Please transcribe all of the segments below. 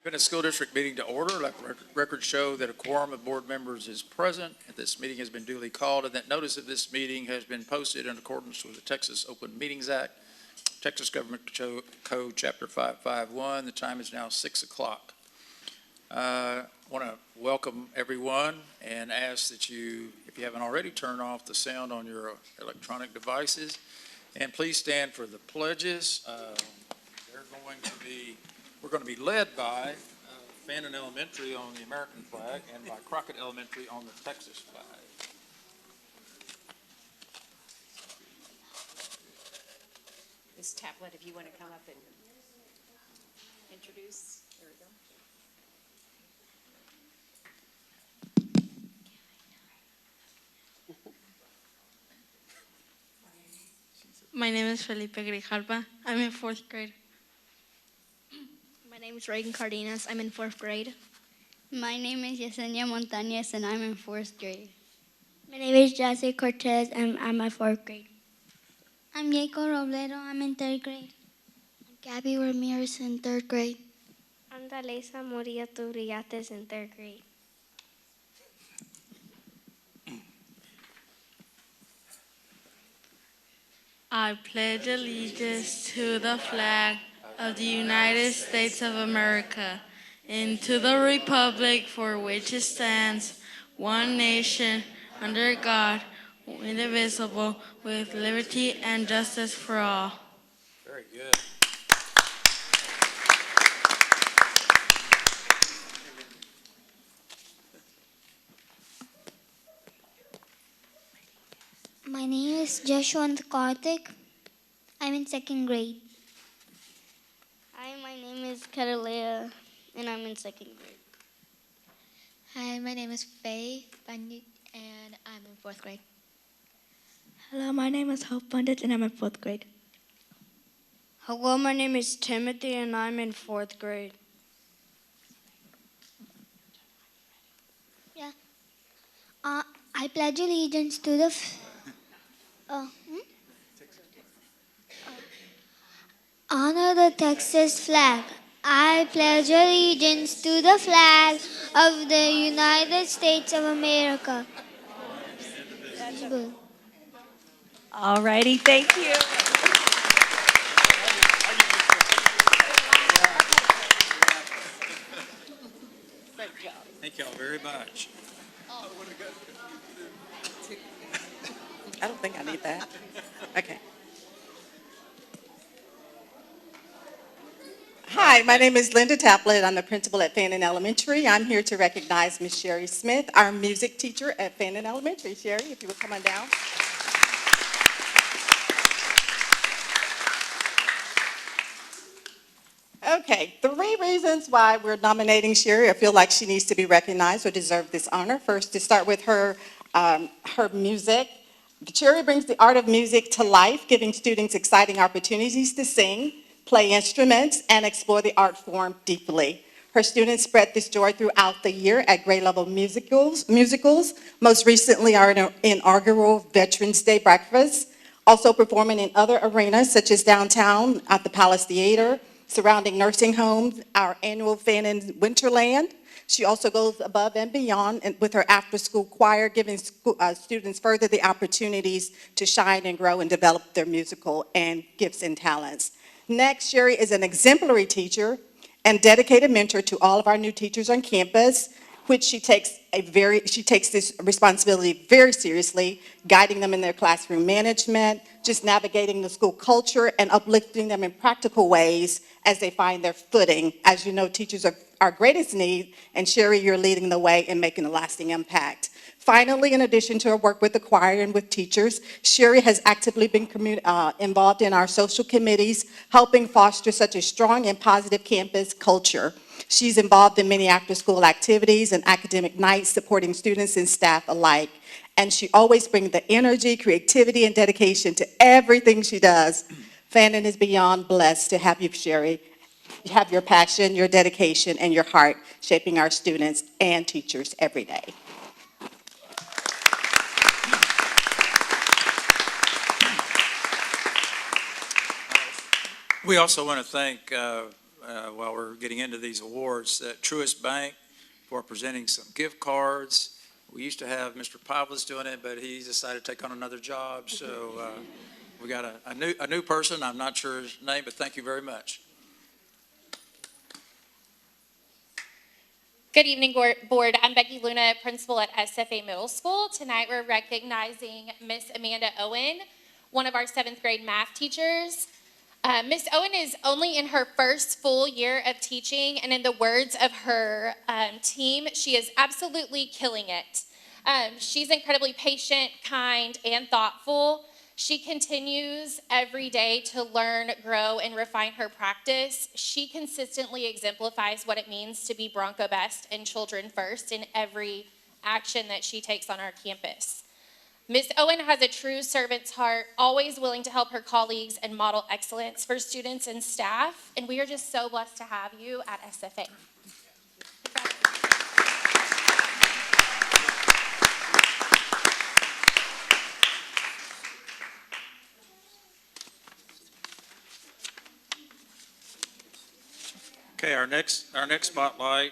Been a school district meeting to order. Let records show that a quorum of board members is present, and this meeting has been duly called, and that notice of this meeting has been posted in accordance with the Texas Open Meetings Act, Texas Government Code, Chapter 551. The time is now 6 o'clock. I want to welcome everyone and ask that you, if you haven't already, turn off the sound on your electronic devices. And please stand for the pledges. We're going to be led by Fannin Elementary on the American flag and by Crockett Elementary on the Texas flag. This tablet, if you want to come up and introduce. There we go. My name is Felipe Grijalpa. I'm in 4th grade. My name is Reagan Cardenas. I'm in 4th grade. My name is Yesenia Montañez, and I'm in 4th grade. My name is Jesse Cortez, and I'm in 4th grade. I'm Yeiko Robledo. I'm in 3rd grade. I'm Gabby Ramirez in 3rd grade. I'm Dalesa Moria Turriates in 3rd grade. I pledge allegiance to the flag of the United States of America and to the republic for which it stands, one nation, under God, indivisible, with liberty and justice for all. Very good. My name is Joshua Karthik. I'm in 2nd grade. Hi, my name is Catalea, and I'm in 2nd grade. Hi, my name is Faye Pandit, and I'm in 4th grade. Hello, my name is Hope Pandit, and I'm in 4th grade. Hello, my name is Timothy, and I'm in 4th grade. Yeah. I pledge allegiance to the honor the Texas flag. I pledge allegiance to the flag of the United States of America. All righty, thank you. Thank you all very much. I don't think I need that. Okay. Hi, my name is Linda Taplett. I'm the principal at Fannin Elementary. I'm here to recognize Miss Sherry Smith, our music teacher at Fannin Elementary. Sherry, if you would come on down. Okay, 3 reasons why we're nominating Sherry or feel like she needs to be recognized or deserve this honor. First, to start with her music. Sherry brings the art of music to life, giving students exciting opportunities to sing, play instruments, and explore the art form deeply. Her students spread this joy throughout the year at grade level musicals, most recently our inaugural Veterans Day breakfast, also performing in other arenas such as downtown at the Palace Theater, surrounding nursing homes, our annual Fannin Winterland. She also goes above and beyond with her after-school choir, giving students further the opportunities to shine and grow and develop their musical and gifts and talents. Next, Sherry is an exemplary teacher and dedicated mentor to all of our new teachers on campus, which she takes this responsibility very seriously, guiding them in their classroom management, just navigating the school culture and uplifting them in practical ways as they find their footing. As you know, teachers are our greatest need, and Sherry, you're leading the way and making a lasting impact. Finally, in addition to her work with the choir and with teachers, Sherry has actively been involved in our social committees, helping foster such a strong and positive campus culture. She's involved in many after-school activities and academic nights, supporting students and staff alike. And she always brings the energy, creativity, and dedication to everything she does. Fannin is beyond blessed to have you, Sherry. You have your passion, your dedication, and your heart shaping our students and teachers every day. We also want to thank while we're getting into these awards, that Truist Bank for presenting some gift cards. We used to have Mr. Pavlis doing it, but he decided to take on another job. So we got a new person. I'm not sure his name, but thank you very much. Good evening, board. I'm Becky Luna, principal at SFA Middle School. Tonight we're recognizing Miss Amanda Owen, one of our 7th grade math teachers. Miss Owen is only in her first full year of teaching, and in the words of her team, she is absolutely killing it. She's incredibly patient, kind, and thoughtful. She continues every day to learn, grow, and refine her practice. She consistently exemplifies what it means to be Bronco best and children first in every action that she takes on our campus. Ms. Owen has a true servant's heart, always willing to help her colleagues and model excellence for students and staff, and we are just so blessed to have you at SFA. Okay, our next spotlight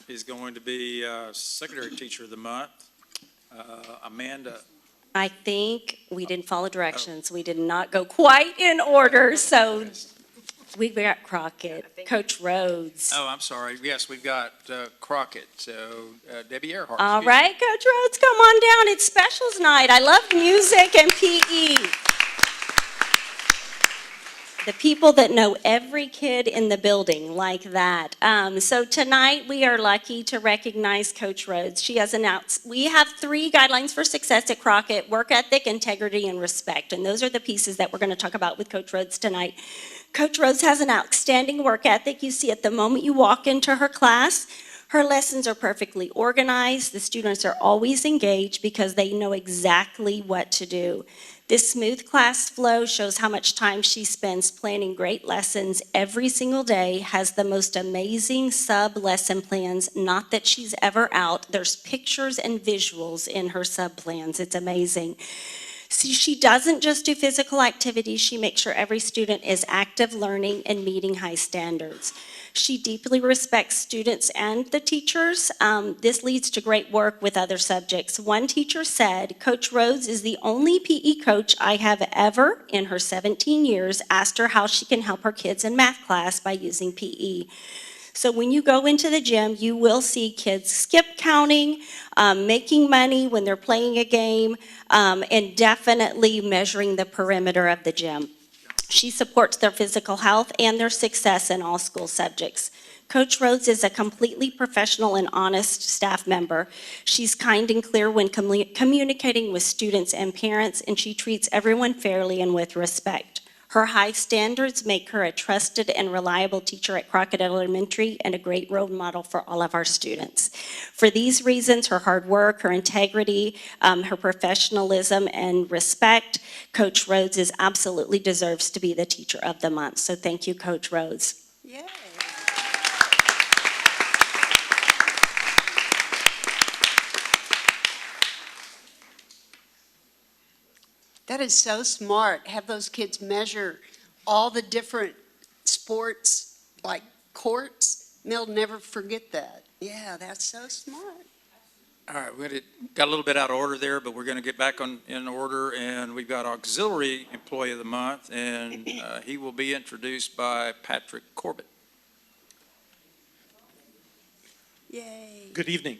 is going to be Secondary Teacher of the Month, Amanda. I think we didn't follow directions. We did not go quite in order, so we got Crockett, Coach Rhodes. Oh, I'm sorry. Yes, we've got Crockett. So Debbie Earhart. All right, Coach Rhodes, come on down. It's specials night. I love music and PE. The people that know every kid in the building like that. So tonight we are lucky to recognize Coach Rhodes. She has announced, we have 3 guidelines for success at Crockett: work ethic, integrity, and respect. And those are the pieces that we're going to talk about with Coach Rhodes tonight. Coach Rhodes has an outstanding work ethic. You see it the moment you walk into her class. Her lessons are perfectly organized. The students are always engaged because they know exactly what to do. This smooth class flow shows how much time she spends planning great lessons every single day, has the most amazing sub-lesson plans, not that she's ever out. There's pictures and visuals in her sub-plans. It's amazing. See, she doesn't just do physical activities. She makes sure every student is active learning and meeting high standards. She deeply respects students and the teachers. This leads to great work with other subjects. One teacher said, Coach Rhodes is the only PE coach I have ever, in her 17 years, asked her how she can help her kids in math class by using PE. So when you go into the gym, you will see kids skip counting, making money when they're playing a game, and definitely measuring the perimeter of the gym. She supports their physical health and their success in all school subjects. Coach Rhodes is a completely professional and honest staff member. She's kind and clear when communicating with students and parents, and she treats everyone fairly and with respect. Her high standards make her a trusted and reliable teacher at Crockett Elementary and a great role model for all of our students. For these reasons, her hard work, her integrity, her professionalism and respect, Coach Rhodes absolutely deserves to be the Teacher of the Month. So thank you, Coach Rhodes. Yay. That is so smart. Have those kids measure all the different sports, like courts. They'll never forget that. Yeah, that's so smart. All right, we got a little bit out of order there, but we're going to get back in order, and we've got Auxiliary Employee of the Month, and he will be introduced by Patrick Corbett. Yay. Good evening.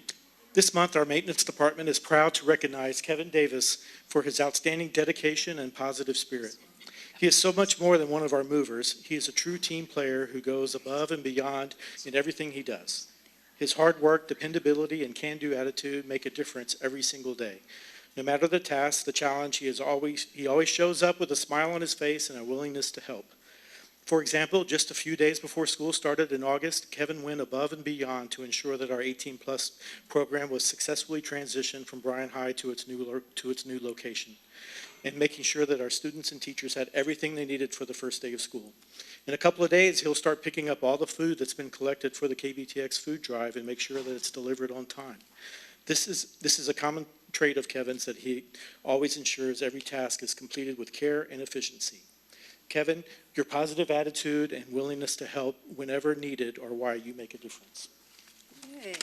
This month, our maintenance department is proud to recognize Kevin Davis for his outstanding dedication and positive spirit. He is so much more than one of our movers. He is a true team player who goes above and beyond in everything he does. His hard work, dependability, and can-do attitude make a difference every single day. No matter the task, the challenge, he always shows up with a smile on his face and a willingness to help. For example, just a few days before school started in August, Kevin went above and beyond to ensure that our 18+ program was successfully transitioned from Bryan High to its new location, and making sure that our students and teachers had everything they needed for the first day of school. In a couple of days, he'll start picking up all the food that's been collected for the KBTX food drive and make sure that it's delivered on time. This is a common trait of Kevin's, that he always ensures every task is completed with care and efficiency. Kevin, your positive attitude and willingness to help whenever needed are why you make a difference. Yay.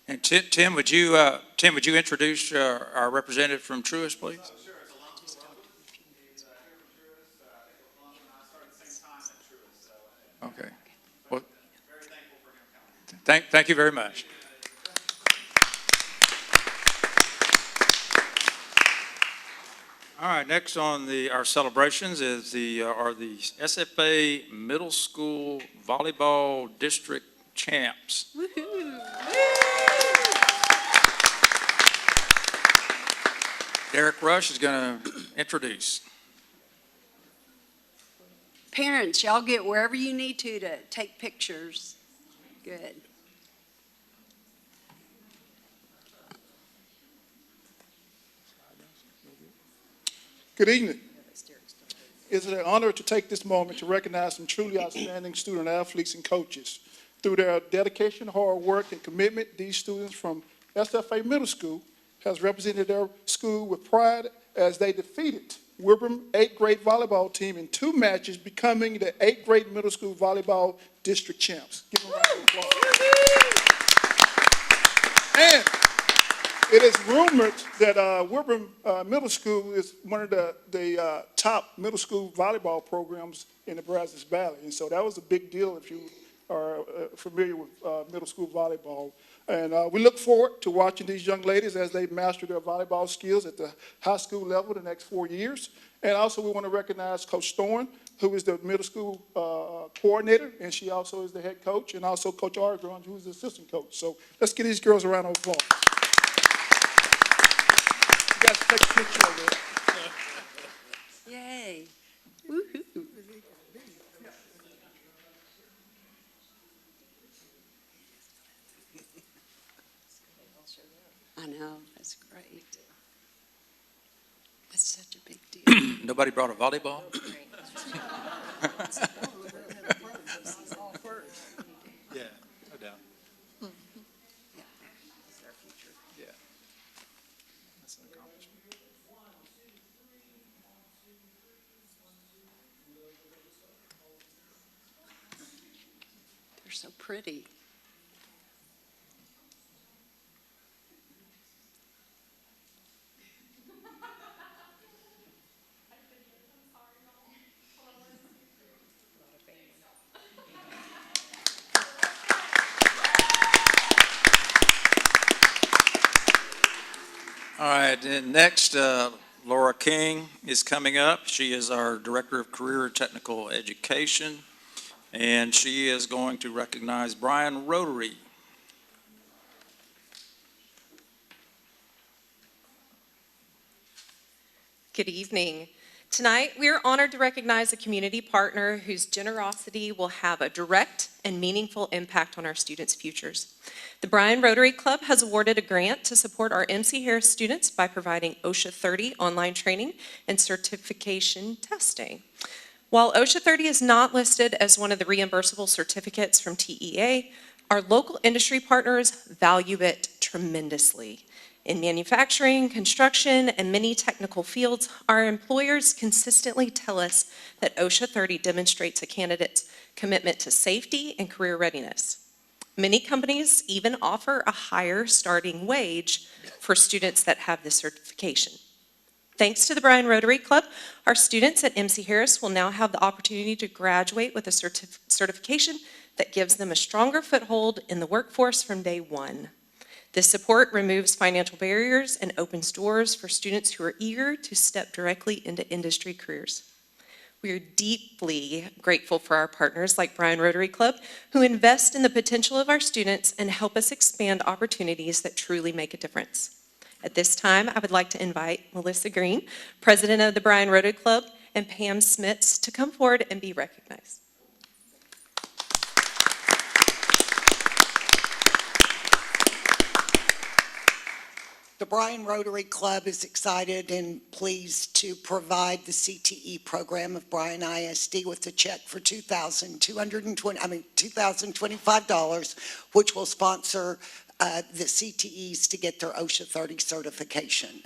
And Tim, would you introduce our representative from Truist, please? Okay. Well, thank you very much. All right, next on our celebrations are the SFA Middle School Volleyball District Champs. Woohoo. Derek Rush is going to introduce. Parents, y'all get wherever you need to take pictures. Good. Good evening. It's an honor to take this moment to recognize some truly outstanding student athletes and coaches. Through their dedication, hard work, and commitment, these students from SFA Middle School has represented their school with pride as they defeated Wilburn 8th grade volleyball team in 2 matches, becoming the 8th grade middle school volleyball district champs. Give them a round of applause. And it is rumored that Wilburn Middle School is one of the top middle school volleyball programs in the Brazos Valley. And so that was a big deal if you are familiar with middle school volleyball. And we look forward to watching these young ladies as they master their volleyball skills at the high school level the next 4 years. And also we want to recognize Coach Thorne, who is the middle school coordinator, and she also is the head coach, and also Coach Argron, who is the assistant coach. So let's give these girls a round of applause. You guys take a picture of it. Yay. Woohoo. I know, that's great. That's such a big deal. Nobody brought a volleyball? Yeah, no doubt. Yeah. That's an accomplishment. They're so pretty. All right, and next, Laura King is coming up. She is our Director of Career and Technical Education, and she is going to recognize Bryan Rotary. Good evening. Tonight, we are honored to recognize a community partner whose generosity will have a direct and meaningful impact on our students' futures. The Bryan Rotary Club has awarded a grant to support our MC Harris students by providing OSHA 30 online training and certification testing. While OSHA 30 is not listed as one of the reimbursable certificates from TEA, our local industry partners value it tremendously. In manufacturing, construction, and many technical fields, our employers consistently tell us that OSHA 30 demonstrates a candidate's commitment to safety and career readiness. Many companies even offer a higher starting wage for students that have this certification. Thanks to the Bryan Rotary Club, our students at MC Harris will now have the opportunity to graduate with a certification that gives them a stronger foothold in the workforce from day one. This support removes financial barriers and opens doors for students who are eager to step directly into industry careers. We are deeply grateful for our partners like Bryan Rotary Club, who invest in the potential of our students and help us expand opportunities that truly make a difference. At this time, I would like to invite Melissa Green, President of the Bryan Rotary Club, and Pam Smits to come forward and be recognized. The Bryan Rotary Club is excited and pleased to provide the CTE program of Bryan ISD with a check for $2,025, which will sponsor the CTEs to get their OSHA 30 certification.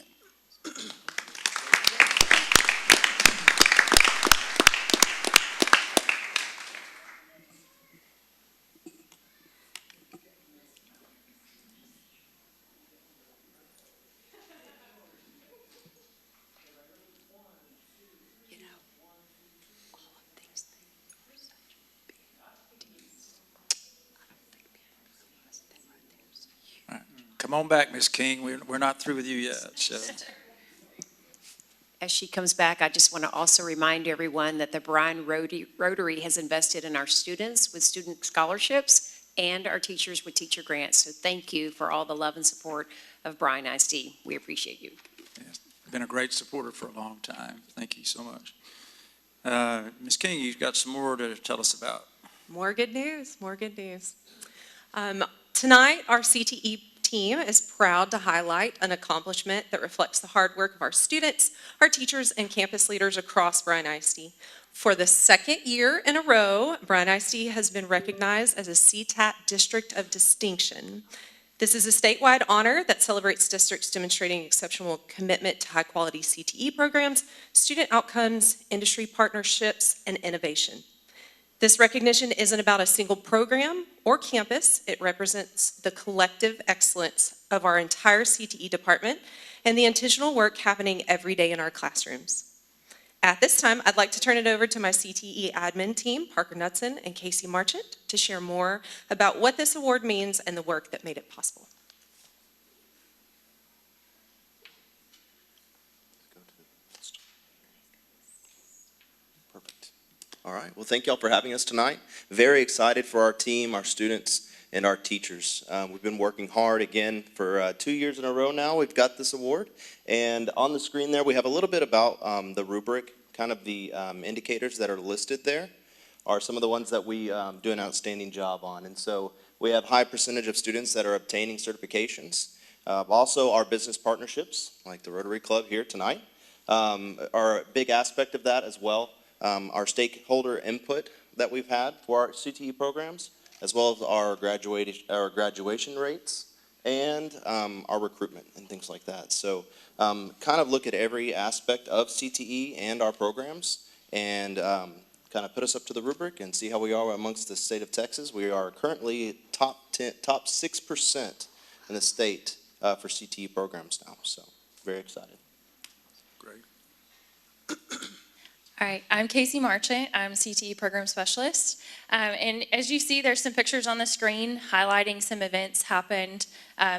Come on back, Ms. King. We're not through with you yet. So. As she comes back, I just want to also remind everyone that the Bryan Rotary has invested in our students with student scholarships and our teachers with teacher grants. So thank you for all the love and support of Bryan ISD. We appreciate you. Yes, been a great supporter for a long time. Thank you so much. Ms. King, you've got some more to tell us about. More good news, more good news. Tonight, our CTE team is proud to highlight an accomplishment that reflects the hard work of our students, our teachers, and campus leaders across Bryan ISD. For the second year in a row, Bryan ISD has been recognized as a CTAT District of Distinction. This is a statewide honor that celebrates districts demonstrating exceptional commitment to high-quality CTE programs, student outcomes, industry partnerships, and innovation. This recognition isn't about a single program or campus. It represents the collective excellence of our entire CTE department and the intentional work happening every day in our classrooms. At this time, I'd like to turn it over to my CTE admin team, Parker Knudsen and Casey Marchant, to share more about what this award means and the work that made it possible. All right, well, thank y'all for having us tonight. Very excited for our team, our students, and our teachers. We've been working hard again for 2 years in a row now. We've got this award. And on the screen there, we have a little bit about the rubric, kind of the indicators that are listed there are some of the ones that we do an outstanding job on. And so we have high percentage of students that are obtaining certifications. Also, our business partnerships, like the Rotary Club here tonight, are a big aspect of that as well. Our stakeholder input that we've had for our CTE programs, as well as our graduation rates and our recruitment and things like that. So kind of look at every aspect of CTE and our programs and kind of put us up to the rubric and see how we are amongst the state of Texas. We are currently top 6% in the state for CTE programs now. So very excited. Great. All right, I'm Casey Marchant. I'm CTE Program Specialist. And as you see, there's some pictures on the screen highlighting some events happened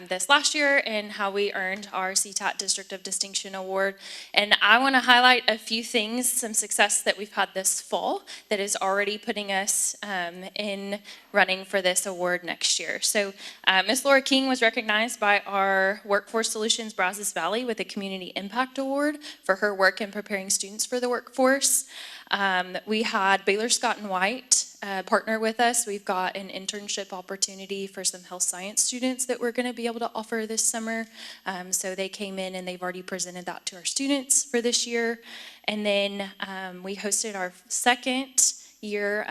this last year and how we earned our CTAT District of Distinction Award. And I want to highlight a few things, some success that we've had this fall that is already putting us in running for this award next year. So Ms. Laura King was recognized by our Workforce Solutions Brazos Valley with a Community Impact Award for her work in preparing students for the workforce. We had Baylor Scott and White partner with us. We've got an internship opportunity for some health science students that we're going to be able to offer this summer. So they came in and they've already presented that to our students for this year. And then we hosted our second year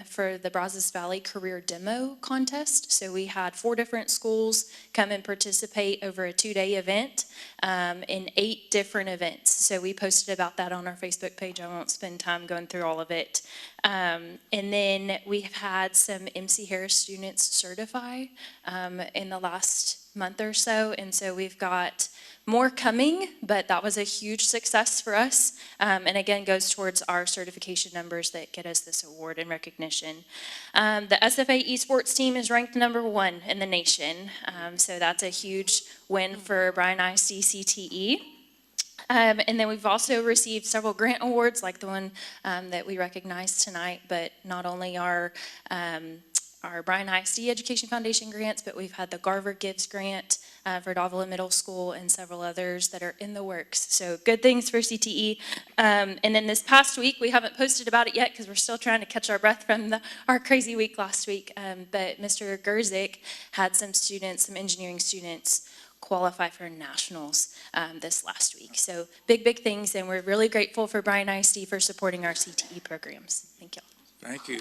for the Brazos Valley Career Demo Contest. So we had 4 different schools come and participate over a 2-day event in 8 different events. So we posted about that on our Facebook page. I won't spend time going through all of it. And then we've had some MC Harris students certify in the last month or so. And so we've got more coming, but that was a huge success for us. And again, goes towards our certification numbers that get us this award and recognition. The SFA esports team is ranked #1 in the nation. So that's a huge win for Bryan ISD CTE. And then we've also received several grant awards like the one that we recognize tonight, but not only our Bryan ISD Education Foundation grants, but we've had the Garver Gives grant for Davila Middle School and several others that are in the works. So good things for CTE. And then this past week, we haven't posted about it yet because we're still trying to catch our breath from our crazy week last week. But Mr. Gerzik had some students, some engineering students, qualify for nationals this last week. So big things, and we're really grateful for Bryan ISD for supporting our CTE programs. Thank you. Thank you.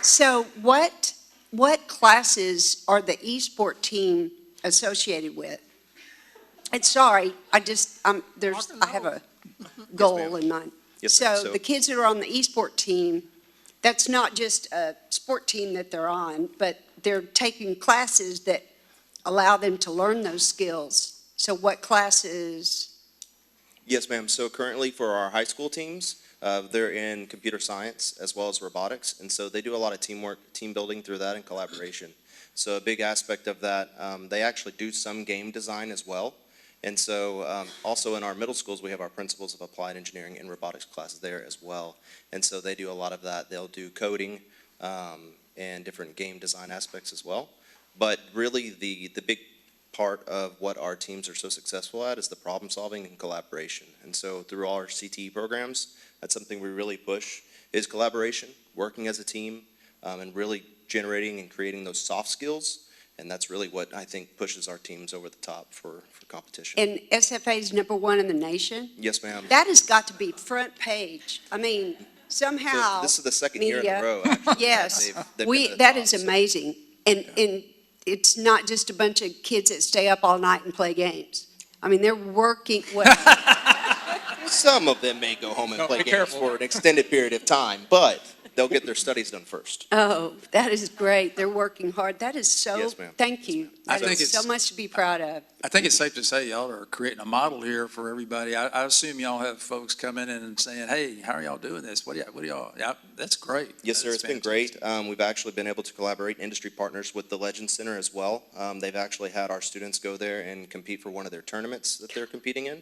So what classes are the e-sport team associated with? And sorry, I have a goal in mind. Yes, ma'am. So the kids that are on the e-sport team, that's not just a sport team that they're on, but they're taking classes that allow them to learn those skills. So what classes? Yes, ma'am. So currently for our high school teams, they're in computer science as well as robotics, and so they do a lot of teamwork, team building through that and collaboration. So a big aspect of that, they actually do some game design as well. And so also in our middle schools, we have our principles of applied engineering and robotics classes there as well. And so they do a lot of that. They'll do coding and different game design aspects as well. But really the big part of what our teams are so successful at is the problem solving and collaboration. And so through all our CTE programs, that's something we really push is collaboration, working as a team, and really generating and creating those soft skills. And that's really what I think pushes our teams over the top for competition. And SFA is #1 in the nation? Yes, ma'am. That has got to be front page. I mean, somehow. So this is the second year in a row, media- actually. Yes, They've been at the that top, is so. amazing. And it's not just a bunch of kids that stay up all night and play games. I mean, they're working, well, Some of them may go home and play games for an extended period of time, but they'll get their studies done first. oh, that is great. They're working hard. That is so, Yes, ma'am. thank you. I That think is so it's- much to be proud of. I think it's safe to say y'all are creating a model here for everybody. I assume y'all have folks coming in and saying, hey, how are y'all doing this? What do y'all, yeah, that's great. Yes, sir, That's it's been great. We've actually been able to collaborate industry partners with the Legend Center as well. They've actually had our students go there and compete for one of their tournaments that they're competing in.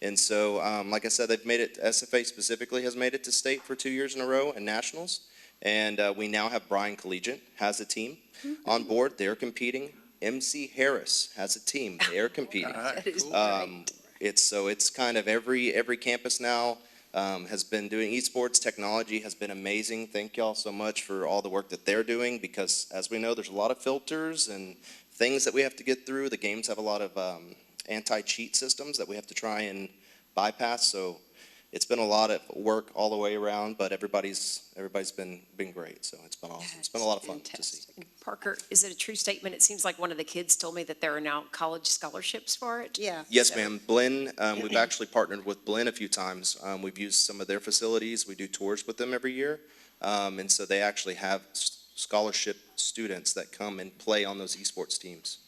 And so, like I said, they've made it, SFA specifically has made it to state for 2 years in a row and nationals. And we now have Bryan Collegiate has a team on board. They're competing. MC Harris has a team. They're competing. That is great. It's kind of every campus now has been doing esports. Technology has been amazing. Thank y'all so much for all the work that they're doing, because as we know, there's a lot of filters and things that we have to get through. The games have a lot of anti-cheat systems that we have to try and bypass. So it's been a lot of work all the way around, but everybody's been great. So it's been awesome. It's been a lot of fun to see. Parker, is it a true statement? It seems like one of the kids told me that there are now college scholarships for it. Yeah. Yes, ma'am. Blinn, we've actually partnered with Blinn a few times. We've used some of their facilities. We do tours with them every year. And so they actually have scholarship students that come and play on those esports teams.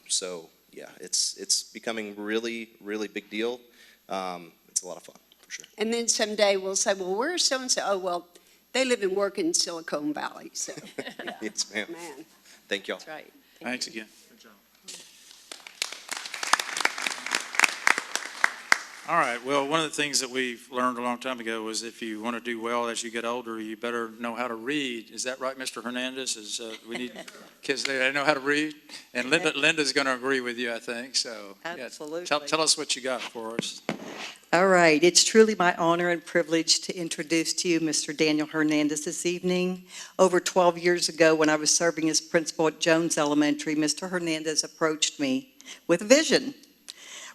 So yeah, it's becoming really big deal. It's a lot of fun, for sure. And then someday we'll say, well, where's so-and-so? Oh, well, they live and work in Silicon Valley, so. Yeah. Yes, ma'am. Man, Thank y'all. That's right. Thanks again. All right, well, one of the things that we've learned a long time ago was if you want to do well as you get older, you better know how to read. Is that right, Mr. Hernandez? We need kids that know how to read? And Linda's going to agree with you, I think, so. yeah, Absolutely. Tell us what you got for us. All right, it's truly my honor and privilege to introduce to you Mr. Daniel Hernandez this evening. Over 12 years ago, when I was serving as principal at Jones Elementary, Mr. Hernandez approached me with a vision,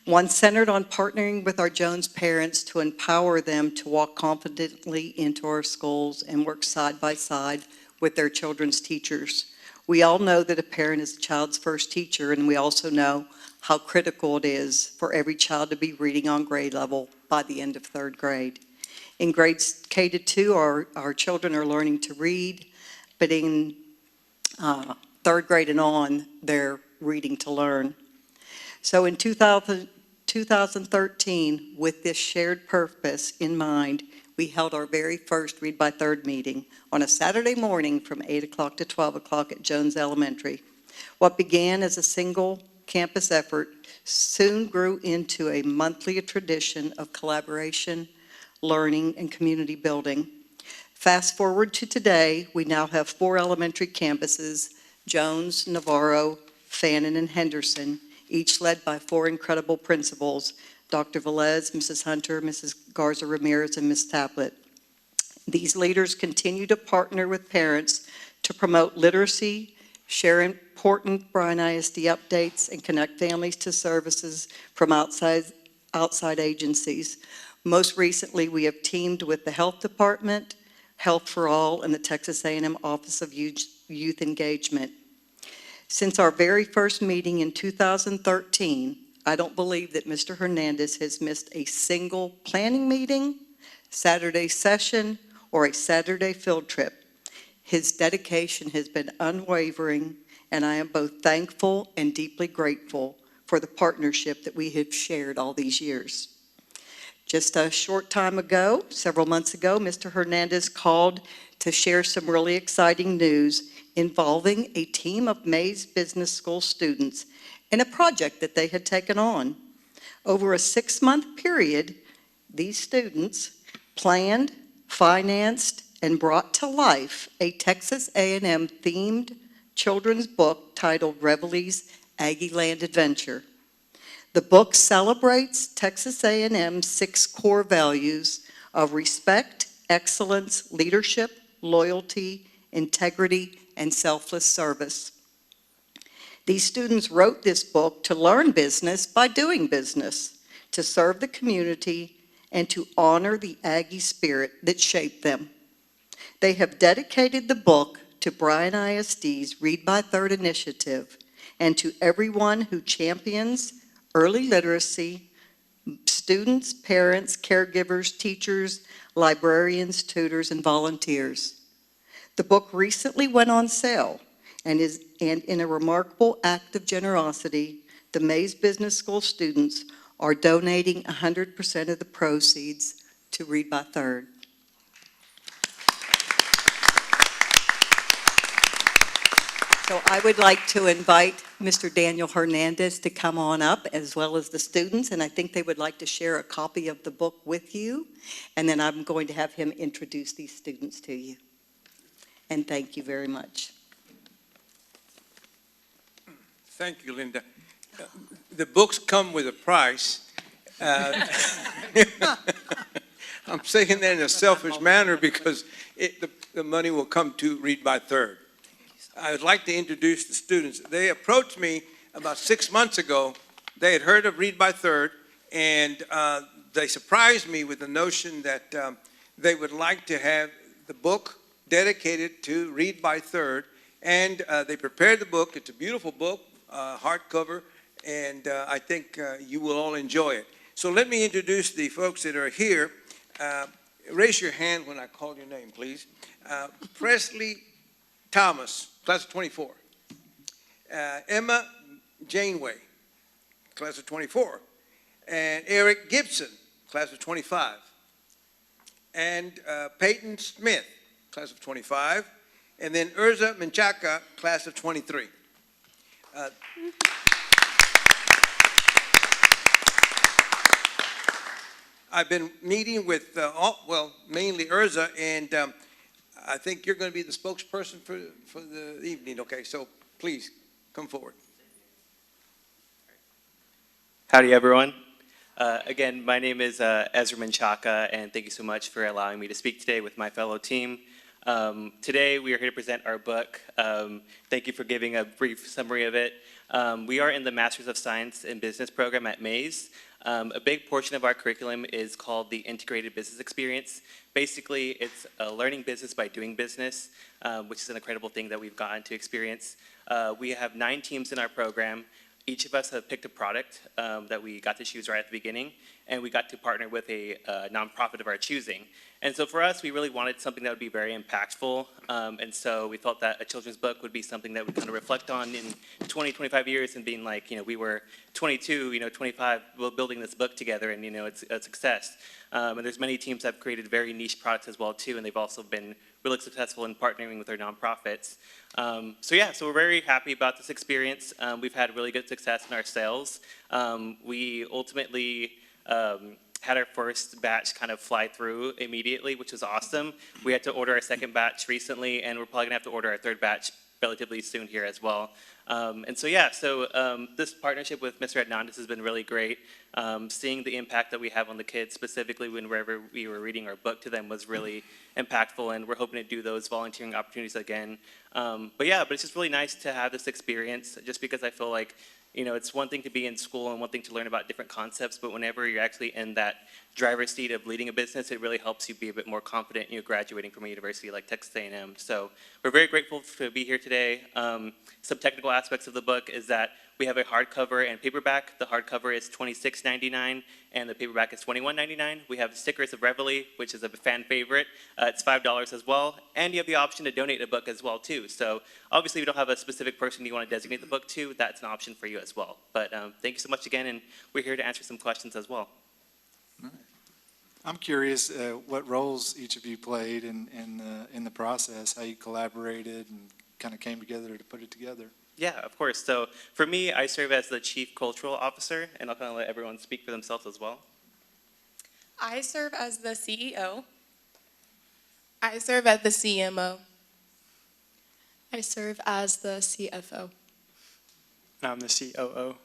one centered on partnering with our Jones parents to empower them to walk confidently into our schools and work side by side with their children's teachers. We all know that a parent is a child's first teacher, and we also know how critical it is for every child to be reading on grade level by the end of third grade. In grades K to 2, our children are learning to read, but in third grade and on, they're reading to learn. So in 2013, with this shared purpose in mind, we held our very first Read by Third meeting on a Saturday morning from 8 o'clock to 12 o'clock at Jones Elementary. What began as a single campus effort soon grew into a monthly tradition of collaboration, learning, and community building. Fast forward to today, we now have 4 elementary campuses, Jones, Navarro, Fannin, and Henderson, each led by 4 incredible principals, Dr. Velez, Mrs. Hunter, Mrs. Garza Ramirez, and Ms. Tablett. These leaders continue to partner with parents to promote literacy, share important Bryan ISD updates, and connect families to services from outside agencies. Most recently, we have teamed with the Health Department, Health for All, and the Texas A&M Office of Youth Engagement. Since our very first meeting in 2013, I don't believe that Mr. Hernandez has missed a single planning meeting, Saturday session, or a Saturday field trip. His dedication has been unwavering, and I am both thankful and deeply grateful for the partnership that we have shared all these years. Just a short time ago, several months ago, Mr. Hernandez called to share some really exciting news involving a team of Mays Business School students in a project that they had taken on. Over a 6-month period, these students planned, financed, and brought to life a Texas A&M themed children's book titled Reveille's Aggie Land Adventure. The book celebrates Texas A&M's 6 core values of respect, excellence, leadership, loyalty, integrity, and selfless service. These students wrote this book to learn business by doing business, to serve the community, and to honor the Aggie spirit that shaped them. They have dedicated the book to Bryan ISD's Read by Third initiative and to everyone who champions early literacy, students, parents, caregivers, teachers, librarians, tutors, and volunteers. The book recently went on sale, and in a remarkable act of generosity, the Mays Business School students are donating 100% of the proceeds to Read by Third. So I would like to invite Mr. Daniel Hernandez to come on up, as well as the students, and I think they would like to share a copy of the book with you, and then I'm going to have him introduce these students to you. And thank you very much. Thank you, Linda. The books come with a price. I'm saying that in a selfish manner because the money will come to Read by Third. I would like to introduce the students. They approached me about 6 months ago. They had heard of Read by Third, and they surprised me with the notion that they would like to have the book dedicated to Read by Third, and they prepared the book. It's a beautiful book, hardcover, and I think you will all enjoy it. So let me introduce the folks that are here. Raise your hand when I call your name, please. Presley Thomas, class of 24. Emma Janeway, class of 24. And Eric Gibson, class of 25. And Peyton Smith, class of 25. And then Urza Menchaca, class of 23. I've been meeting with, mainly Urza, and I think you're going to be the spokesperson for the evening. Okay, so please come forward. Howdy, everyone. Again, my name is Ezra Menchaca, and thank you so much for allowing me to speak today with my fellow team. Today, we are here to present our book. Thank you for giving a brief summary of it. We are in the Masters of Science in Business program at Mays. A big portion of our curriculum is called the Integrated Business Experience. Basically, it's learning business by doing business, which is an incredible thing that we've gotten to experience. We have 9 teams in our program. Each of us have picked a product that we got to choose right at the beginning, and we got to partner with a nonprofit of our choosing. And so for us, we really wanted something that would be very impactful, and so we felt that a children's book would be something that would kind of reflect on in 20, 25 years and being like, we were 22, 25, building this book together, and, it's a success. And there's many teams that have created very niche products as well, too, and they've also been really successful in partnering with their nonprofits. So we're very happy about this experience. We've had really good success in our sales. We ultimately had our first batch kind of fly through immediately, which was awesome. We had to order our second batch recently, and we're probably gonna have to order our third batch relatively soon here as well. And so, this partnership with Mr. Hernandez has been really great. Seeing the impact that we have on the kids, specifically whenever we were reading our book to them, was really impactful, and we're hoping to do those volunteering opportunities again. But it's just really nice to have this experience, just because I feel like, it's one thing to be in school and one thing to learn about different concepts, but whenever you're actually in that driver's seat of leading a business, it really helps you be a bit more confident, graduating from a university like Texas A&M. So we're very grateful to be here today. Some technical aspects of the book is that we have a hardcover and paperback. The hardcover is $26.99 and the paperback is $21.99. We have stickers of Reveille, which is a fan favorite. It's $5 as well. And you have the option to donate a book as well too. So obviously we don't have a specific person you want to designate the book to. That's an option for you as well. But thank you so much again, and we're here to answer some questions as well. I'm curious what roles each of you played in the process, how you collaborated and kind of came together to put it together. Yeah, of course. So for me, I serve as the Chief Cultural Officer, and I'll kind of let everyone speak for themselves as well. I serve as the CEO. I serve as the CMO. I serve as the CFO. I'm the COO.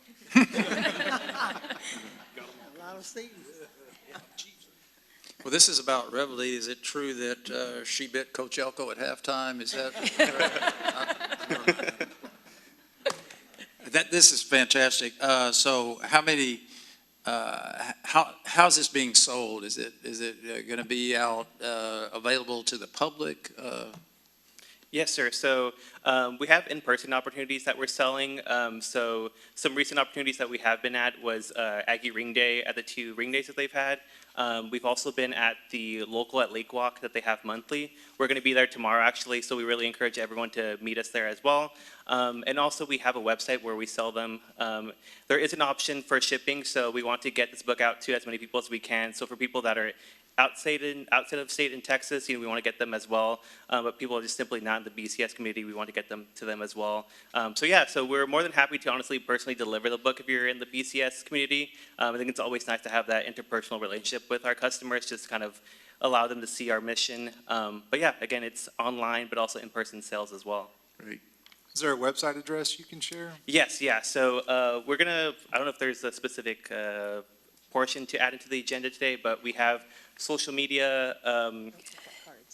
Well, this is about Reveille. Is it true that she bit Coach Elko at halftime? Is that? This is fantastic. So how many, how's this being sold? Is it going to be out, available to the public? Yes, sir. So we have in-person opportunities that we're selling. So some recent opportunities that we have been at was Aggie Ring Day at the 2 Ring Days that they've had. We've also been at the local at Lake Walk that they have monthly. We're going to be there tomorrow, actually, so we really encourage everyone to meet us there as well. And also, we have a website where we sell them. There is an option for shipping, so we want to get this book out to as many people as we can. So for people that are outside of state in Texas, we want to get them as well. But people are just simply not in the BCS community, we want to get them to them as well. So we're more than happy to honestly personally deliver the book if you're in the BCS community. I think it's always nice to have that interpersonal relationship with our customers, just kind of allow them to see our mission. Again, it's online, but also in-person sales as well. Great. Is there a website address you can share? Yes, yeah. So we're gonna, I don't know if there's a specific portion to add into the agenda today, but we have social media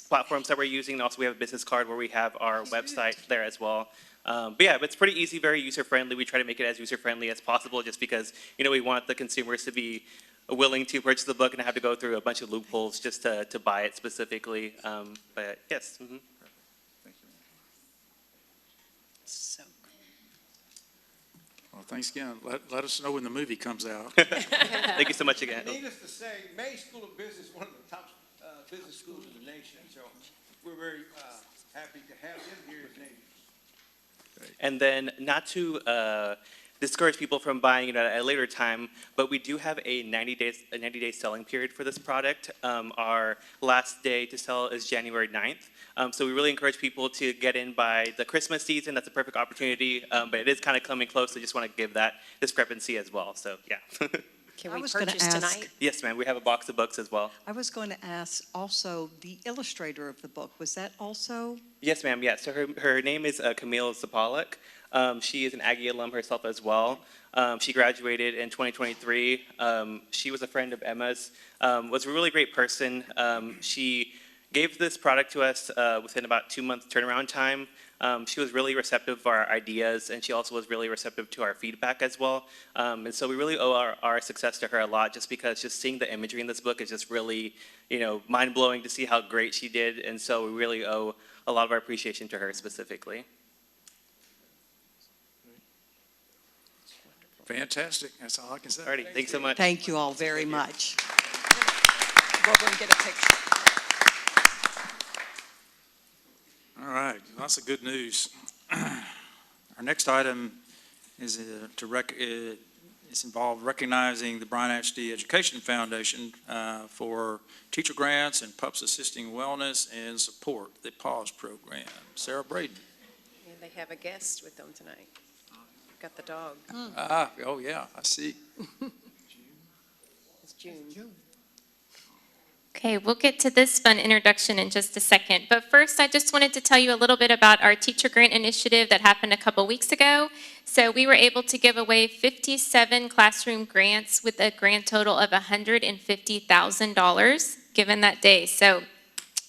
platforms that we're using, and also we have a business card where we have our website there as well. But it's pretty easy, very user-friendly. We try to make it as user-friendly as possible just because, we want the consumers to be willing to purchase the book and have to go through a bunch of loopholes just to buy it specifically. But yes. Mm-hmm. So well, thanks again. Let us know when the movie comes out. Thank you so much again. Needless to say, May School of Business, one of the top business schools in the nation. So we're very happy to have them here as neighbors. And then not to discourage people from buying it at a later time, but we do have a 90-day selling period for this product. Our last day to sell is January 9th. So we really encourage people to get in by the Christmas season. That's a perfect opportunity, but it is kind of coming close, so just want to give that discrepancy as well. So yeah. Can I we was gonna purchase ask- tonight? Yes, ma'am. We have a box of books as well. I was going to ask also, the illustrator of the book, was that also? Yes, ma'am. Yeah. So her name is Camille Zapolak. She is an Aggie alum herself as well. She graduated in 2023. She was a friend of Emma's. Was a really great person. She gave this product to us within about 2 months turnaround time. She was really receptive of our ideas, and she also was really receptive to our feedback as well. And so we really owe our success to her a lot, just because just seeing the imagery in this book is just really, mind-blowing to see how great she did. And so we really owe a lot of our appreciation to her specifically. Fantastic. That's all I can say. Alrighty, thanks so much. Thank you all very much. Go over and get a picture. All right, lots of good news. Our next item is it's involved recognizing the Bryan ISD Education Foundation for teacher grants and pups assisting wellness and support, the PAWS program. Sarah Braden. And they have a guest with them tonight. Got the dog. Oh yeah, I see. It's June. Okay, we'll get to this fun introduction in just a second. But first, I just wanted to tell you a little bit about our teacher grant initiative that happened a couple weeks ago. So we were able to give away 57 classroom grants with a grand total of $150,000 given that day. So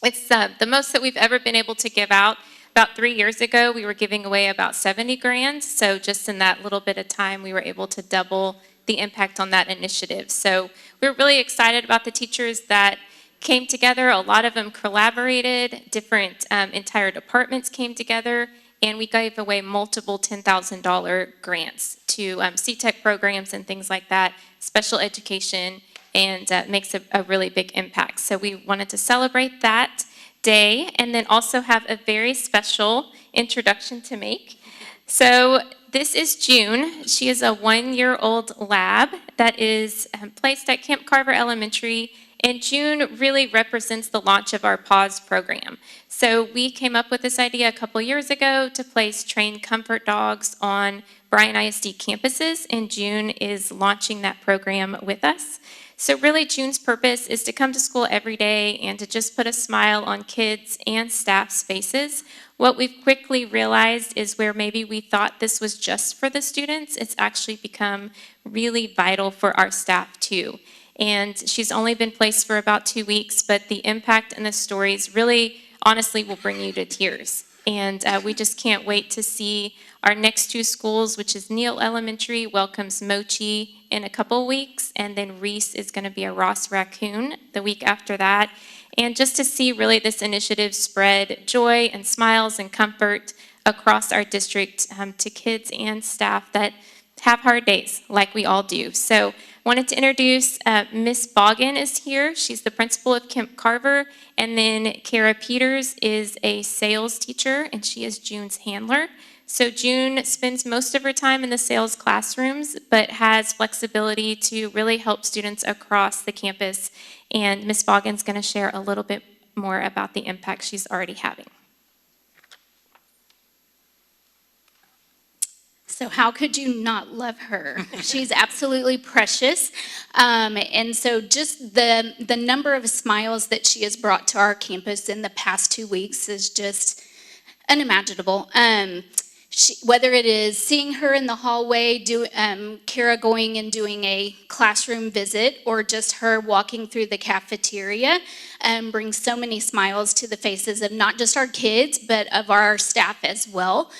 it's the most that we've ever been able to give out. About 3 years ago, we were giving away about 70 grand. So just in that little bit of time, we were able to double the impact on that initiative. So we're really excited about the teachers that came together. A lot of them collaborated, different entire departments came together, and we gave away multiple $10,000 grants to C-Tech programs and things like that, special education, and makes a really big impact. So we wanted to celebrate that day and then also have a very special introduction to make. So this is June. She is a 1-year-old lab that is placed at Camp Carver Elementary. And June really represents the launch of our PAWS program. So we came up with this idea a couple years ago to place trained comfort dogs on Bryan ISD campuses, and June is launching that program with us. So really June's purpose is to come to school every day and to just put a smile on kids and staff's faces. What we've quickly realized is where maybe we thought this was just for the students, it's actually become really vital for our staff too. And she's only been placed for about 2 weeks, but the impact and the stories really, honestly, will bring you to tears. And we just can't wait to see our next 2 schools, which is Neal Elementary welcomes Mochi in a couple weeks, and then Reese is going to be a Ross Raccoon the week after that. And just to see really this initiative spread joy and smiles and comfort across our district to kids and staff that have hard days like we all do. So wanted to introduce Miss Boggin is here. She's the principal of Camp Carver. And then Kara Peters is a sales teacher, and she is June's handler. So June spends most of her time in the sales classrooms, but has flexibility to really help students across the campus. And Miss Boggin's going to share a little bit more about the impact she's already having. So how could you not love her? She's absolutely precious. And so just the number of smiles that she has brought to our campus in the past 2 weeks is just unimaginable. Whether it is seeing her in the hallway, Kara going and doing a classroom visit, or just her walking through the cafeteria, brings so many smiles to the faces of not just our kids, but of our staff as well.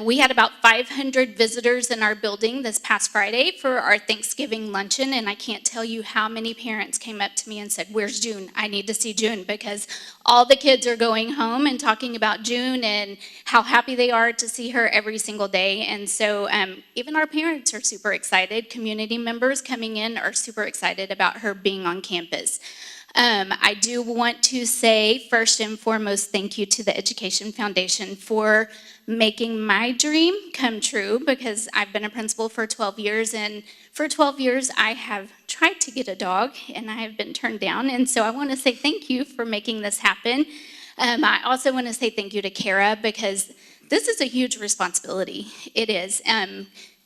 We had about 500 visitors in our building this past Friday for our Thanksgiving luncheon, and I can't tell you how many parents came up to me and said, "Where's June? I need to see June," because all the kids are going home and talking about June and how happy they are to see her every single day. And so even our parents are super excited. Community members coming in are super excited about her being on campus. I do want to say, first and foremost, thank you to the Education Foundation for making my dream come true, because I've been a principal for 12 years, and for 12 years I have tried to get a dog, and I have been turned down, and so I want to say thank you for making this happen. I also want to say thank you to Kara, because this is a huge responsibility. It is.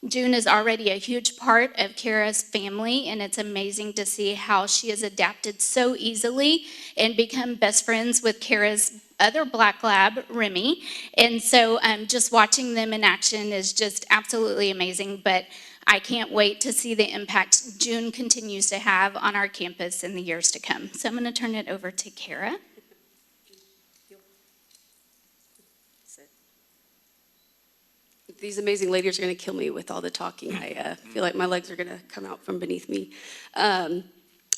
June is already a huge part of Kara's family, and it's amazing to see how she has adapted so easily and become best friends with Kara's other black lab, Remy. And so just watching them in action is just absolutely amazing, but I can't wait to see the impact June continues to have on our campus in the years to come. So I'm going to turn it over to Kara. These amazing ladies are going to kill me with all the talking. I feel like my legs are going to come out from beneath me.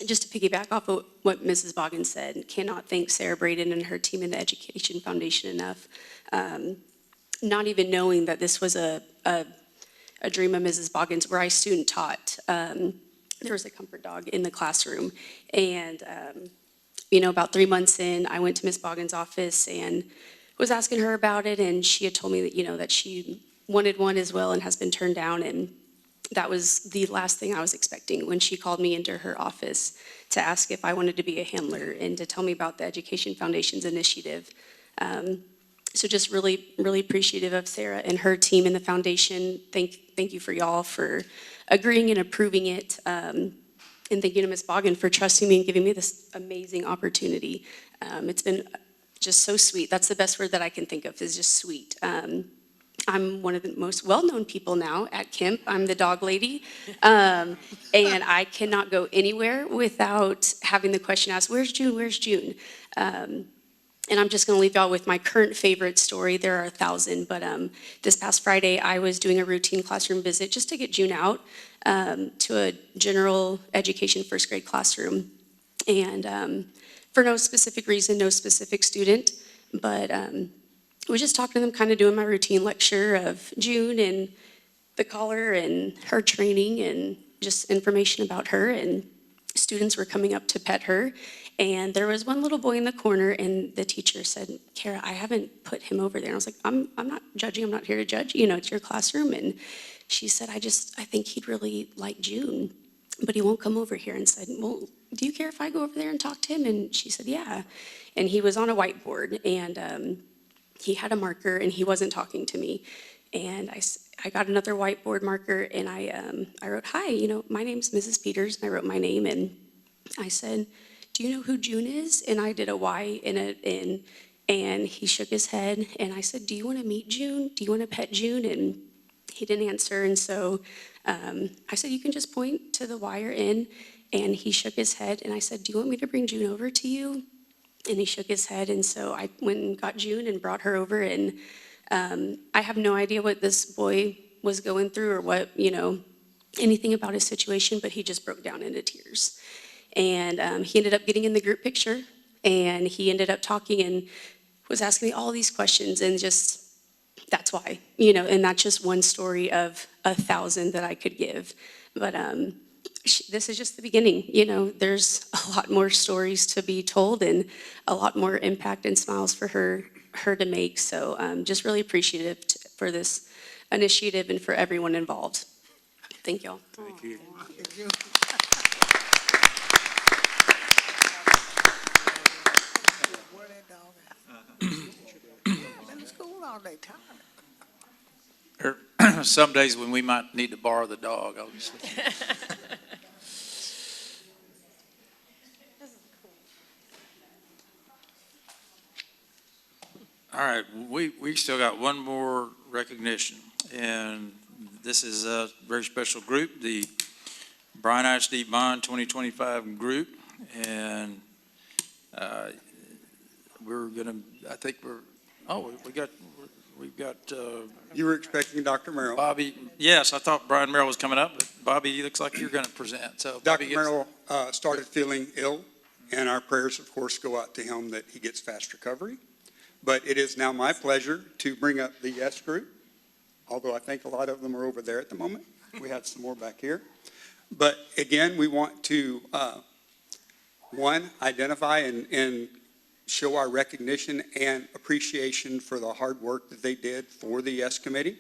Just to piggyback off of what Mrs. Boggin said, cannot thank Sarah Braden and her team in the Education Foundation enough. Not even knowing that this was a dream of Mrs. Boggin's, where I student taught. There was a comfort dog in the classroom. And, about 3 months in, I went to Ms. Boggin's office and was asking her about it. And she had told me that, that she wanted one as well and has been turned down. And that was the last thing I was expecting when she called me into her office to ask if I wanted to be a handler and to tell me about the Education Foundation's initiative. So just really, really appreciative of Sarah and her team in the foundation. Thank you for y'all for agreeing and approving it. And thank you to Ms. Boggin for trusting me and giving me this amazing opportunity. It's been just so sweet. That's the best word that I can think of, is just sweet. I'm one of the most well-known people now at Kemp. I'm the dog lady. And I cannot go anywhere without having the question asked, where's June, where's June? And I'm just gonna leave y'all with my current favorite story. There are 1,000, but this past Friday, I was doing a routine classroom visit just to get June out to a general education first grade classroom. And for no specific reason, no specific student, but we just talking to them, kind of doing my routine lecture of June and the collar and her training and just information about her. And students were coming up to pet her. And there was one little boy in the corner, and the teacher said, Kara, I haven't put him over there. And I was like, I'm not judging. I'm not here to judge. You know, it's your classroom. And she said, I think he'd really like June, but he won't come over here. And said, well, do you care if I go over there and talk to him? And she said, yeah. And he was on a whiteboard, and he had a marker, and he wasn't talking to me. And I got another whiteboard marker, and I wrote, hi, you know, my name's Mrs. Peters. And I wrote my name, and I said, do you know who June is? And I did a Y and an N, and he shook his head. And I said, do you want to meet June? Do you want to pet June? And he didn't answer. And so I said, you can just point to the Y or N. And he shook his head. And I said, do you want me to bring June over to you? And he shook his head. And so I went and got June and brought her over. And I have no idea what this boy was going through or what, you know, anything about his situation, but he just broke down into tears. And he ended up getting in the group picture, and he ended up talking and was asking me all these questions, and just, that's why, you know, and that's just one story of 1,000 that I could give. But this is just the beginning, you know, there's a lot more stories to be told and a lot more impact and smiles for her to make. So just really appreciative for this initiative and for everyone involved. Thank y'all. Thank you. There are some days when we might need to borrow the dog, obviously. All right, we still got one more recognition, and this is a very special group, the Bryan ISD Bond 2025 group, and we're gonna, I think we've got You were expecting Dr. Merrill. Bobby. Yes, I thought Brian Merrill was coming up, but Bobby, you looks like you're gonna present, so. Dr. Merrill started feeling ill, and our prayers, of course, go out to him that he gets fast recovery. But it is now my pleasure to bring up the Yes group, although I think a lot of them are over there at the moment. We had some more back here. But again, we want to, one, identify and show our recognition and appreciation for the hard work that they did for the Yes Committee.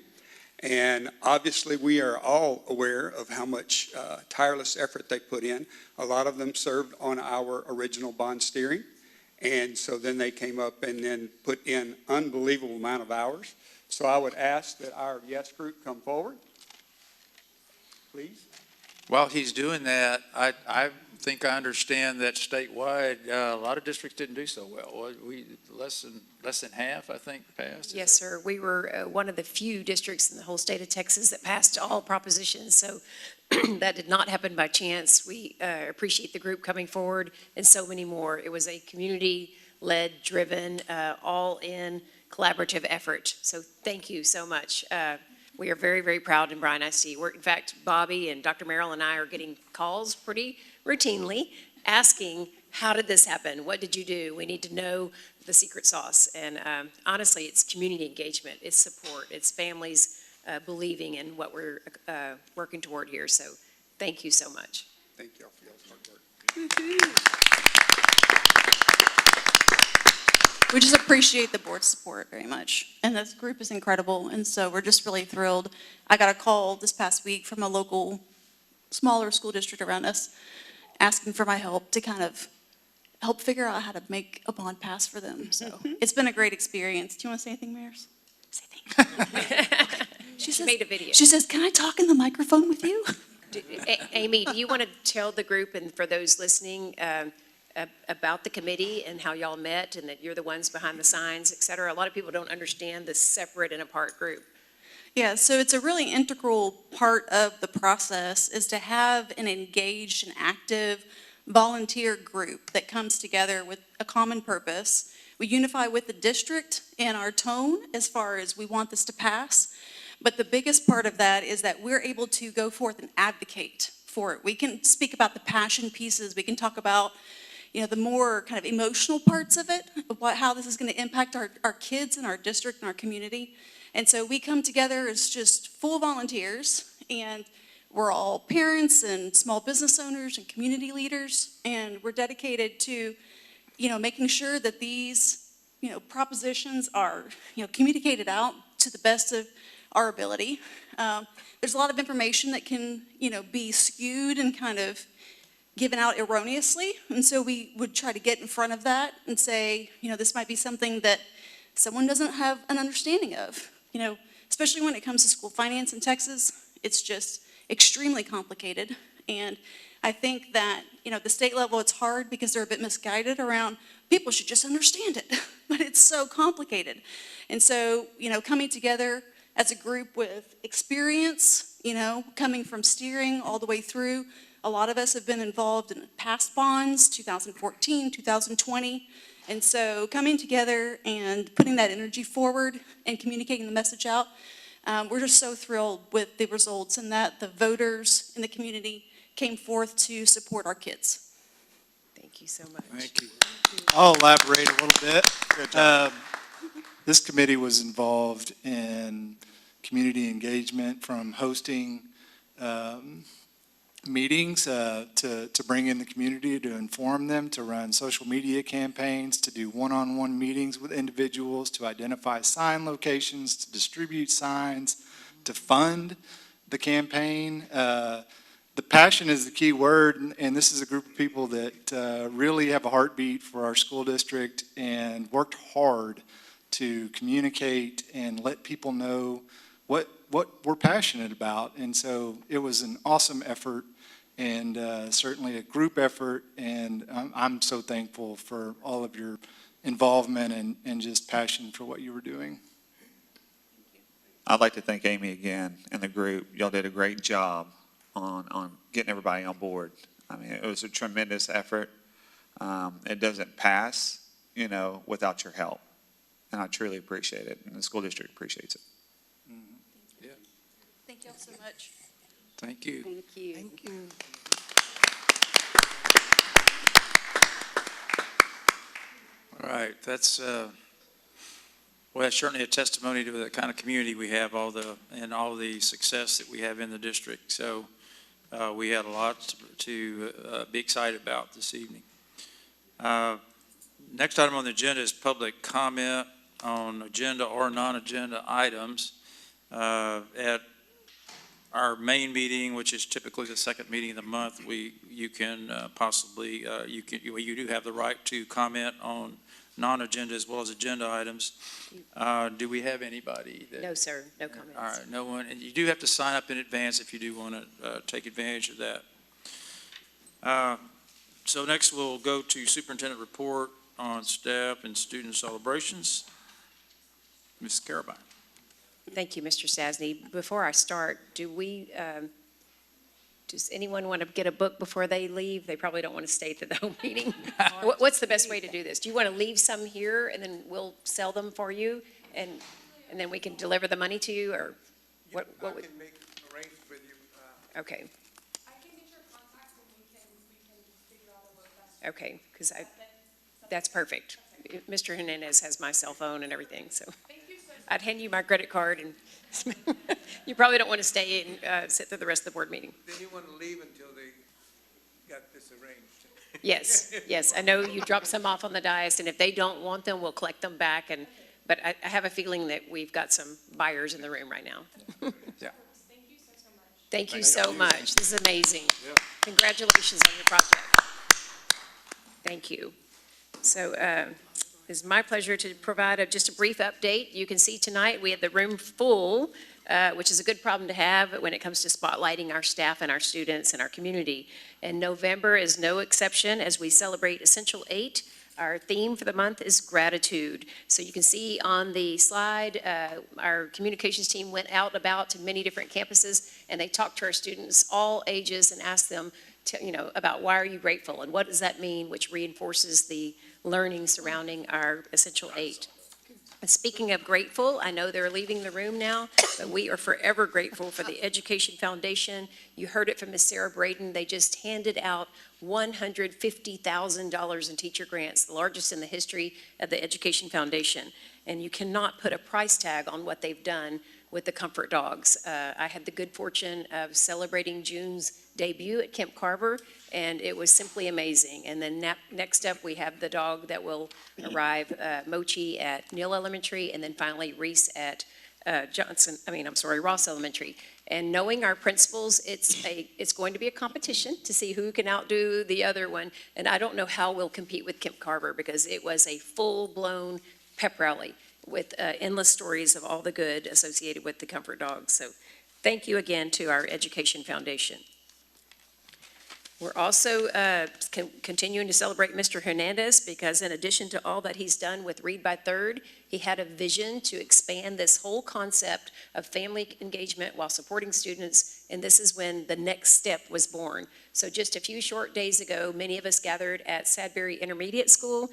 And obviously, we are all aware of how much tireless effort they put in. A lot of them served on our original bond steering. And so then they came up and then put in unbelievable amount of hours. So I would ask that our Yes group come forward, please. While he's doing that, I think I understand that statewide, a lot of districts didn't do so well. We less than half, I think, passed. Yes, sir. We were one of the few districts in the whole state of Texas that passed all propositions, so that did not happen by chance. We appreciate the group coming forward and so many more. It was a community-led, driven, all-in collaborative effort. So thank you so much. We are very, very proud in Bryan ISD. In fact, Bobby and Dr. Merrill and I are getting calls pretty routinely asking, how did this happen? What did you do? We need to know the secret sauce. And honestly, it's community engagement, it's support, it's families believing in what we're working toward here. So thank you so much. Thank you all for your hard work. We just appreciate the board's support very much. And this group is incredible, and so we're just really thrilled. I got a call this past week from a local, smaller school district around us asking for my help to kind of help figure out how to make a bond pass for them. So it's been a great experience. Do you want to say anything, Maris? Say thank you. She made a video. She says, can I talk in the microphone with you? Amy, do you want to tell the group and for those listening about the committee and how y'all met and that you're the ones behind the signs, et cetera? A lot of people don't understand the separate and apart group. Yeah, so it's a really integral part of the process is to have an engaged and active volunteer group that comes together with a common purpose. We unify with the district in our tone as far as we want this to pass. But the biggest part of that is that we're able to go forth and advocate for it. We can speak about the passion pieces. We can talk about, the more kind of emotional parts of it, of how this is going to impact our kids and our district and our community. And so we come together as just full volunteers, and we're all parents and small business owners and community leaders, and we're dedicated to, making sure that these, propositions are, communicated out to the best of our ability. There's a lot of information that can, be skewed and kind of given out erroneously, and so we would try to get in front of that and say, this might be something that someone doesn't have an understanding of. Especially when it comes to school finance in Texas, it's just extremely complicated. And I think that, at the state level, it's hard because they're a bit misguided around people should just understand it, but it's so complicated. And so, coming together as a group with experience, coming from steering all the way through, a lot of us have been involved in past bonds, 2014, 2020. And so coming together and putting that energy forward and communicating the message out, we're just so thrilled with the results and that the voters in the community came forth to support our kids. Thank you so much. Thank you. I'll elaborate a little bit. This committee was involved in community engagement from hosting meetings to bring in the community, to inform them, to run social media campaigns, to do one-on-one meetings with individuals, to identify sign locations, to distribute signs, to fund the campaign. The passion is the key word, and this is a group of people that really have a heartbeat for our school district and worked hard to communicate and let people know what we're passionate about. And so it was an awesome effort and certainly a group effort. And I'm so thankful for all of your involvement and just passion for what you were doing. I'd like to thank Amy again and the group. Y'all did a great job on getting everybody on board. I mean, it was a tremendous effort. It doesn't pass, without your help. And I truly appreciate it, and the school district appreciates it. Thank you all so much. Thank you. Thank you. Thank you. All right, that's certainly a testimony to the kind of community we have, all the success that we have in the district. So we had a lot to be excited about this evening. Next item on the agenda is public comment on agenda or non-agenda items. At our main meeting, which is typically the second meeting of the month, you do have the right to comment on non-agenda as well as agenda items. Do we have anybody? No, sir, no comments. All right, no one. And you do have to sign up in advance if you do want to take advantage of that. So next we'll go to superintendent report on staff and student celebrations. Ms. Carabine. Thank you, Mr. Sasney. Before I start, does anyone want to get a book before they leave? They probably don't want to stay to the whole meeting. What's the best way to do this? Do you want to leave some here and then we'll sell them for you and then we can deliver the money to you, or what would? I can make arrangements with you. Okay. I can get your contacts and we can figure out a book that's. Okay, because that's perfect. Mr. Hernandez has my cell phone and everything, so. I'd hand you my credit card, and you probably don't want to stay and sit through the rest of the board meeting. Then you want to leave until they got this arranged. Yes, I know you dropped some off on the dais, and if they don't want them, we'll collect them back, but I have a feeling that we've got some buyers in the room right now. Yeah. Thank you so much. This is amazing. Congratulations on your project. Thank you. So, it's my pleasure to provide just a brief update. You can see tonight we had the room full which is a good problem to have when it comes to spotlighting our staff and our students and our community. And November is no exception as we celebrate Essential 8. Our theme for the month is gratitude. So you can see on the slide, our communications team went out about to many different campuses, and they talked to our students, all ages, and asked them about why are you grateful and what does that mean, which reinforces the learning surrounding our Essential 8. And speaking of grateful, I know they're leaving the room now, but we are forever grateful for the Education Foundation. You heard it from Ms. Sarah Braden. They just handed out $150,000 in teacher grants, the largest in the history of the Education Foundation. And you cannot put a price tag on what they've done with the Comfort Dogs. I had the good fortune of celebrating June's debut at Kemp Carver, and it was simply amazing. And then next up, we have the dog that will arrive, Mochi at Neal Elementary, and then finally Reese at Ross Elementary. And knowing our principals, it's going to be a competition to see who can outdo the other one. And I don't know how we'll compete with Kemp Carver because it was a full-blown pep rally with endless stories of all the good associated with the Comfort Dogs. So thank you again to our Education Foundation. We're also continuing to celebrate Mr. Hernandez because in addition to all that he's done with Read by Third, he had a vision to expand this whole concept of family engagement while supporting students, and this is when the next step was born. So just a few short days ago, many of us gathered at Sadbury Intermediate School.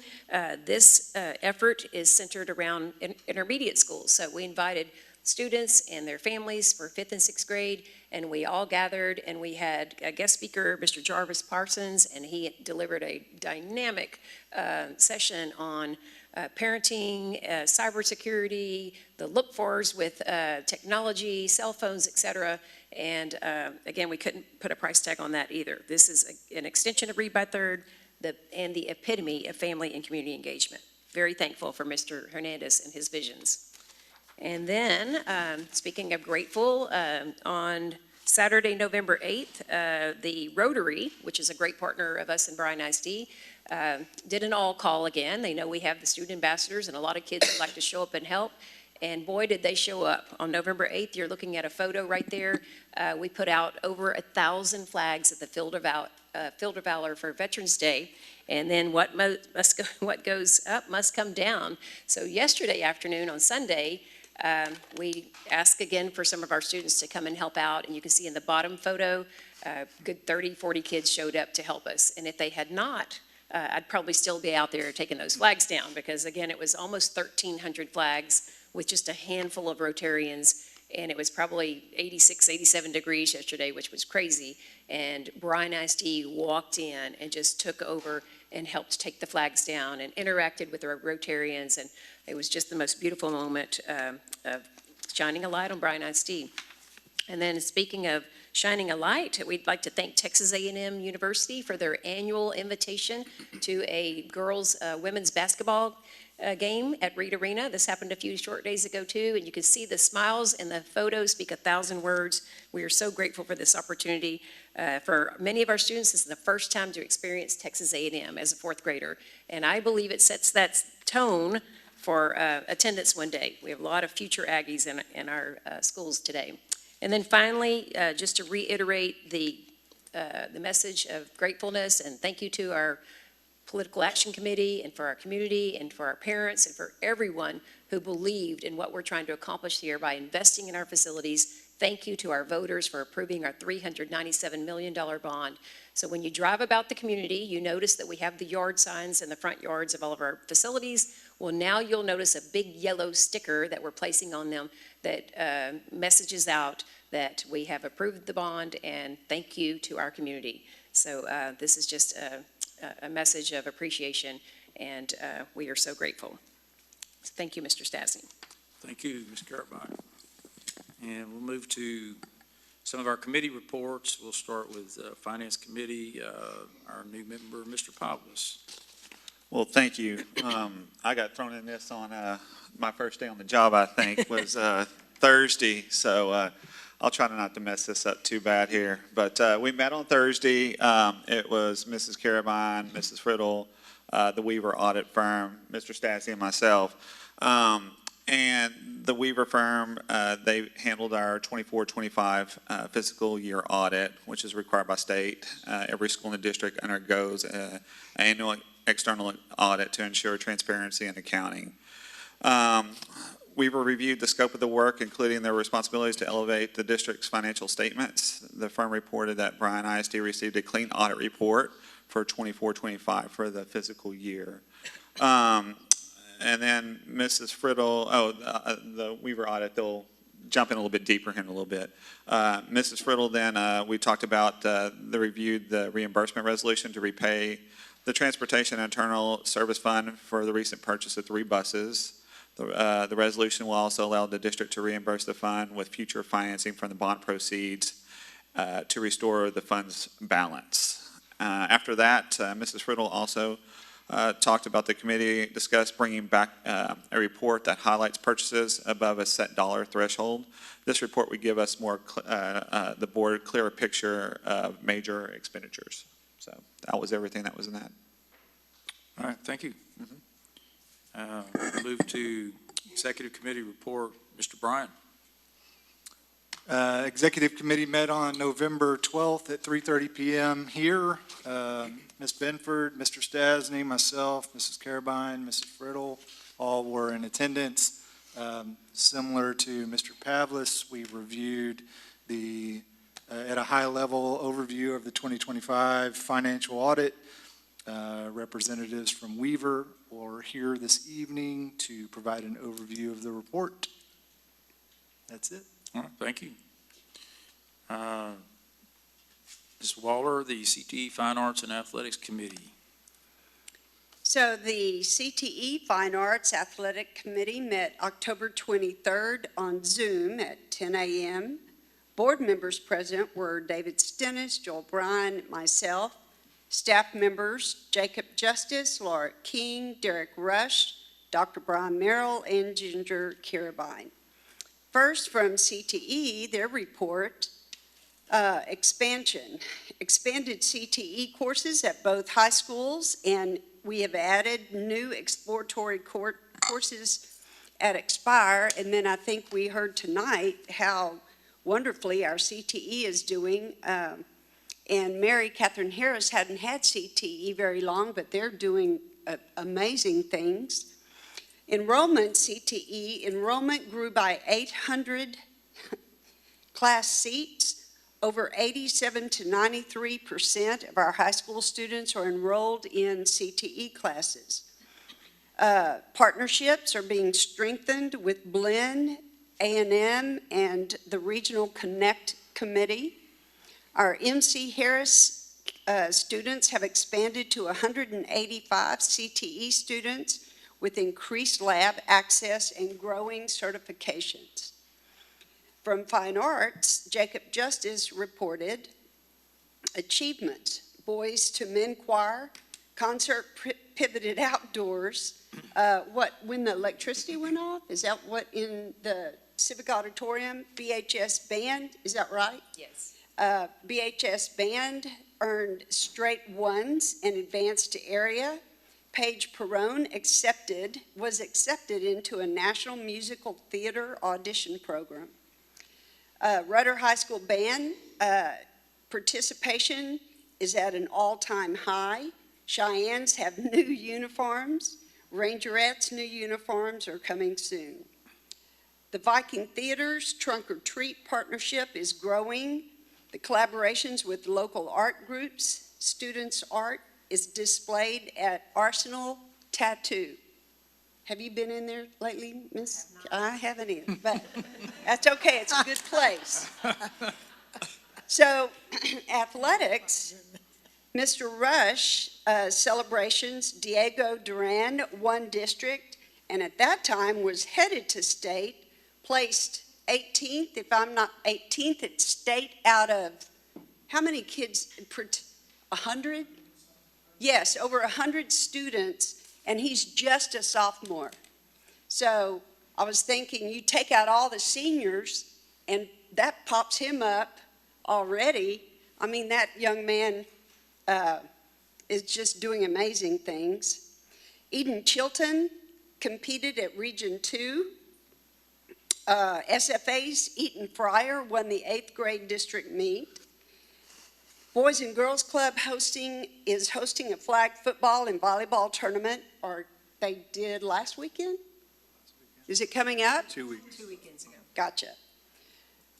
This effort is centered around intermediate schools, so we invited students and their families for 5th and 6th grade, and we all gathered, and we had a guest speaker, Mr. Jarvis Parsons, and he delivered a dynamic session on parenting, cybersecurity, the look-fors with technology, cell phones, et cetera. And again, we couldn't put a price tag on that either. This is an extension of Read by Third and the epitome of family and community engagement. Very thankful for Mr. Hernandez and his visions. And then, speaking of grateful, on Saturday, November 8th, the Rotary, which is a great partner of us in Bryan ISD, did an all-call again. They know we have the student ambassadors and a lot of kids that like to show up and help. And boy, did they show up. On November 8th, you're looking at a photo right there. We put out over 1,000 flags at the Field of Valor for Veterans Day. And then what goes up must come down. So yesterday afternoon on Sunday, we asked again for some of our students to come and help out. And you can see in the bottom photo, good 30, 40 kids showed up to help us. And if they had not, I'd probably still be out there taking those flags down because again, it was almost 1,300 flags with just a handful of Rotarians. And it was probably 86, 87 degrees yesterday, which was crazy. And Bryan ISD walked in and just took over and helped take the flags down and interacted with our Rotarians. And it was just the most beautiful moment of shining a light on Bryan ISD. And then speaking of shining a light, we'd like to thank Texas A&M University for their annual invitation to a girls' women's basketball game at Reed Arena. This happened a few short days ago too, and you can see the smiles and the photos speak 1,000 words. We are so grateful for this opportunity. For many of our students, this is the first time to experience Texas A&M as a 4th grader, and I believe it sets that tone for attendance one day. We have a lot of future Aggies in our schools today. And then finally, just to reiterate the message of gratefulness and thank you to our Political Action Committee and for our community and for our parents and for everyone who believed in what we're trying to accomplish here by investing in our facilities. Thank you to our voters for approving our $397 million bond. So when you drive about the community, you notice that we have the yard signs in the front yards of all of our facilities. Well, now you'll notice a big yellow sticker that we're placing on them that messages out that we have approved the bond and thank you to our community. So this is just a message of appreciation, and we are so grateful. So thank you, Mr. Stasny. Thank you, Ms. Garrett. And we'll move to some of our committee reports. We'll start with Finance Committee, our new member, Mr. Pavlis. Well, thank you. I got thrown in this on my first day on the job, I think, was Thursday, so I'll try not to mess this up too bad here. But we met on Thursday. It was Mrs. Carabine, Mrs. Friddle, the Weaver audit firm, Mr. Stassi, and myself. And the Weaver firm, they handled our 24-25 fiscal year audit, which is required by state. Every school in the district undergoes an annual external audit to ensure transparency and accounting. Weaver reviewed the scope of the work, including their responsibilities to elevate the district's financial statements. The firm reported that Bryan ISD received a clean audit report for 24-25 for the fiscal year. And then Mrs. Friddle, the Weaver audit, they'll jump in a little bit deeper here in a little bit. Mrs. Friddle, then we talked about reviewed the reimbursement resolution to repay the Transportation Internal Service Fund for the recent purchase of 3 buses. The resolution will also allow the district to reimburse the fund with future financing from the bond proceeds to restore the fund's balance. After that, Mrs. Friddle also talked about the committee discussed bringing back a report that highlights purchases above a set dollar threshold. This report would give us more, the board, clearer picture of major expenditures. So that was everything that was in that. All right, thank you. Move to Executive Committee report. Mr. Bryan. Executive Committee met on November 12th at 3:30 p.m. here. Ms. Benford, Mr. Stasny, myself, Mrs. Carabine, Mrs. Friddle, all were in attendance. Similar to Mr. Pavlis, we reviewed at a high level overview of the 2025 financial audit. Representatives from Weaver are here this evening to provide an overview of the report. That's it. All right, thank you. Ms. Waller, the CTE Fine Arts and Athletics Committee. So the CTE Fine Arts Athletic Committee met October 23rd on Zoom at 10 a.m. Board members present were David Stennis, Joel Bryan, myself. Staff members, Jacob Justice, Laura King, Derek Rush, Dr. Brian Merrill, and Ginger Carabine. First, from CTE, their report, expanded CTE courses at both high schools, and we have added new exploratory courses at Expire. And then I think we heard tonight how wonderfully our CTE is doing. And Mary Catherine Harris hadn't had CTE very long, but they're doing amazing things. CTE enrollment grew by 800 class seats. Over 87 to 93% of our high school students are enrolled in CTE classes. Partnerships are being strengthened with Blinn, A&M, and the Regional Connect Committee. Our MC Harris students have expanded to 185 CTE students with increased lab access and growing certifications. From Fine Arts, Jacob Justice reported achievements: Boys to Men Choir, concert pivoted outdoors. When the electricity went off? Is that what in the Civic Auditorium? BHS Band, is that right? Yes. BHS Band earned straight 1s and advanced to area. Paige Perrone was accepted into a National Musical Theater audition program. Rudder High School Band participation is at an all-time high. Cheyennes have new uniforms. Rangerettes' new uniforms are coming soon. The Viking Theater's Trunk or Treat partnership is growing. The collaborations with local art groups, students' art, is displayed at Arsenal Tattoo. Have you been in there lately, Miss? I haven't either, but that's okay. It's a good place. So, athletics, Mr. Rush celebrations, Diego Duran won district, and at that time was headed to state, placed 18th, if I'm not 18th at state out of, how many kids? 100? Yes, over 100 students, and he's just a sophomore. So I was thinking, you take out all the seniors, and that pops him up already. I mean, that young man is just doing amazing things. Eden Chilton competed at Region 2. SFA's Eaton Fryer won the 8th grade district meet. Boys and Girls Club is hosting a flag football and volleyball tournament, or they did last weekend? Is it coming up? 2 weeks. 2 weekends ago. Gotcha.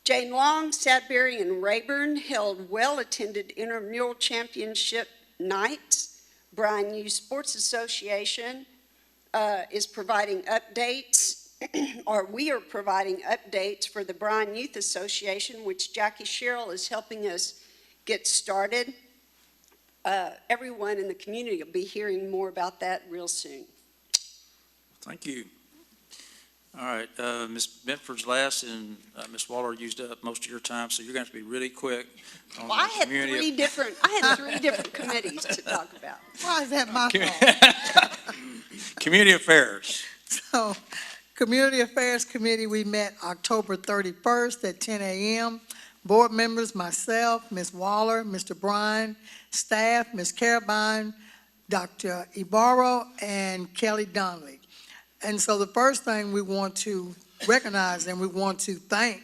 Jane Long, Sadberry, and Rayburn held well-attended intramural championship nights. Bryan Youth Sports Association is providing updates, or we are providing updates for the Bryan Youth Association, which Jackie Sherrill is helping us get started. Everyone in the community will be hearing more about that real soon. Thank you. All right, Ms. Benford's last, and Ms. Waller used up most of your time, so you're going to have to be really quick. On Well, I had three different committees to talk about. Why is that my fault? Community Affairs. So, Community Affairs Committee, we met October 31st at 10 a.m. Board members, myself, Ms. Waller, Mr. Bryan, staff, Ms. Carabine, Dr. Ibarro, and Kelly Donnelly. And so the first thing we want to recognize and we want to thank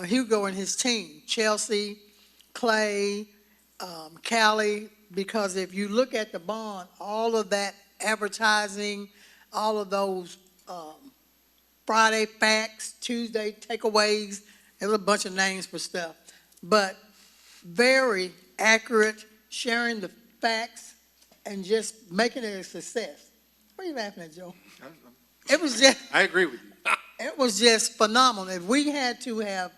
Hugo and his team, Chelsea, Clay, Callie, because if you look at the bond, all of that advertising, all of those Friday facts, Tuesday takeaways, there was a bunch of names for stuff, but very accurate, sharing the facts and just making it a success. What are you laughing at, Joe? It was just. I agree with you. It was just phenomenal. If we had to have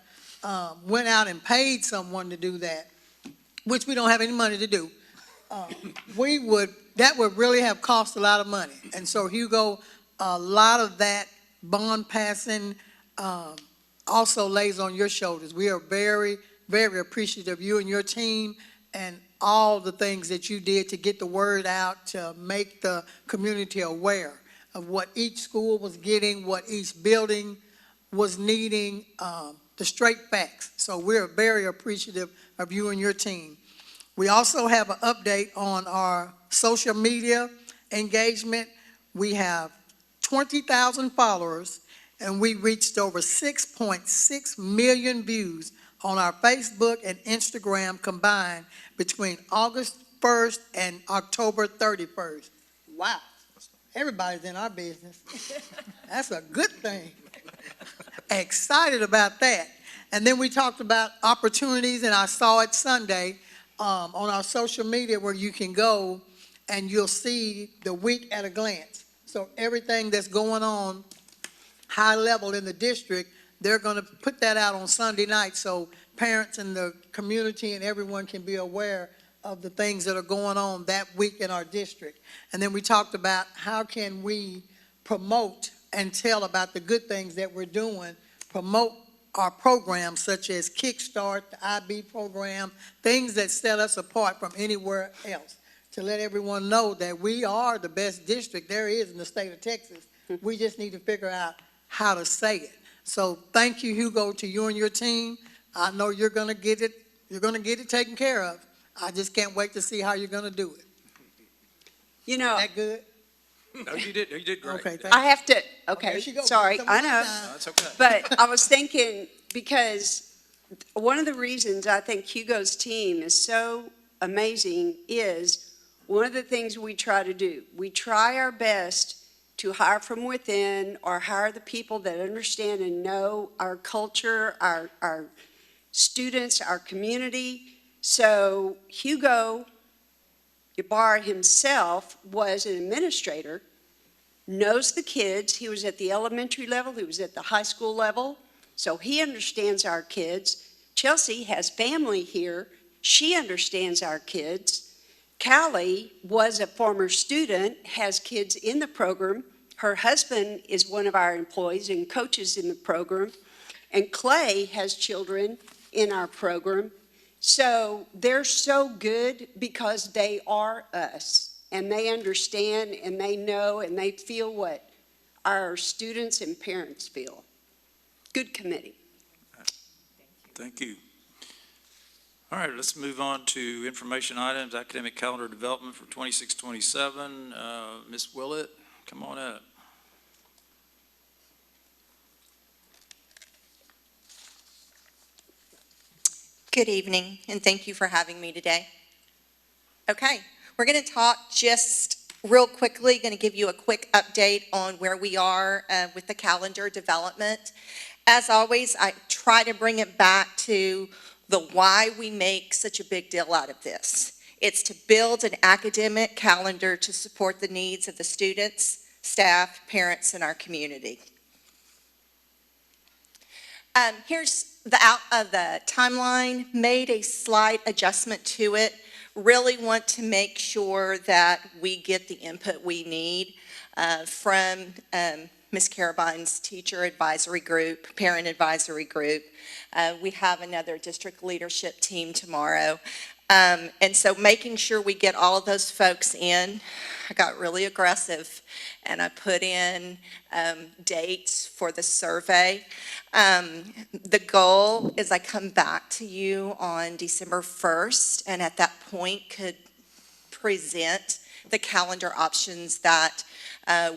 went out and paid someone to do that, which we don't have any money to do, that would really have cost a lot of money. And so, Hugo, a lot of that bond passing also lays on your shoulders. We are very, very appreciative of you and your team and all the things that you did to get the word out, to make the community aware of what each school was getting, what each building was needing, the straight facts. So we're very appreciative of you and your team. We also have an update on our social media engagement. We have 20,000 followers, and we reached over 6.6 million views on our Facebook and Instagram combined between August 1st and October 31st. Wow. Everybody's in our business. That's a good thing. Excited about that. And then we talked about opportunities, and I saw it Sunday on our social media where you can go and you'll see the week at a glance. So everything that's going on high level in the district, they're going to put that out on Sunday night so parents and the community and everyone can be aware of the things that are going on that week in our district. And then we talked about how can we promote and tell about the good things that we're doing, promote our programs such as Kickstart, the IB program, things that set us apart from anywhere else, to let everyone know that we are the best district there is in the state of Texas. We just need to figure out how to say it. So thank you, Hugo, to you and your team. I know you're going to get it. You're going to get it taken care of. I just can't wait to see how you're going to do it. You know. Is that good? No, you did great. Okay, I have to, Okay, she goes. sorry, I know. No, that's okay. But I was thinking, because one of the reasons I think Hugo's team is so amazing is one of the things we try to do. We try our best to hire from within or hire the people that understand and know our culture, our students, our community. So Hugo Ibarra himself was an administrator, knows the kids. He was at the elementary level, he was at the high school level, so he understands our kids. Chelsea has family here. She understands our kids. Callie was a former student, has kids in the program. Her husband is one of our employees and coaches in the program. And Clay has children in our program. So they're so good because they are us, and they understand and they know and they feel what our students and parents feel. Good committee. Thank you. All right, let's move on to information items, academic calendar development for 26-27. Ms. Willett, come on up. Good evening, and thank you for having me today. Okay, we're going to talk just real quickly, going to give you a quick update on where we are with the calendar development. As always, I try to bring it back to the why we make such a big deal out of this. It's to build an academic calendar to support the needs of the students, staff, parents, and our community. Here's the timeline, made a slight adjustment to it. Really want to make sure that we get the input we need from Ms. Carabine's teacher advisory group, parent advisory group. We have another district leadership team tomorrow. And so making sure we get all of those folks in, I got really aggressive and I put in dates for the survey. The goal is I come back to you on December 1st and at that point could present the calendar options that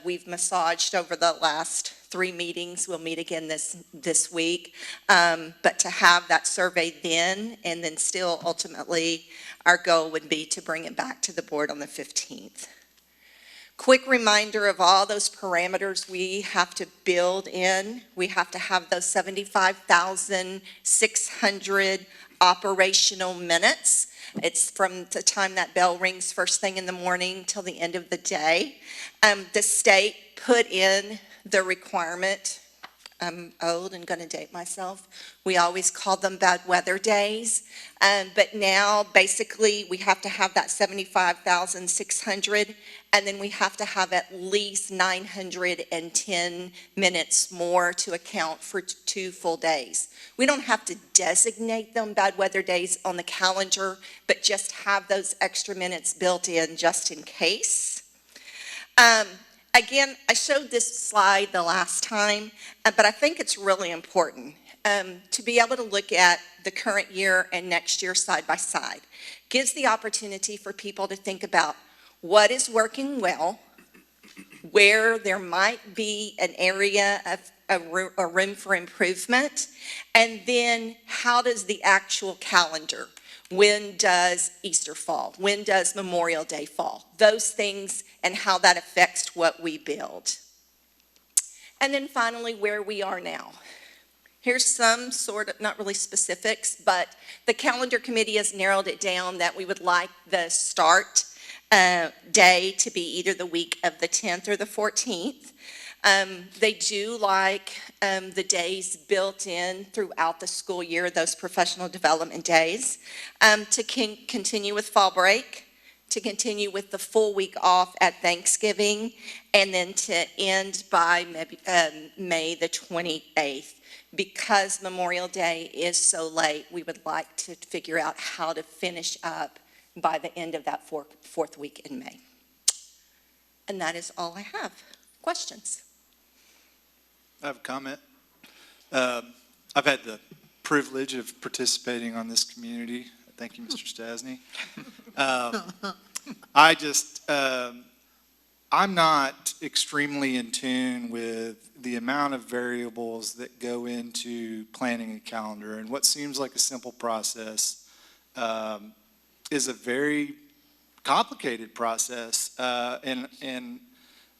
we've massaged over the last 3 meetings. We'll meet again this week. But to have that survey then, and then still ultimately, our goal would be to bring it back to the board on the 15th. Quick reminder of all those parameters we have to build in. We have to have those 75,600 operational minutes. It's from the time that bell rings first thing in the morning till the end of the day. The state put in the requirement. I'm old and going to date myself. We always called them bad weather days. But now basically we have to have that 75,600 and then we have to have at least 910 minutes more to account for 2 full days. We don't have to designate them bad weather days on the calendar, but just have those extra minutes built in just in case. Again, I showed this slide the last time, but I think it's really important to be able to look at the current year and next year side by side. Gives the opportunity for people to think about what is working well, where there might be an area of a room for improvement, and then how does the actual calendar, when does Easter fall? When does Memorial Day fall? Those things and how that affects what we build. And then finally, where we are now. Here's some sort of, not really specifics, but the calendar committee has narrowed it down that we would like the start day to be either the week of the 10th or the 14th. They do like the days built in throughout the school year, those professional development days, to continue with fall break, to continue with the full week off at Thanksgiving, and then to end by May the 28th. Because Memorial Day is so late, we would like to figure out how to finish up by the end of that fourth week in May. And that is all I have. Questions? I have a comment. I've had the privilege of participating on this community. Thank you, Mr. Stasny. I'm not extremely in tune with the amount of variables that go into planning a calendar. And what seems like a simple process is a very complicated process. And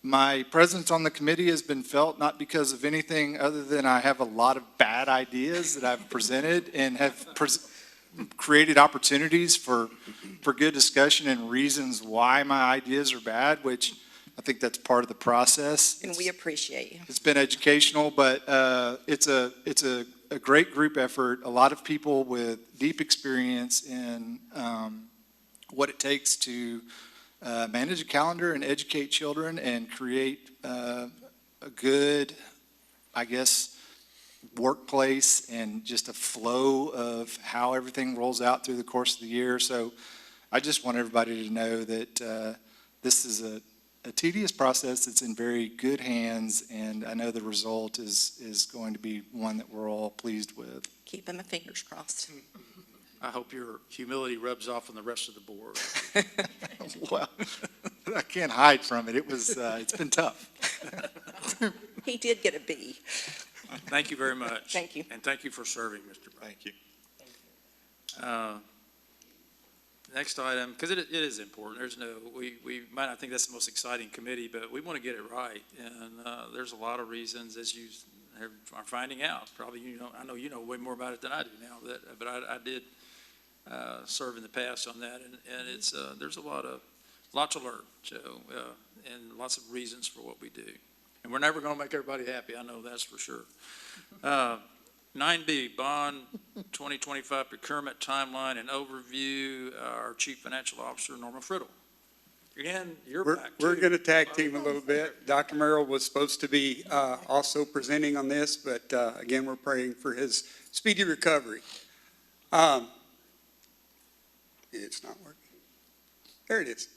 my presence on the committee has been felt not because of anything other than I have a lot of bad ideas that I've presented and have created opportunities for good discussion and reasons why my ideas are bad, which I think that's part of the process. And we appreciate you. It's been educational, but it's a great group effort. A lot of people with deep experience in what it takes to manage a calendar and educate children and create a good, I guess, workplace and just a flow of how everything rolls out through the course of the year. So I just want everybody to know that this is a tedious process that's in very good hands, and I know the result is going to be one that we're all pleased with. Keeping my fingers crossed. I hope your humility rubs off on the rest of the board. Well, I can't hide from it. It's been tough. He did get a B. Thank you very much. Thank you. And thank you for serving, Mr. Brown. Thank you. Next item, because it is important, we might not think that's the most exciting committee, but we want to get it right. And there's a lot of reasons, as you are finding out. Probably I know you know way more about it than I do now, but I did serve in the past on that, and it's there's a lot to learn, and lots of reasons for what we do. And we're never going to make everybody happy, I know that's for sure. 9B, Bond 2025 Procurement Timeline and Overview. Our Chief Financial Officer, Norma Friddle. Again, you're back. We're going to tag team a little bit. Dr. Merrill was supposed to be also presenting on this, but again, we're praying for his speedy recovery. It's not working. There it is.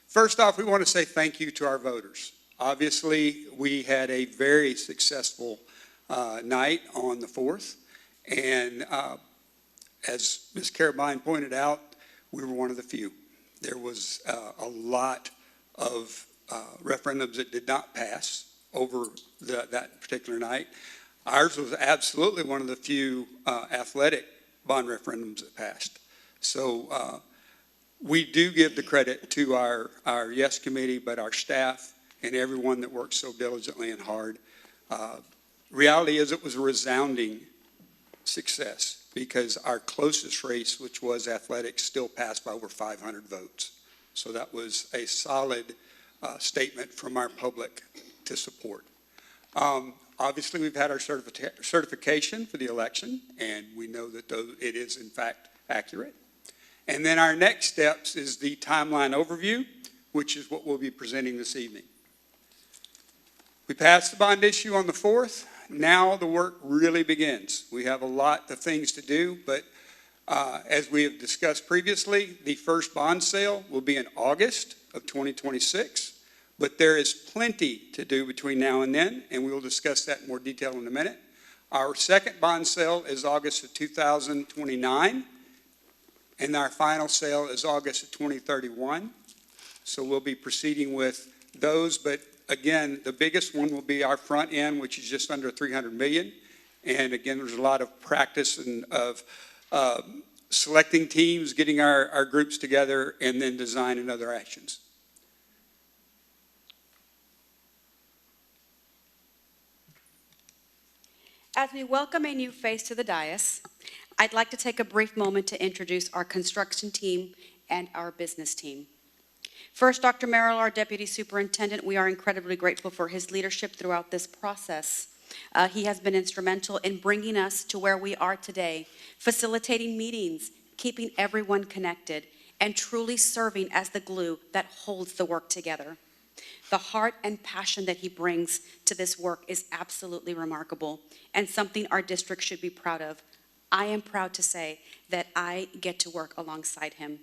First off, we want to say thank you to our voters. Obviously, we had a very successful night on the 4th, and as Ms. Carabine pointed out, we were one of the few. There was a lot of referendums that did not pass over that particular night. Ours was absolutely one of the few athletic bond referendums that passed. So we do give the credit to our Yes Committee, but our staff and everyone that worked so diligently and hard. Reality is it was a resounding success because our closest race, which was athletics, still passed by over 500 votes. So that was a solid statement from our public to support. Obviously, we've had our certification for the election, and we know that it is, in fact, accurate. And then our next steps is the timeline overview, which is what we'll be presenting this evening. We passed the bond issue on the 4th. Now the work really begins. We have a lot of things to do, but as we have discussed previously, the first bond sale will be in August of 2026, but there is plenty to do between now and then, and we will discuss that in more detail in a minute. Our second bond sale is August of 2029, and our final sale is August of 2031. So we'll be proceeding with those, but again, the biggest one will be our front end, which is just under $300 million. And again, there's a lot of practice and of selecting teams, getting our groups together, and then design and other actions. As we welcome a new face to the dais, I'd like to take a brief moment to introduce our construction team and our business team. First, Dr. Merrill, our Deputy Superintendent, we are incredibly grateful for his leadership throughout this process. He has been instrumental in bringing us to where we are today, facilitating meetings, keeping everyone connected, and truly serving as the glue that holds the work together. The heart and passion that he brings to this work is absolutely remarkable and something our district should be proud of. I am proud to say that I get to work alongside him.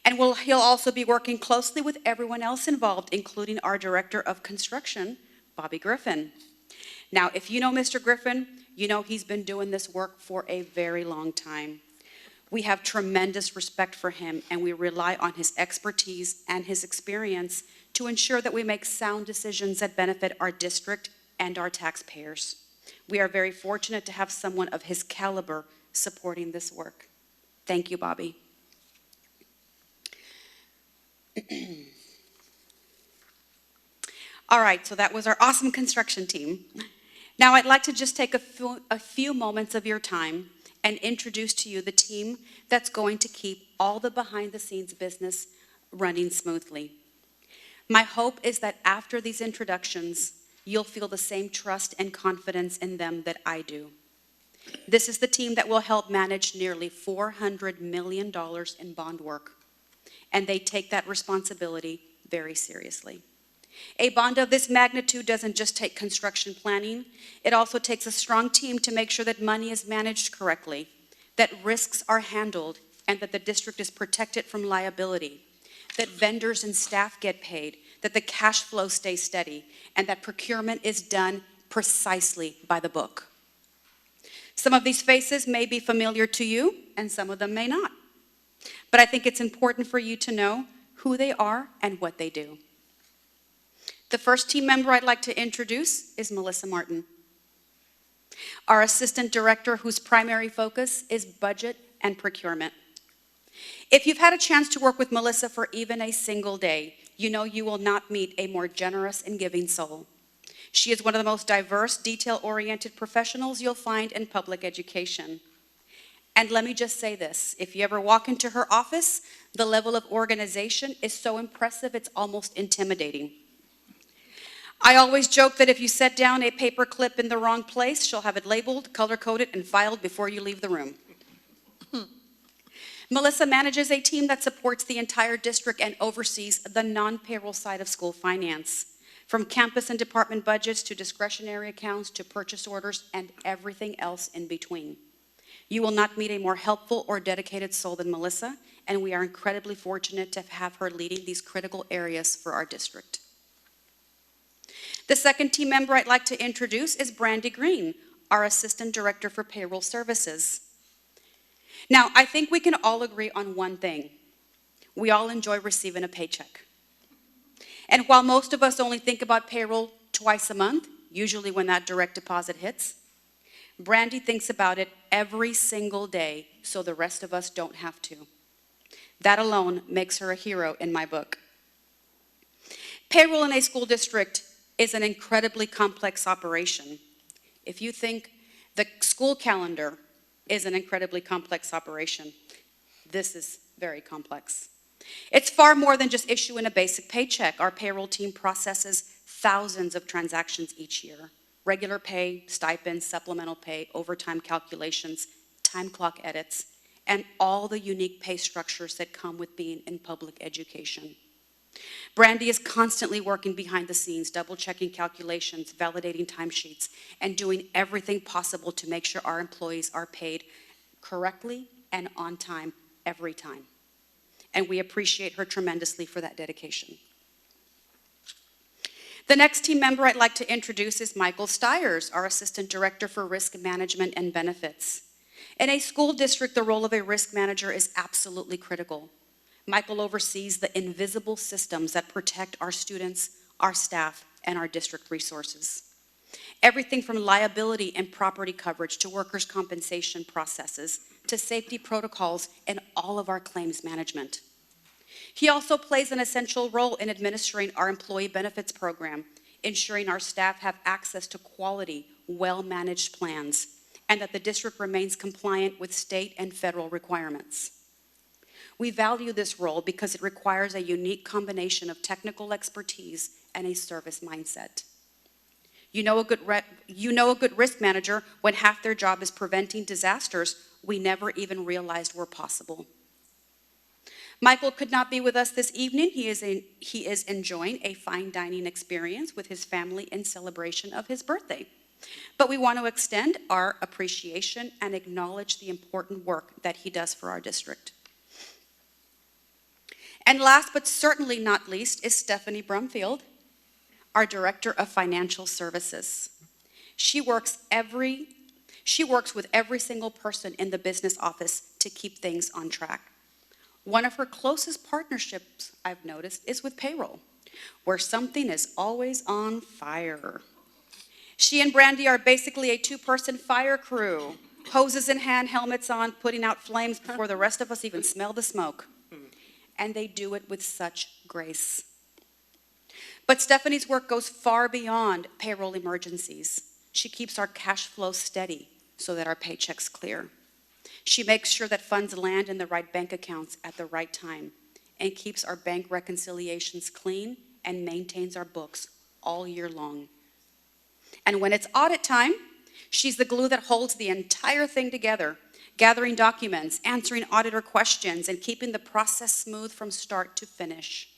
And he'll also be working closely with everyone else involved, including our Director of Construction, Bobby Griffin. Now, if you know Mr. Griffin, you know he's been doing this work for a very long time. We have tremendous respect for him, and we rely on his expertise and his experience to ensure that we make sound decisions that benefit our district and our taxpayers. We are very fortunate to have someone of his caliber supporting this work. Thank you, Bobby. All right, so that was our awesome construction team. Now I'd like to just take a few moments of your time and introduce to you the team that's going to keep all the behind-the-scenes business running smoothly. My hope is that after these introductions, you'll feel the same trust and confidence in them that I do. This is the team that will help manage nearly $400 million in bond work, and they take that responsibility very seriously. A bond of this magnitude doesn't just take construction planning, it also takes a strong team to make sure that money is managed correctly, that risks are handled, and that the district is protected from liability, that vendors and staff get paid, that the cash flow stays steady, and that procurement is done precisely by the book. Some of these faces may be familiar to you, and some of them may not. But I think it's important for you to know who they are and what they do. The first team member I'd like to introduce is Melissa Martin, our assistant director whose primary focus is budget and procurement. If you've had a chance to work with Melissa for even a single day, you know you will not meet a more generous and giving soul. She is one of the most diverse, detail-oriented professionals you'll find in public education. And let me just say this, if you ever walk into her office, the level of organization is so impressive, it's almost intimidating. I always joke that if you set down a paper clip in the wrong place, she'll have it labeled, color-coded, and filed before you leave the room. Melissa manages a team that supports the entire district and oversees the non-payroll side of school finance, from campus and department budgets to discretionary accounts to purchase orders and everything else in between. You will not meet a more helpful or dedicated soul than Melissa, and we are incredibly fortunate to have her leading these critical areas for our district. The second team member I'd like to introduce is Brandy Green, our Assistant Director for Payroll Services. Now, I think we can all agree on one thing. We all enjoy receiving a paycheck. And while most of us only think about payroll twice a month, usually when that direct deposit hits, Brandy thinks about it every single day, so the rest of us don't have to. That alone makes her a hero in my book. Payroll in a school district is an incredibly complex operation. If you think the school calendar is an incredibly complex operation, this is very complex. It's far more than just issuing a basic paycheck. Our payroll team processes thousands of transactions each year. Regular pay, stipends, supplemental pay, overtime calculations, time clock edits, and all the unique pay structures that come with being in public education. Brandy is constantly working behind the scenes, double-checking calculations, validating timesheets, and doing everything possible to make sure our employees are paid correctly and on time every time. And we appreciate her tremendously for that dedication. The next team member I'd like to introduce is Michael Stiers, our Assistant Director for Risk Management and Benefits. In a school district, the role of a risk manager is absolutely critical. Michael oversees the invisible systems that protect our students, our staff, and our district resources. Everything from liability and property coverage to workers' compensation processes to safety protocols and all of our claims management. He also plays an essential role in administering our employee benefits program, ensuring our staff have access to quality, well-managed plans, and that the district remains compliant with state and federal requirements. We value this role because it requires a unique combination of technical expertise and a service mindset. You know a good risk manager when half their job is preventing disasters we never even realized were possible. Michael could not be with us this evening. He is enjoying a fine dining experience with his family in celebration of his birthday. But we want to extend our appreciation and acknowledge the important work that he does for our district. And last but certainly not least is Stephanie Brumfield, our Director of Financial Services. She works with every single person in the business office to keep things on track. One of her closest partnerships, I've noticed, is with payroll, where something is always on fire. She and Brandy are basically a two-person fire crew, hoses in hand, helmets on, putting out flames before the rest of us even smell the smoke. And they do it with such grace. But Stephanie's work goes far beyond payroll emergencies. She keeps our cash flow steady so that our paychecks clear. She makes sure that funds land in the right bank accounts at the right time and keeps our bank reconciliations clean and maintains our books all year long. And when it's audit time, she's the glue that holds the entire thing together, gathering documents, answering auditor questions, and keeping the process smooth from start to finish.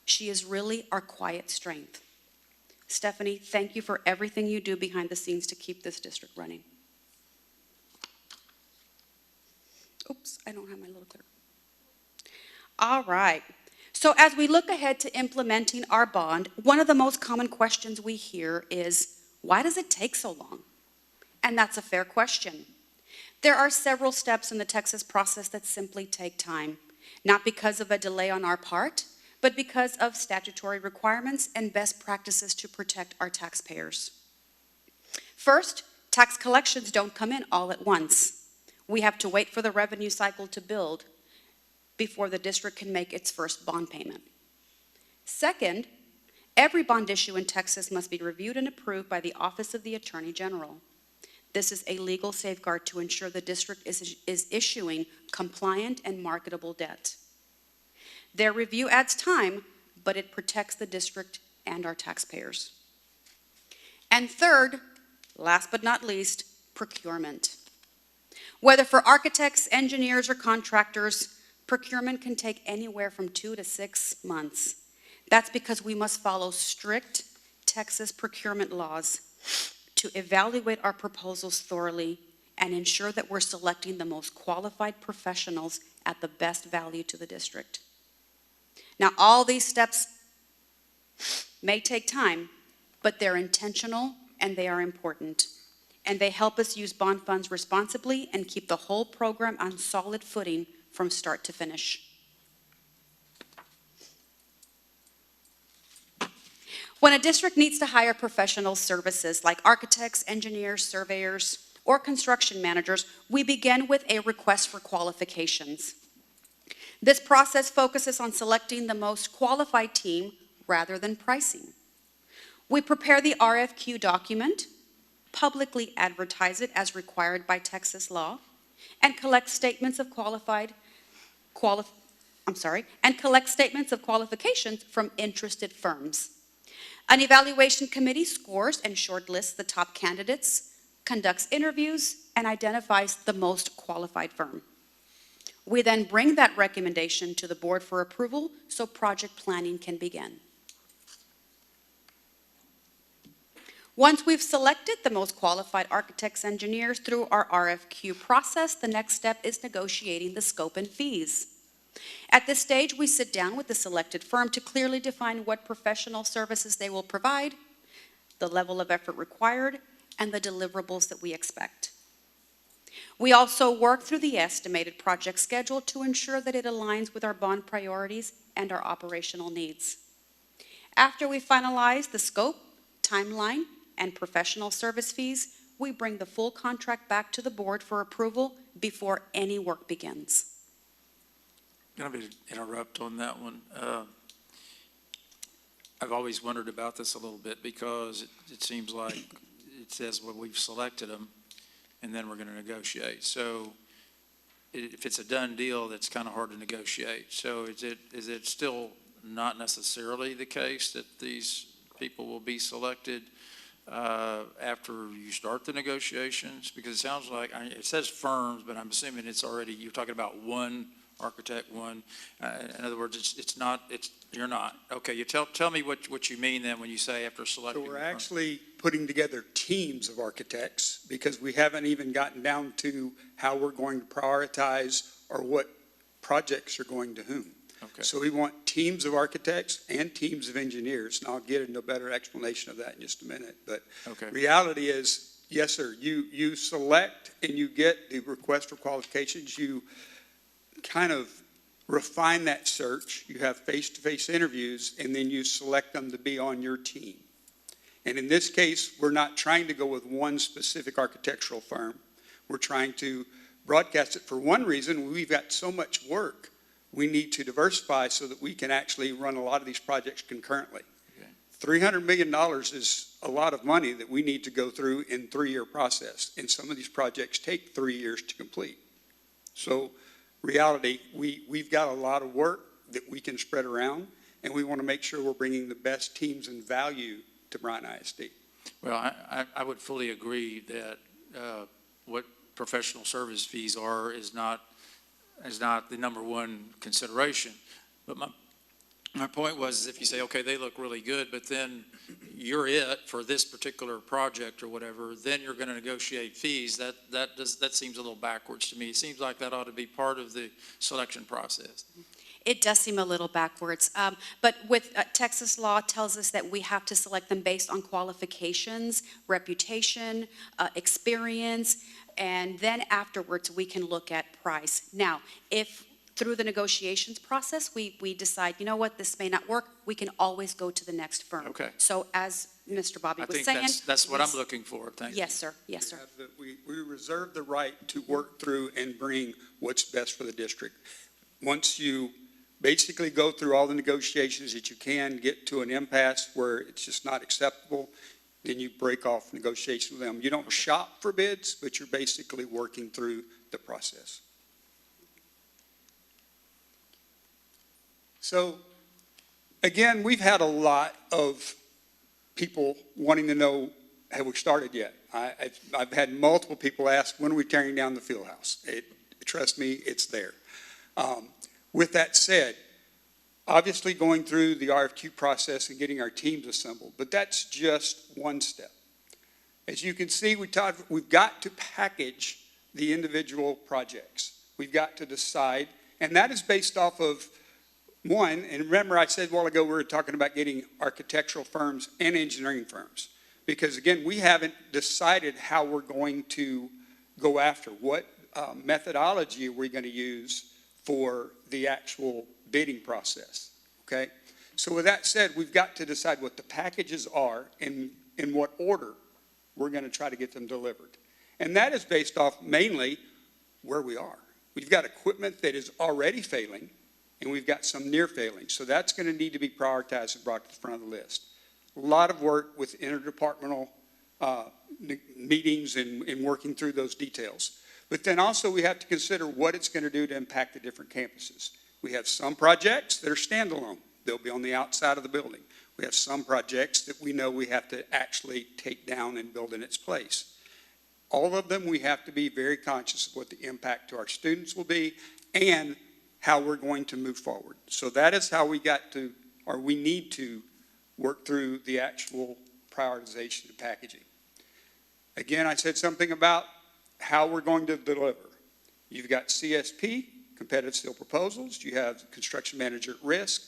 She is really our quiet strength. Stephanie, thank you for everything you do behind the scenes to keep this district running. Oops, I don't have my little clicker. All right. So as we look ahead to implementing our bond, one of the most common questions we hear is, why does it take so long? And that's a fair question. There are several steps in the Texas process that simply take time, not because of a delay on our part, but because of statutory requirements and best practices to protect our taxpayers. First, tax collections don't come in all at once. We have to wait for the revenue cycle to build before the district can make its first bond payment. Second, every bond issue in Texas must be reviewed and approved by the Office of the Attorney General. This is a legal safeguard to ensure the district is issuing compliant and marketable debt. Their review adds time, but it protects the district and our taxpayers. And third, last but not least, procurement. Whether for architects, engineers, or contractors, procurement can take anywhere from 2 to 6 months. That's because we must follow strict Texas procurement laws to evaluate our proposals thoroughly and ensure that we're selecting the most qualified professionals at the best value to the district. Now, all these steps may take time, but they're intentional and they are important. And they help us use bond funds responsibly and keep the whole program on solid footing from start to finish. When a district needs to hire professional services like architects, engineers, surveyors, or construction managers, we begin with a request for qualifications. This process focuses on selecting the most qualified team rather than pricing. We prepare the RFQ document, publicly advertise it as required by Texas law, and collect statements of qualifications from interested firms. An evaluation committee scores and shortlists the top candidates, conducts interviews, and identifies the most qualified firm. We then bring that recommendation to the board for approval so project planning can begin. Once we've selected the most qualified architects, engineers through our RFQ process, the next step is negotiating the scope and fees. At this stage, we sit down with the selected firm to clearly define what professional services they will provide, the level of effort required, and the deliverables that we expect. We also work through the estimated project schedule to ensure that it aligns with our bond priorities and our operational needs. After we finalize the scope, timeline, and professional service fees, we bring the full contract back to the board for approval before any work begins. Can I interrupt on that one? I've always wondered about this a little bit because it seems like it says, well, we've selected them and then we're going to negotiate. So if it's a done deal, that's kind of hard to negotiate. So is it still not necessarily the case that these people will be selected after you start the negotiations? Because it sounds like, it says firms, but I'm assuming it's already, you're talking about one architect, one. In other words, you're not. Okay, you tell me what you mean then when you say after selecting. So we're actually putting together teams of architects because we haven't even gotten down to how we're going to prioritize or what projects are going to whom. Okay. So we want teams of architects and teams of engineers, and I'll get into a better explanation of that in just a minute. But okay. Reality is, yes, sir, you select and you get the request for qualifications. You kind of refine that search. You have face-to-face interviews, and then you select them to be on your team. And in this case, we're not trying to go with one specific architectural firm. We're trying to broadcast it for one reason. We've got so much work. We need to diversify so that we can actually run a lot of these projects concurrently. Okay. $300 million is a lot of money that we need to go through in a 3-year process. And some of these projects take 3 years to complete. So reality, we've got a lot of work that we can spread around, and we want to make sure we're bringing the best teams and value to Bryan ISD. Well, I would fully agree that what professional service fees are is not the number one consideration. But my point was, if you say, okay, they look really good, but then you're it for this particular project or whatever, then you're going to negotiate fees. That seems a little backwards to me. It seems like that ought to be part of the selection process. It does seem a little backwards, but with Texas law tells us that we have to select them based on qualifications, reputation, experience, and then afterwards we can look at price. Now, if through the negotiations process, we decide, you know what, this may not work, we can always go to the next firm. Okay. So as Mr. Bobby I was think saying. that's what I'm looking for. Thank you. Yes, sir, yes, sir. We reserve the right to work through and bring what's best for the district. Once you basically go through all the negotiations that you can, get to an impasse where it's just not acceptable, then you break off negotiations with them. You don't shop for bids, but you're basically working through the process. So, again, we've had a lot of people wanting to know, have we started yet? I've had multiple people ask, when are we tearing down the field house? Trust me, it's there. With that said, obviously going through the RFQ process and getting our teams assembled, but that's just one step. As you can see, we've got to package the individual projects. We've got to decide, and that is based off of one, and remember I said a while ago we were talking about getting architectural firms and engineering firms. Because again, we haven't decided how we're going to go after, what methodology are we going to use for the actual bidding process, okay? So with that said, we've got to decide what the packages are and in what order we're going to try to get them delivered. And that is based off mainly where we are. We've got equipment that is already failing, and we've got some near failing. So that's going to need to be prioritized and brought to the front of the list. A lot of work with interdepartmental meetings and working through those details. But then also we have to consider what it's going to do to impact the different campuses. We have some projects that are standalone. They'll be on the outside of the building. We have some projects that we know we have to actually take down and build in its place. All of them, we have to be very conscious of what the impact to our students will be and how we're going to move forward. So that is how we got to, or we need to work through the actual prioritization and packaging. Again, I said something about how we're going to deliver. You've got CSP, competitive steel proposals. You have construction manager at risk.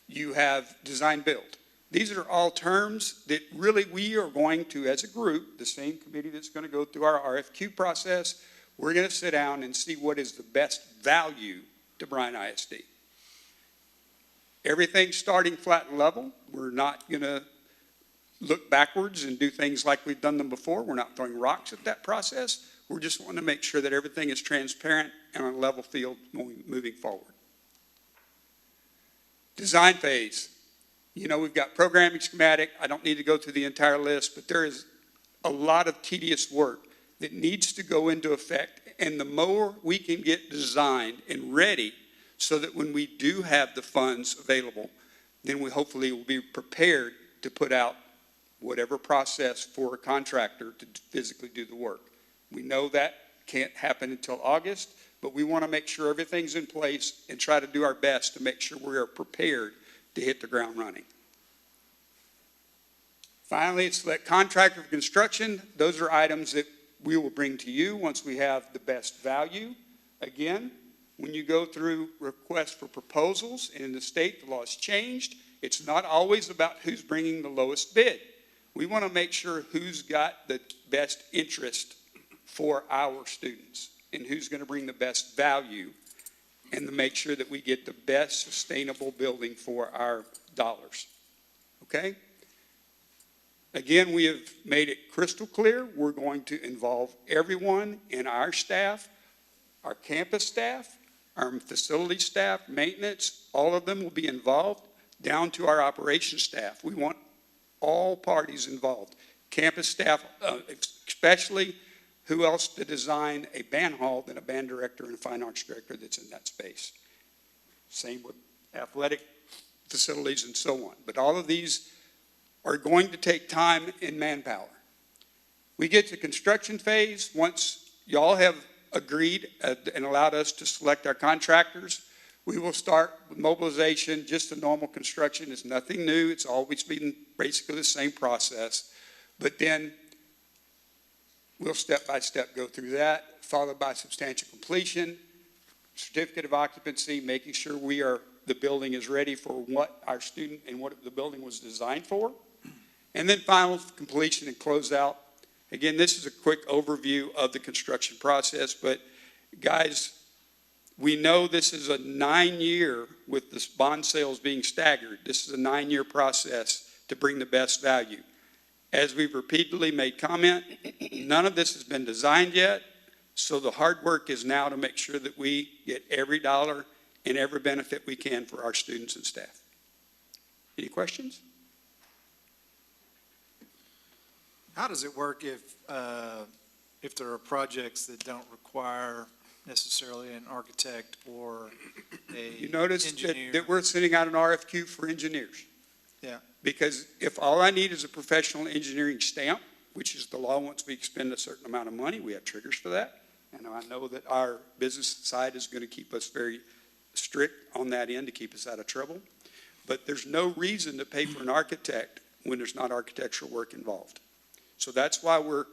You have design build. These are all terms that really we are going to, as a group, the same committee that's going to go through our RFQ process, we're going to sit down and see what is the best value to Bryan ISD. Everything's starting flat and level. We're not going to look backwards and do things like we've done them before. We're not throwing rocks at that process. We're just wanting to make sure that everything is transparent and on a level field moving forward. Design phase. You know, we've got programming schematic. I don't need to go through the entire list, but there is a lot of tedious work that needs to go into effect. And the more we can get designed and ready so that when we do have the funds available, then we hopefully will be prepared to put out whatever process for a contractor to physically do the work. We know that can't happen until August, but we want to make sure everything's in place and try to do our best to make sure we are prepared to hit the ground running. Finally, select contractor for construction. Those are items that we will bring to you once we have the best value. Again, when you go through requests for proposals and in the state, the law has changed. It's not always about who's bringing the lowest bid. We want to make sure who's got the best interest for our students and who's going to bring the best value and to make sure that we get the best sustainable building for our dollars. Okay? Again, we have made it crystal clear. We're going to involve everyone in our staff, our campus staff, our facility staff, maintenance, all of them will be involved, down to our operations staff. We want all parties involved. Campus staff, especially, who else to design a band hall than a band director and a fine arts director that's in that space. Same with athletic facilities and so on. But all of these are going to take time and manpower. We get to construction phase. Once y'all have agreed and allowed us to select our contractors, we will start with mobilization. Just a normal construction is nothing new. It's always been basically the same process. But then we'll step by step go through that, followed by substantial completion, certificate of occupancy, making sure the building is ready for what our student and what the building was designed for. And then final completion and closeout. Again, this is a quick overview of the construction process, but guys, We know this is a 9-year, with the bond sales being staggered, this is a 9-year process to bring the best value. As we've repeatedly made comment, none of this has been designed yet, so the hard work is now to make sure that we get every dollar and every benefit we can for our students and staff. Any questions? How does it work if there are projects that don't require necessarily an architect or a You notice engineer? that we're sending out an RFQ for engineers. Yeah. Because if all I need is a professional engineering stamp, which is the law, once we expend a certain amount of money, we have triggers for that. And I know that our business side is going to keep us very strict on that end to keep us out of trouble. But there's no reason to pay for an architect when there's not architectural work involved. So that's why we're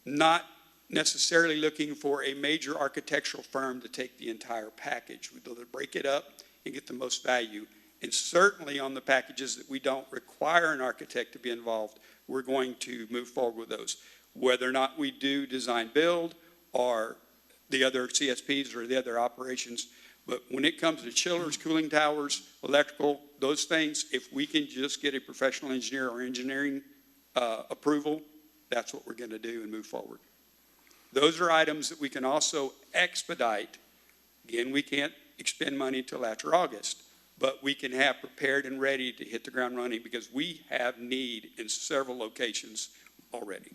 not necessarily looking for a major architectural firm to take the entire package. We'd rather break it up and get the most value. And certainly on the packages that we don't require an architect to be involved, we're going to move forward with those. Whether or not we do design build or the other CSPs or the other operations. But when it comes to chillers, cooling towers, electrical, those things, if we can just get a professional engineer or engineering approval, that's what we're going to do and move forward. Those are items that we can also expedite. Again, we can't expend money until after August, but we can have prepared and ready to hit the ground running because we have need in several locations already.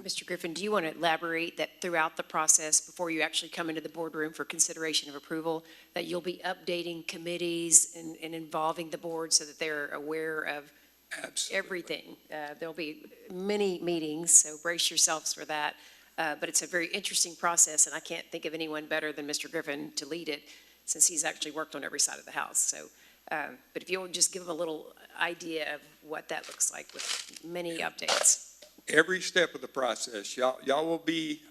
Mr. Griffin, do you want to elaborate that throughout the process, before you actually come into the boardroom for consideration of approval, that you'll be updating committees and involving the board so that they're aware of everything? There'll be many meetings, so brace yourselves for that. But it's a very interesting process, and I can't think of anyone better than Mr. Griffin to lead it, since he's actually worked on every side of the house. So, but if you'll just give them a little idea of what that looks like with many updates. Every step of the process, y'all will be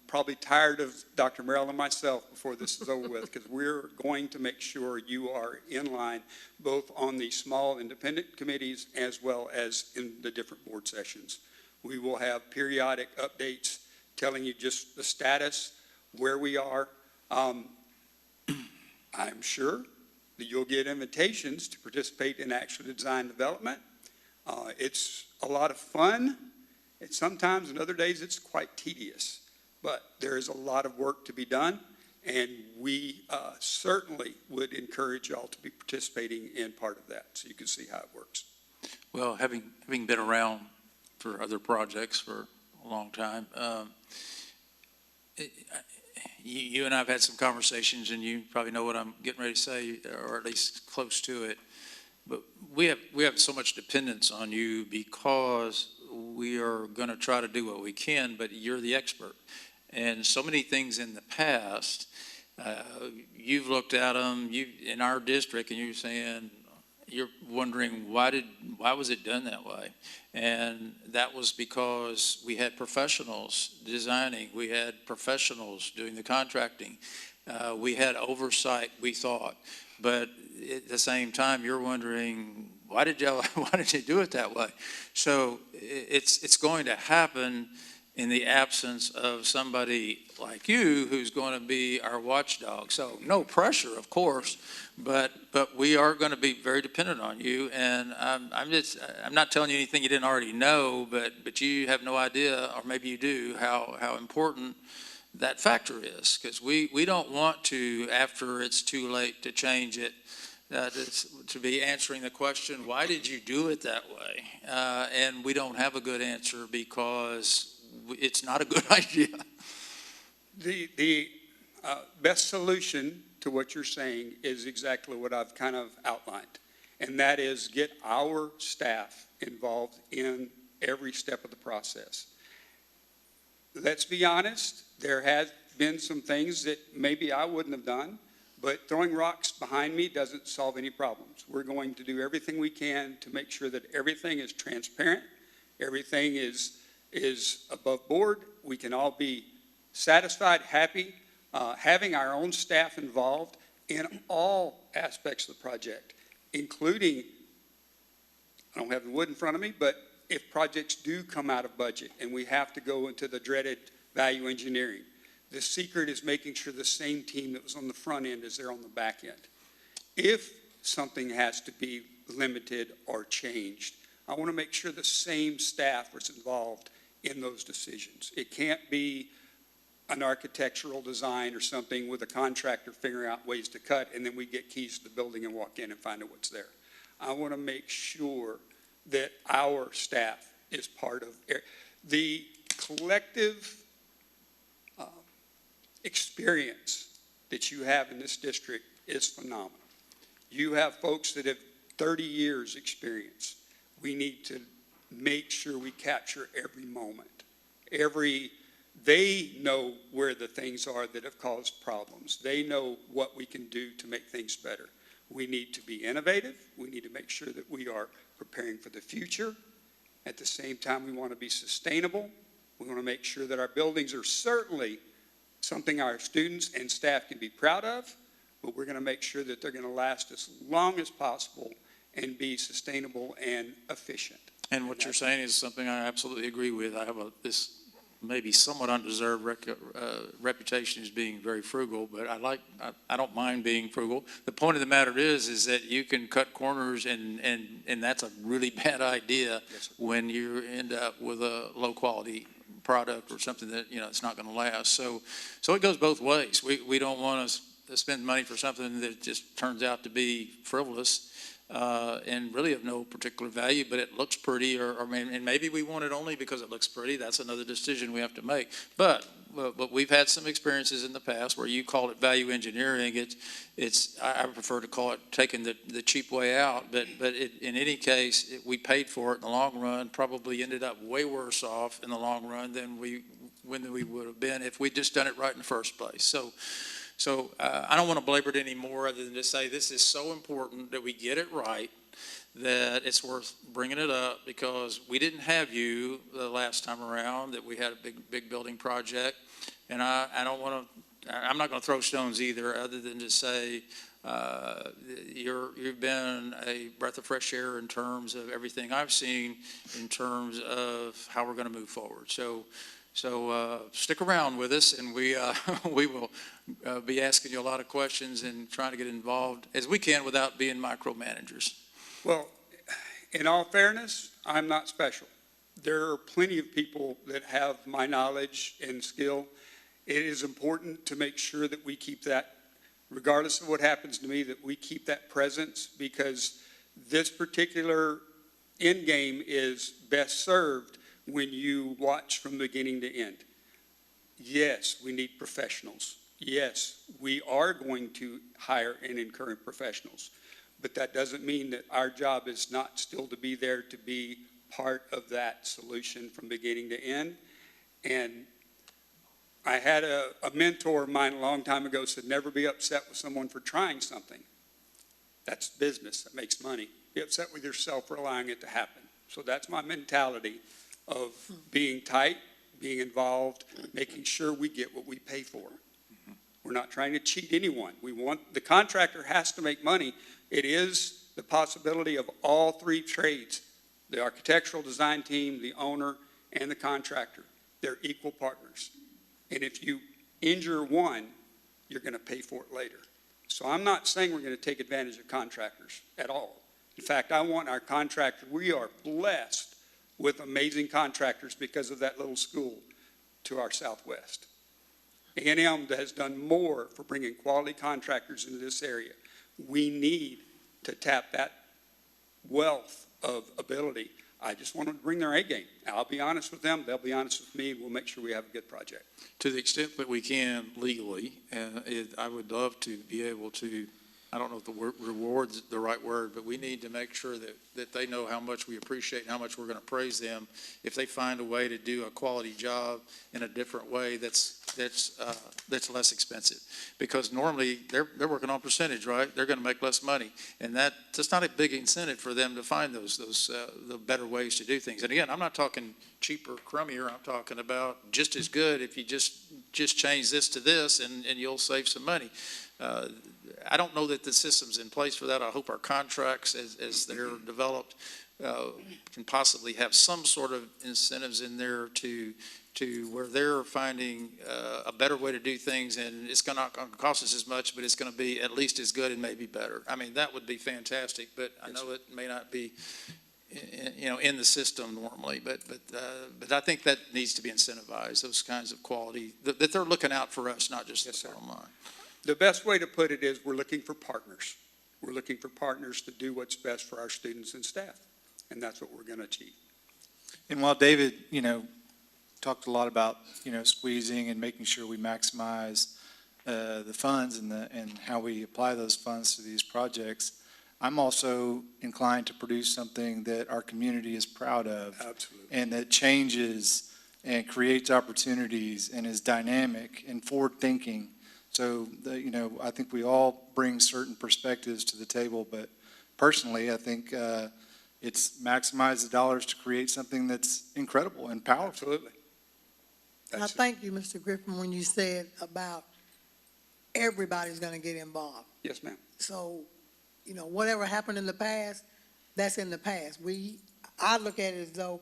probably tired of Dr. Merrill and myself before this is over with, because we're going to make sure you are in line both on the small independent committees as well as in the different board sessions. We will have periodic updates telling you just the status, where we are. I'm sure that you'll get invitations to participate in actual design development. It's a lot of fun. Sometimes, in other days, it's quite tedious, but there is a lot of work to be done, and we certainly would encourage y'all to be participating in part of that so you can see how it works. Well, having been around for other projects for a long time, you and I have had some conversations, and you probably know what I'm getting ready to say, or at least close to it. But we have so much dependence on you because we are going to try to do what we can, but you're the expert. And so many things in the past, you've looked at them in our district, and you're saying, you're wondering, why was it done that way? And that was because we had professionals designing, we had professionals doing the contracting, we had oversight, we thought. But at the same time, you're wondering, why did you do it that way? So it's going to happen in the absence of somebody like you who's going to be our watchdog. So no pressure, of course, but we are going to be very dependent on you. And I'm not telling you anything you didn't already know, but you have no idea, or maybe you do, how important that factor is, because we don't want to, after it's too late to change it, to be answering the question, why did you do it that way? And we don't have a good answer because it's not a good idea. The best solution to what you're saying is exactly what I've kind of outlined, and that is get our staff involved in every step of the process. Let's be honest, there has been some things that maybe I wouldn't have done, but throwing rocks behind me doesn't solve any problems. We're going to do everything we can to make sure that everything is transparent, everything is above board. We can all be satisfied, happy, having our own staff involved in all aspects of the project, including, I don't have the wood in front of me, but if projects do come out of budget and we have to go into the dreaded value engineering, The secret is making sure the same team that was on the front end is there on the back end. If something has to be limited or changed, I want to make sure the same staff was involved in those decisions. It can't be an architectural design or something with a contractor figuring out ways to cut, and then we get keys to the building and walk in and find out what's there. I want to make sure that our staff is part of the collective experience that you have in this district is phenomenal. You have folks that have 30 years experience. We need to make sure we capture every moment. They know where the things are that have caused problems. They know what we can do to make things better. We need to be innovative. We need to make sure that we are preparing for the future. At the same time, we want to be sustainable. We want to make sure that our buildings are certainly something our students and staff can be proud of, but we're going to make sure that they're going to last as long as possible and be sustainable and efficient. And what you're saying is something I absolutely agree with. I have this maybe somewhat undeserved reputation as being very frugal, but I don't mind being frugal. The point of the matter is that you can cut corners, and that's a really bad idea when you end up with a low quality product or something that, it's not going to last. So it goes both ways. We don't want to spend money for something that just turns out to be frivolous and really of no particular value, but it looks pretty, and maybe we want it only because it looks pretty. That's another decision we have to make. But we've had some experiences in the past where you call it value engineering. I prefer to call it taking the cheap way out. But in any case, we paid for it in the long run. Probably ended up way worse off in the long run than we would have been if we'd just done it right in the first place. So I don't want to belabor it anymore other than to say this is so important that we get it right, that it's worth bringing it up, because we didn't have you the last time around, that we had a big building project. And I'm not going to throw stones either, other than to say you've been a breath of fresh air in terms of everything I've seen in terms of how we're going to move forward. So stick around with us, and we will be asking you a lot of questions and trying to get involved as we can without being micromanagers. Well, in all fairness, I'm not special. There are plenty of people that have my knowledge and skill. It is important to make sure that we keep that, regardless of what happens to me, that we keep that presence, because this particular end game is best served when you watch from beginning to end. Yes, we need professionals. Yes, we are going to hire and encourage professionals, but that doesn't mean that our job is not still to be there to be part of that solution from beginning to end. And I had a mentor of mine a long time ago said, never be upset with someone for trying something. That's business, that makes money. Be upset with yourself for allowing it to happen. So that's my mentality of being tight, being involved, making sure we get what we pay for. We're not trying to cheat anyone. The contractor has to make money. It is the possibility of all three trades, the architectural design team, the owner, and the contractor. They're equal partners. And if you injure one, you're going to pay for it later. So I'm not saying we're going to take advantage of contractors at all. In fact, I want our contractors, we are blessed with amazing contractors because of that little school to our southwest. A&M has done more for bringing quality contractors into this area. We need to tap that wealth of ability. I just want them to bring their A game. I'll be honest with them. They'll be honest with me. We'll make sure we have a good project. To the extent that we can legally, I would love to be able to, I don't know if the word reward's the right word, but we need to make sure that they know how much we appreciate and how much we're going to praise them if they find a way to do a quality job in a different way that's less expensive. Because normally they're working on percentage, right? They're going to make less money, and that's not a big incentive for them to find the better ways to do things. And again, I'm not talking cheaper, crummier. I'm talking about just as good if you just change this to this, and you'll save some money. I don't know that the system's in place for that. I hope our contracts, as they're developed, can possibly have some sort of incentives in there to where they're finding a better way to do things, and it's not going to cost us as much, but it's going to be at least as good and maybe better. I mean, that would be fantastic, but I know it may not be, in the system normally, but I think that needs to be incentivized, those kinds of quality, that they're looking out for us, not just the bottom line. The best way to put it is we're looking for partners. We're looking for partners to do what's best for our students and staff, and that's what we're going to achieve. And while David, talked a lot about, squeezing and making sure we maximize the funds and how we apply those funds to these projects, I'm also inclined to produce something that our community is proud of. Absolutely. And that changes and creates opportunities and is dynamic and forward-thinking. So, I think we all bring certain perspectives to the table, but personally, I think it's maximize the dollars to create something that's incredible and powerful. Absolutely. And I thank you, Mr. Griffin, when you said about everybody's going to get involved. Yes, ma'am. So, whatever happened in the past, that's in the past. I look at it as though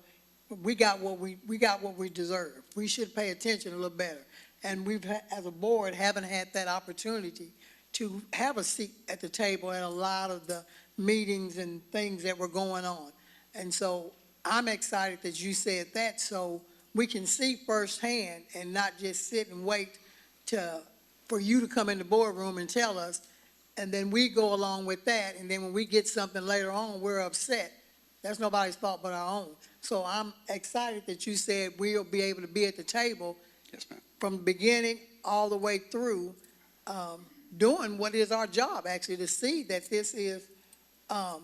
we got what we deserve. We should pay attention a little better. And we've, as a board, haven't had that opportunity to have a seat at the table at a lot of the meetings and things that were going on. And so I'm excited that you said that, so we can see firsthand and not just sit and wait for you to come in the boardroom and tell us, and then we go along with that, and then when we get something later on, we're upset. That's nobody's fault but our own. So I'm excited that you said we'll be able to be at the table. Yes, ma'am. From the beginning all the way through, doing what is our job, actually, to see that this is our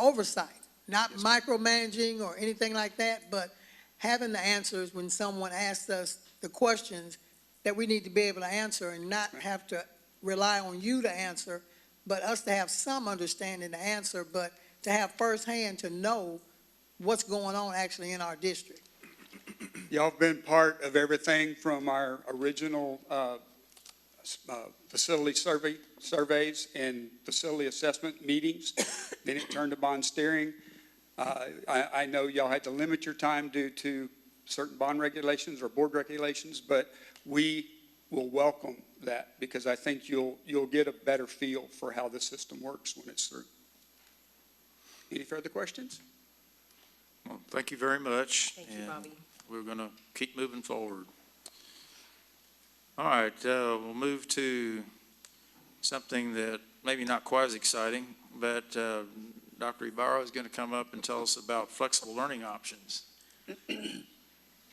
oversight, not micromanaging or anything like that, but having the answers when someone asks us the questions that we need to be able to answer and not have to rely on you to answer, but us to have some understanding to answer, but to have firsthand to know what's going on actually in our district. Y'all have been part of everything from our original facility surveys and facility assessment meetings. Then it turned to bond steering. I know y'all had to limit your time due to certain bond regulations or board regulations, but we will welcome that because I think you'll get a better feel for how the system works when it's through. Any further questions? Well, thank you very much. Thank you, Bobby. We're going to keep moving forward. All right, we'll move to something that maybe not quite as exciting, but Dr. Ibarra is going to come up and tell us about flexible learning options.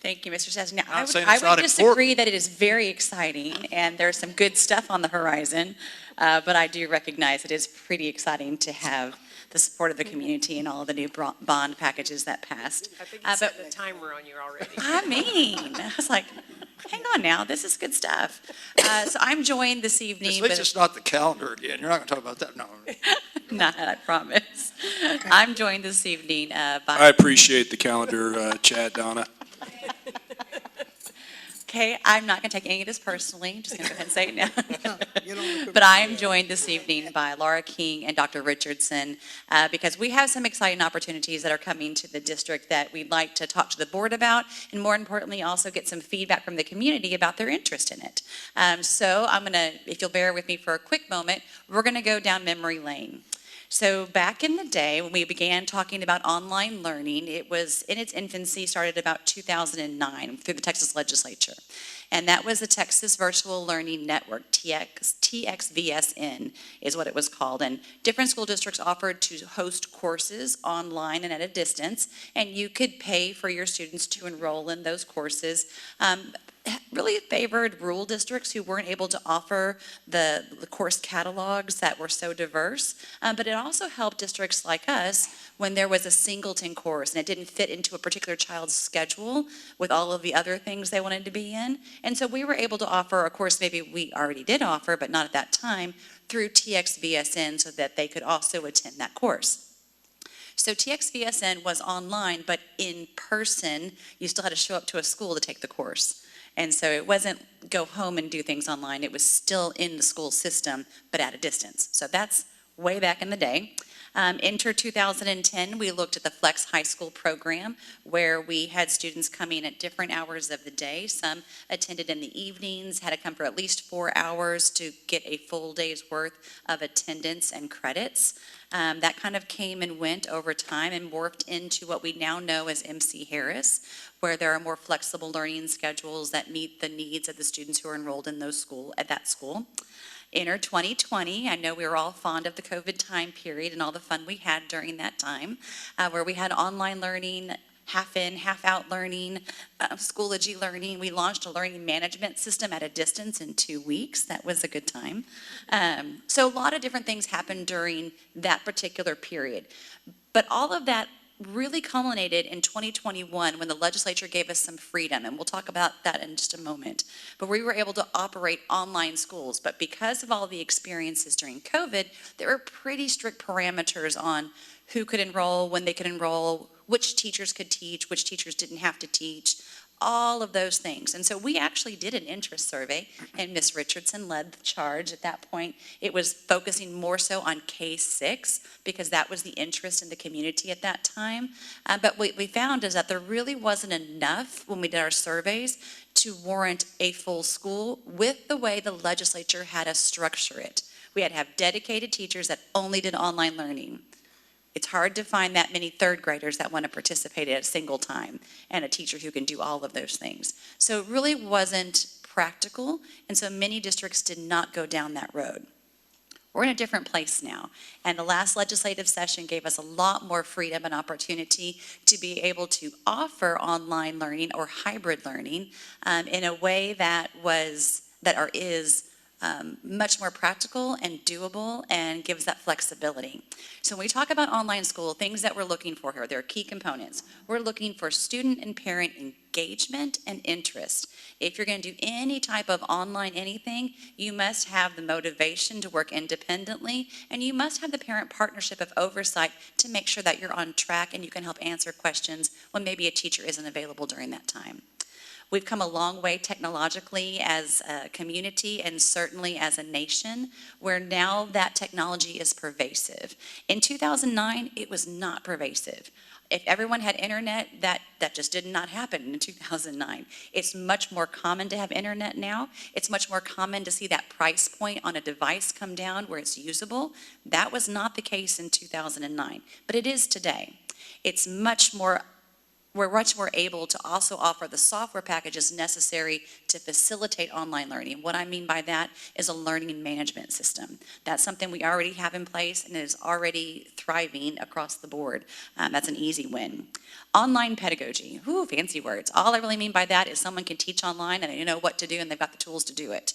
Thank you, Mr. Sessions. Now, Not saying I it's not would disagree that it is very exciting, and there's some good stuff on the horizon, but I do recognize it is pretty exciting to have the support of the community and all of the new bond packages that passed. I think you set the timer on you already. I was like, hang on now, this is good stuff. So I'm joined this evening. At least it's not the calendar again. You're not going to talk about that? No. Not, I promise. I'm joined this evening by... I appreciate the calendar, Chad, Donna. Okay, I'm not going to take any of this personally. I'm just going to go ahead and say it now. But I am joined this evening by Laura King and Dr. Richardson because we have some exciting opportunities that are coming to the district that we'd like to talk to the board about, and more importantly, also get some feedback from the community about their interest in it. So I'm going to, if you'll bear with me for a quick moment, we're going to go down memory lane. So back in the day when we began talking about online learning, it was in its infancy, started about 2009 through the Texas legislature. And that was the Texas Virtual Learning Network, TXVSN is what it was called. And different school districts offered to host courses online and at a distance, and you could pay for your students to enroll in those courses. Really favored rural districts who weren't able to offer the course catalogs that were so diverse, but it also helped districts like us when there was a singleton course and it didn't fit into a particular child's schedule with all of the other things they wanted to be in. And so we were able to offer a course maybe we already did offer, but not at that time, through TXVSN so that they could also attend that course. So TXVSN was online, but in person, you still had to show up to a school to take the course. And so it wasn't go home and do things online. It was still in the school system, but at a distance. So that's way back in the day. Enter 2010, we looked at the Flex High School program, where we had students coming at different hours of the day. Some attended in the evenings, had to come for at least 4 hours to get a full day's worth of attendance and credits. That kind of came and went over time and morphed into what we now know as MC Harris, where there are more flexible learning schedules that meet the needs of the students who are enrolled in at that school. Enter 2020. I know we were all fond of the COVID time period and all the fun we had during that time, where we had online learning, half in, half out learning, Schoology learning. We launched a learning management system at a distance in 2 weeks. That was a good time. So a lot of different things happened during that particular period. But all of that really culminated in 2021 when the legislature gave us some freedom, and we'll talk about that in just a moment. But we were able to operate online schools. But because of all the experiences during COVID, there were pretty strict parameters on who could enroll, when they could enroll, which teachers could teach, which teachers didn't have to teach, all of those things. And so we actually did an interest survey, and Ms. Richardson led the charge at that point. It was focusing more so on K-6 because that was the interest in the community at that time. But what we found is that there really wasn't enough when we did our surveys to warrant a full school with the way the legislature had us structure it. We had to have dedicated teachers that only did online learning. It's hard to find that many third graders that want to participate at a single time and a teacher who can do all of those things. So it really wasn't practical, and so many districts did not go down that road. We're in a different place now, and the last legislative session gave us a lot more freedom and opportunity to be able to offer online learning or hybrid learning in a way that is much more practical and doable and gives that flexibility. So when we talk about online school, things that we're looking for here, there are key components. We're looking for student and parent engagement and interest. If you're going to do any type of online anything, you must have the motivation to work independently, and you must have the parent partnership of oversight to make sure that you're on track and you can help answer questions when maybe a teacher isn't available during that time. We've come a long way technologically as a community and certainly as a nation, where now that technology is pervasive. In 2009, it was not pervasive. If everyone had internet, that just did not happen in 2009. It's much more common to have internet now. It's much more common to see that price point on a device come down where it's usable. That was not the case in 2009, but it is today. We're much more able to also offer the software packages necessary to facilitate online learning. What I mean by that is a learning management system. That's something we already have in place and is already thriving across the board. That's an easy win. Online pedagogy, whoo, fancy words. All I really mean by that is someone can teach online and they know what to do and they've got the tools to do it.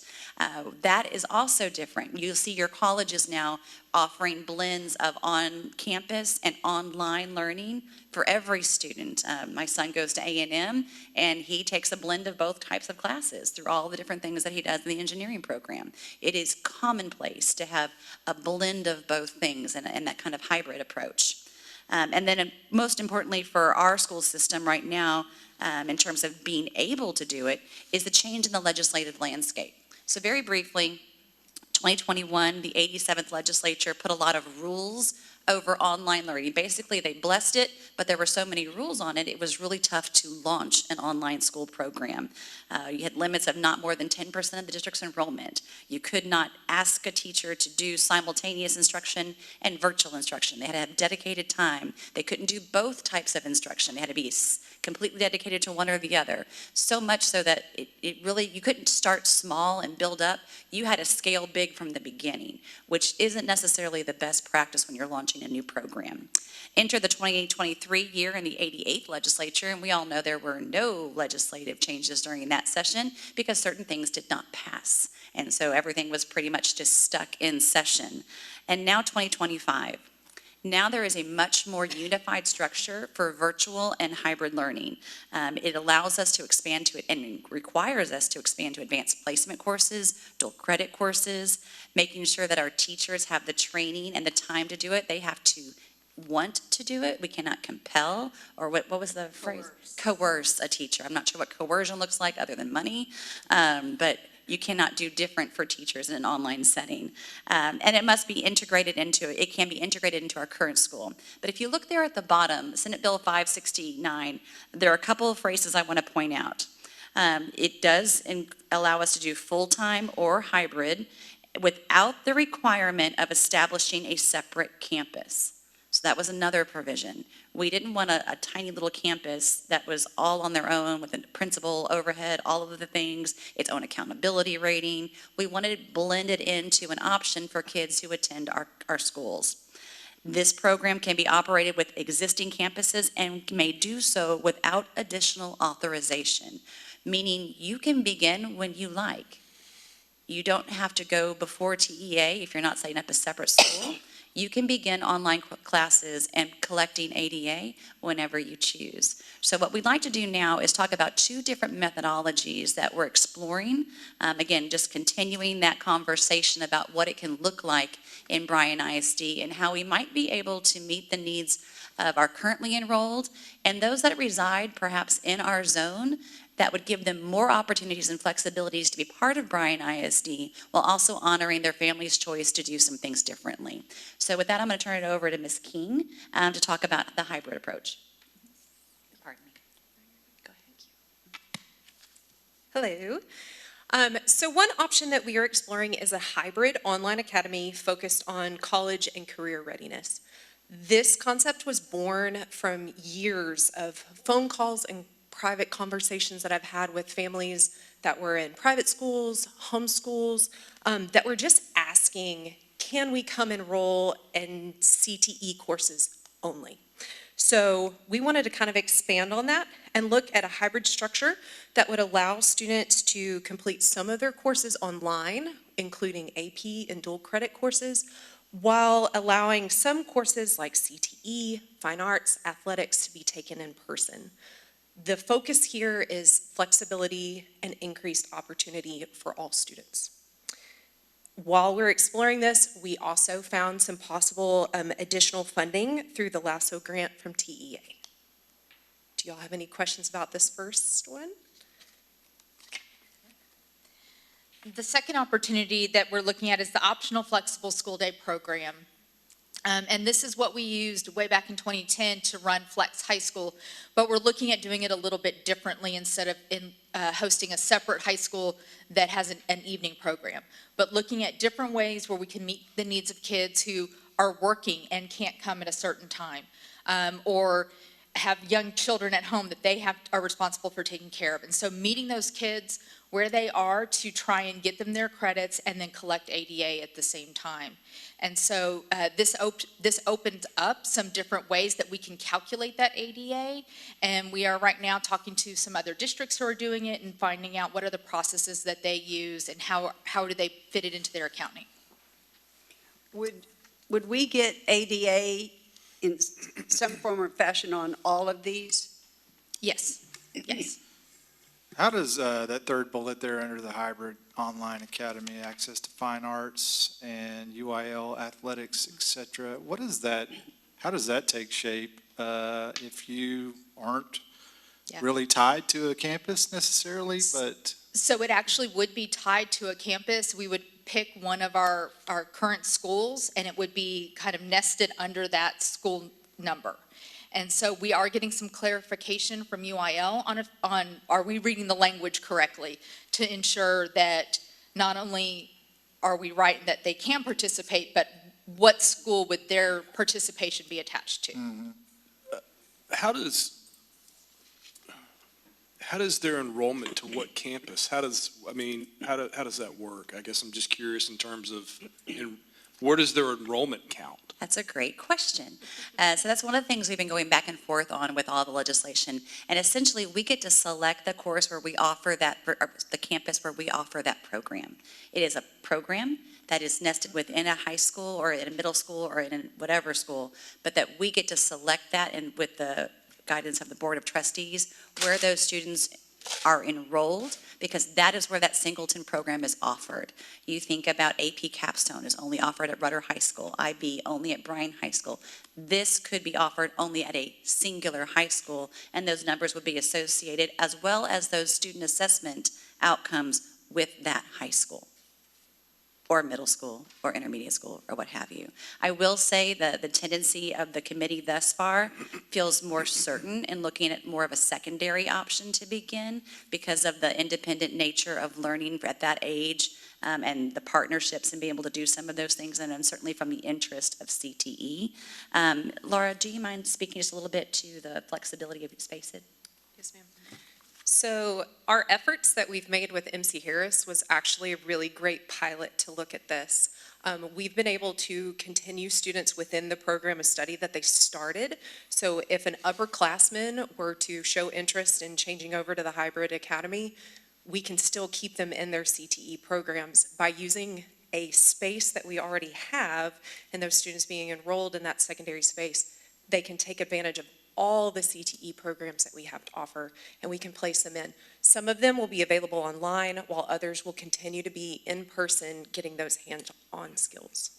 That is also different. You'll see your colleges now offering blends of on-campus and online learning for every student. My son goes to A&M, and he takes a blend of both types of classes through all the different things that he does in the engineering program. It is commonplace to have a blend of both things and that kind of hybrid approach. And then most importantly for our school system right now, in terms of being able to do it, is the change in the legislative landscape. So very briefly, 2021, the 87th legislature put a lot of rules over online learning. Basically, they blessed it, but there were so many rules on it, it was really tough to launch an online school program. You had limits of not more than 10% of the district's enrollment. You could not ask a teacher to do simultaneous instruction and virtual instruction. They had to have dedicated time. They couldn't do both types of instruction. They had to be completely dedicated to one or the other. So much so that you couldn't start small and build up. You had to scale big from the beginning, which isn't necessarily the best practice when you're launching a new program. Enter the 2023 year in the 88th legislature, and we all know there were no legislative changes during that session because certain things did not pass. And so everything was pretty much just stuck in session. And now 2025. Now there is a much more unified structure for virtual and hybrid learning. It allows us to expand to it and requires us to expand to advanced placement courses, dual credit courses, making sure that our teachers have the training and the time to do it. They have to want to do it. We cannot compel, or what was the phrase? Coerce a teacher. I'm not sure what coercion looks like other than money, but you cannot do different for teachers in an online setting. And it must be integrated it can be integrated into our current school. But if you look there at the bottom, Senate Bill 569, there are a couple of phrases I want to point out. It does allow us to do full-time or hybrid without the requirement of establishing a separate campus. So that was another provision. We didn't want a tiny little campus that was all on their own with a principal overhead, all of the things, its own accountability rating. We wanted it blended into an option for kids who attend our schools. This program can be operated with existing campuses and may do so without additional authorization, meaning you can begin when you like. You don't have to go before TEA if you're not setting up a separate school. You can begin online classes and collecting ADA whenever you choose. So what we'd like to do now is talk about two different methodologies that we're exploring. Again, just continuing that conversation about what it can look like in Bryan ISD and how we might be able to meet the needs of our currently enrolled and those that reside perhaps in our zone that would give them more opportunities and flexibilities to be part of Bryan ISD while also honoring their family's choice to do some things differently. So with that, I'm going to turn it over to Ms. King to talk about the hybrid approach. Pardon me. Go ahead. Hello. So one option that we are exploring is a hybrid online academy focused on college and career readiness. This concept was born from years of phone calls and private conversations that I've had with families that were in private schools, homeschools, that were just asking, can we come enroll in CTE courses only? So we wanted to kind of expand on that and look at a hybrid structure that would allow students to complete some of their courses online, including AP and dual credit courses, while allowing some courses like CTE, fine arts, athletics to be taken in person. The focus here is flexibility and increased opportunity for all students. While we're exploring this, we also found some possible additional funding through the LASSO grant from TEA. Do y'all have any questions about this first one? The second opportunity that we're looking at is the optional flexible school day program. And this is what we used way back in 2010 to run Flex High School, but we're looking at doing it a little bit differently instead of hosting a separate high school that has an evening program, but looking at different ways where we can meet the needs of kids who are working and can't come at a certain time, or have young children at home that they are responsible for taking care of. And so meeting those kids where they are to try and get them their credits and then collect ADA at the same time. And so this opens up some different ways that we can calculate that ADA, and we are right now talking to some other districts who are doing it and finding out what are the processes that they use and how do they fit it into their accounting. Would we get ADA in some form or fashion on all of these? Yes, yes. How does that third bullet there under the hybrid online academy, access to fine arts and UIL athletics, et cetera, how does that take shape if you aren't really tied to a campus necessarily, but? So it actually would be tied to a campus. We would pick one of our current schools and it would be kind of nested under that school number. And so we are getting some clarification from UIL on are we reading the language correctly to ensure that not only are we right that they can participate, but what school would their participation be attached to? Mm-hmm. How does their enrollment to what campus? How does that work? I guess I'm just curious in terms of where does their enrollment count? That's a great question. So that's one of the things we've been going back and forth on with all the legislation. And essentially, we get to select the course where we offer that, or the campus where we offer that program. It is a program that is nested within a high school or in a middle school or in whatever school, but that we get to select that and with the guidance of the Board of Trustees where those students are enrolled, because that is where that singleton program is offered. You think about AP Capstone is only offered at Rudder High School, IB only at Bryan High School. This could be offered only at a singular high school, and those numbers would be associated as well as those student assessment outcomes with that high school or middle school or intermediate school or what have you. I will say that the tendency of the committee thus far feels more certain in looking at more of a secondary option to begin because of the independent nature of learning at that age and the partnerships and being able to do some of those things, and then certainly from the interest of CTE. Laura, do you mind speaking just a little bit to the flexibility of your space? Yes, ma'am. So our efforts that we've made with MC Harris was actually a really great pilot to look at this. We've been able to continue students within the program of study that they started. So if an upperclassman were to show interest in changing over to the hybrid academy, we can still keep them in their CTE programs by using a space that we already have, and those students being enrolled in that secondary space, they can take advantage of all the CTE programs that we have to offer, and we can place them in. Some of them will be available online, while others will continue to be in person, getting those hands-on skills.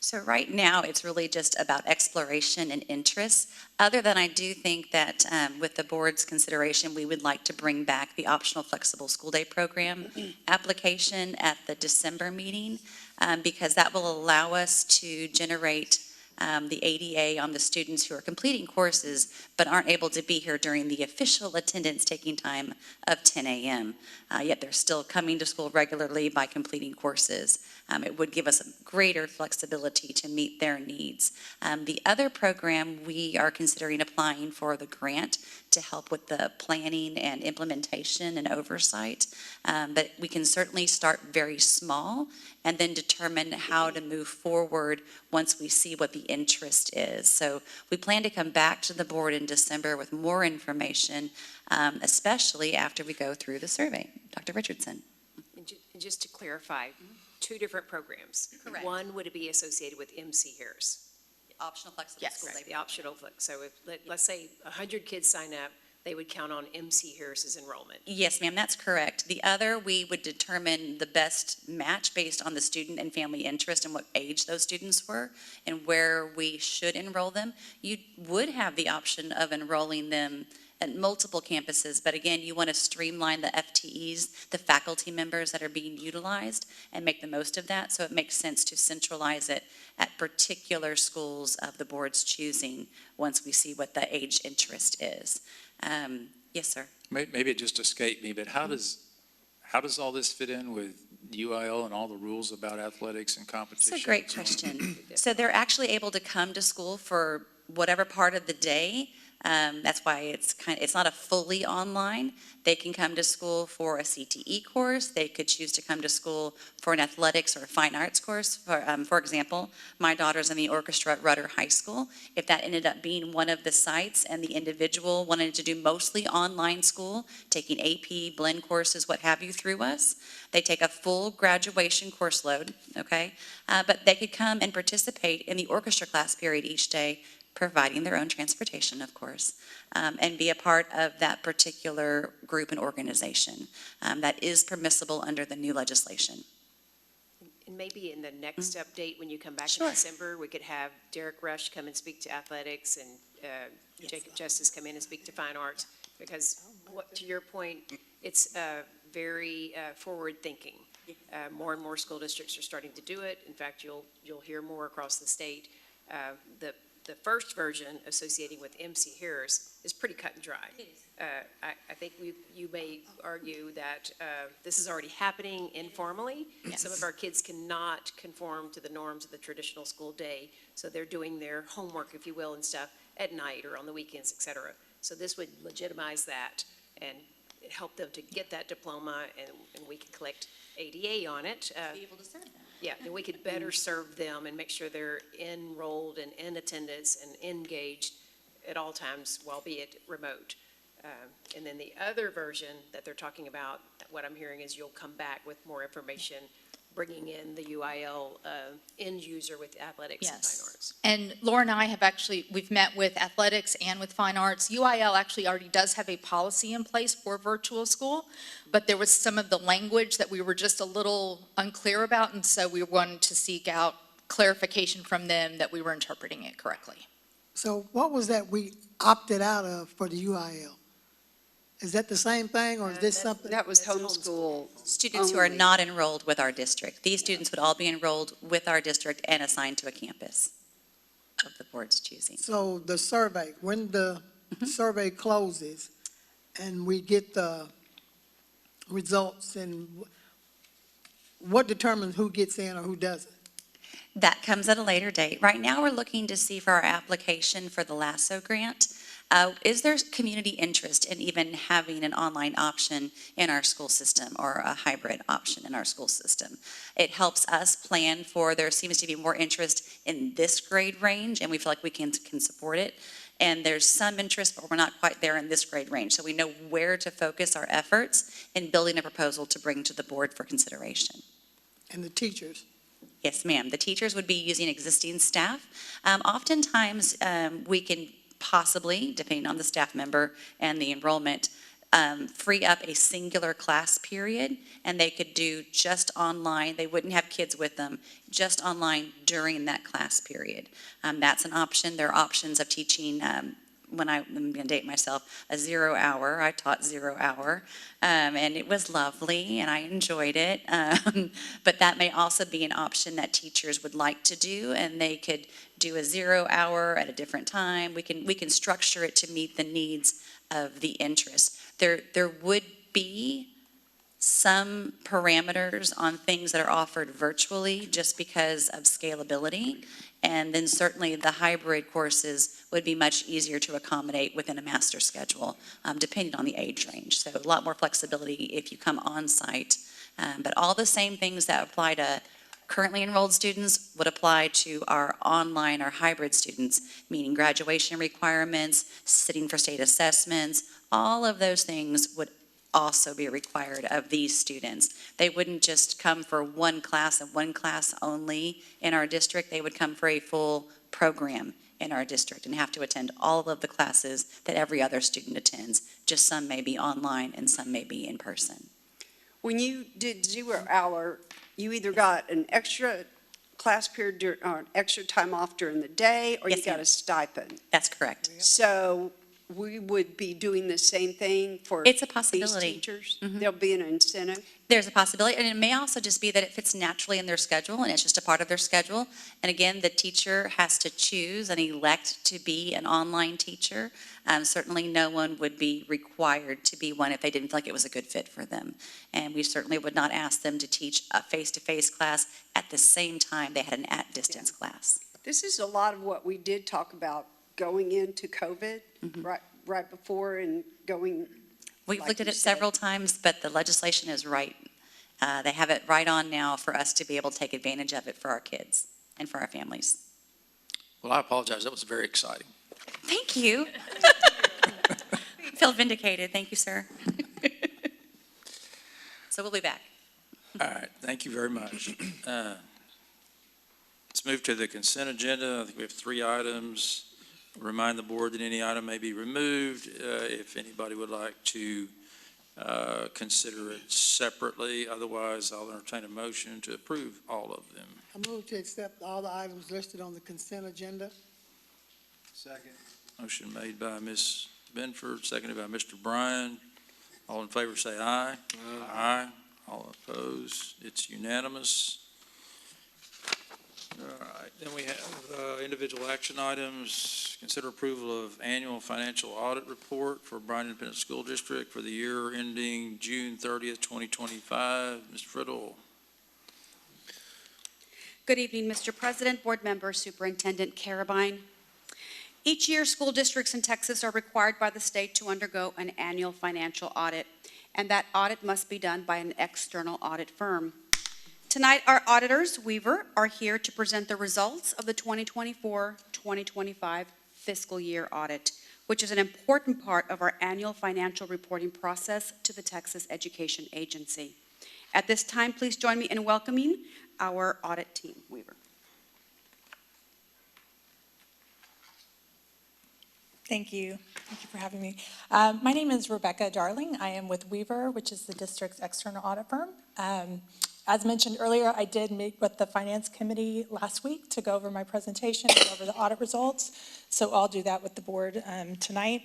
So right now, it's really just about exploration and interest, other than I do think that with the board's consideration, we would like to bring back the optional flexible school day program application at the December meeting, because that will allow us to generate the ADA on the students who are completing courses but aren't able to be here during the official attendance taking time of 10 a.m. Yet they're still coming to school regularly by completing courses. It would give us a greater flexibility to meet their needs. The other program, we are considering applying for the grant to help with the planning and implementation and oversight. But we can certainly start very small and then determine how to move forward once we see what the interest is. So we plan to come back to the board in December with more information, especially after we go through the survey. Dr. Richardson. And just to clarify, two different programs. Correct. One would be associated with MC Harris. Optional flexible Yes, school day. the optional flex. So let's say 100 kids sign up, they would count on MC Harris's enrollment. Yes, ma'am, that's correct. The other, we would determine the best match based on the student and family interest and what age those students were and where we should enroll them. You would have the option of enrolling them at multiple campuses, but again, you want to streamline the FTEs, the faculty members that are being utilized, and make the most of that. So it makes sense to centralize it at particular schools of the board's choosing once we see what the age interest is. Yes, sir. Maybe it just escaped me, but how does all this fit in with UIL and all the rules about athletics and competition? That's a great question. So they're actually able to come to school for whatever part of the day. That's why it's not a fully online. They can come to school for a CTE course. They could choose to come to school for an athletics or a fine arts course. For example, my daughter's in the orchestra at Rudder High School. If that ended up being one of the sites and the individual wanted to do mostly online school, taking AP, blend courses, what have you through us, they take a full graduation course load, okay? But they could come and participate in the orchestra class period each day, providing their own transportation, of course, and be a part of that particular group and organization. That is permissible under the new legislation. And maybe in the next update, when you come back Sure. in December, we could have Derek Rush come and speak to athletics and Jacob Justice come in and speak to fine arts. Because to your point, it's very forward-thinking. More and more school districts are starting to do it. In fact, you'll hear more across the state. The first version associating with MC Harris is pretty cut and dry. I think you may argue that this is already happening informally. Yes. Some of our kids cannot conform to the norms of the traditional school day, so they're doing their homework, if you will, and stuff at night or on the weekends, et cetera. So this would legitimize that and help them to get that diploma, and we can collect ADA on it. Be able to serve them. Yeah, and we could better serve them and make sure they're enrolled and in attendance and engaged at all times, albeit remote. And then the other version that they're talking about, what I'm hearing is you'll come back with more information, bringing in the UIL end user with athletics and fine arts. And Laura and I have we've met with athletics and with fine arts. UIL actually already does have a policy in place for virtual school, but there was some of the language that we were just a little unclear about, and so we wanted to seek out clarification from them that we were interpreting it correctly. So what was that we opted out of for the UIL? Is that the same thing, or is this something? That was homeschool. Students who are only. not enrolled with our district. These students would all be enrolled with our district and assigned to a campus of the board's choosing. So the survey, when the survey closes and we get the results, and what determines who gets in or who doesn't? That comes at a later date. Right now, we're looking to see for our application for the LASSO grant, is there community interest in even having an online option in our school system or a hybrid option in our school system? It helps us plan for, there seems to be more interest in this grade range, and we feel like we can support it. And there's some interest, but we're not quite there in this grade range. So we know where to focus our efforts in building a proposal to bring to the board for consideration. And the teachers? Yes, ma'am. The teachers would be using existing staff. Oftentimes, we can possibly, depending on the staff member and the enrollment, free up a singular class period, and they could do just online. They wouldn't have kids with them, just online during that class period. That's an option. There are options of teaching, I'm going to date myself, a 0 hour. I taught 0 hour, and it was lovely, and I enjoyed it. But that may also be an option that teachers would like to do, and they could do a 0 hour at a different time. We can structure it to meet the needs of the interest. There would be some parameters on things that are offered virtually just because of scalability. And then certainly the hybrid courses would be much easier to accommodate within a master schedule, depending on the age range. So a lot more flexibility if you come on site. But all the same things that apply to currently enrolled students would apply to our online or hybrid students, meaning graduation requirements, sitting for state assessments, all of those things would also be required of these students. They wouldn't just come for one class and one class only in our district. They would come for a full program in our district and have to attend all of the classes that every other student attends. Just some may be online and some may be in person. When you did 0 hour, you either got an extra class period or an extra time off during the day, or Yes, you got ma'am. a stipend. That's correct. So we would be doing the same thing for It's a these possibility. teachers? Mhm. There'll be an incentive? There's a possibility, and it may also just be that it fits naturally in their schedule, and it's just a part of their schedule. And again, the teacher has to choose and elect to be an online teacher. Certainly, no one would be required to be one if they didn't feel like it was a good fit for them. And we certainly would not ask them to teach a face-to-face class at the same time they had an at-distance class. This is a lot of what we did talk about going into COVID, Mhm. right before and going. We've like looked at you it said. several times, but the legislation is right. They have it right on now for us to be able to take advantage of it for our kids and for our families. Well, I apologize. That was very exciting. Thank you. I feel vindicated. Thank you, sir. So we'll be back. All right, thank you very much. Let's move to the consent agenda. I think we have 3 items. Remind the board that any item may be removed. If anybody would like to consider it separately, otherwise I'll entertain a motion to approve all of them. I move to accept all the items listed on the consent agenda. Second. Motion made by Ms. Benford, seconded by Mr. Bryan. All in favor say aye. Aye. All opposed, it's unanimous. All right, then we have individual action items. Consider approval of annual financial audit report for Bryan Independent School District for the year ending June 30th, 2025. Mr. Friddle. Good evening, Mr. President, board members, Superintendent Carabine. Each year, school districts in Texas are required by the state to undergo an annual financial audit, and that audit must be done by an external audit firm. Tonight, our auditors, Weaver, are here to present the results of the 2024-2025 fiscal year audit, which is an important part of our annual financial reporting process to the Texas Education Agency. At this time, please join me in welcoming our audit team. Weaver. Thank you. Thank you for having me. My name is Rebecca Darling. I am with Weaver, which is the district's external audit firm. As mentioned earlier, I did meet with the Finance Committee last week to go over my presentation, go over the audit results. So I'll do that with the board tonight.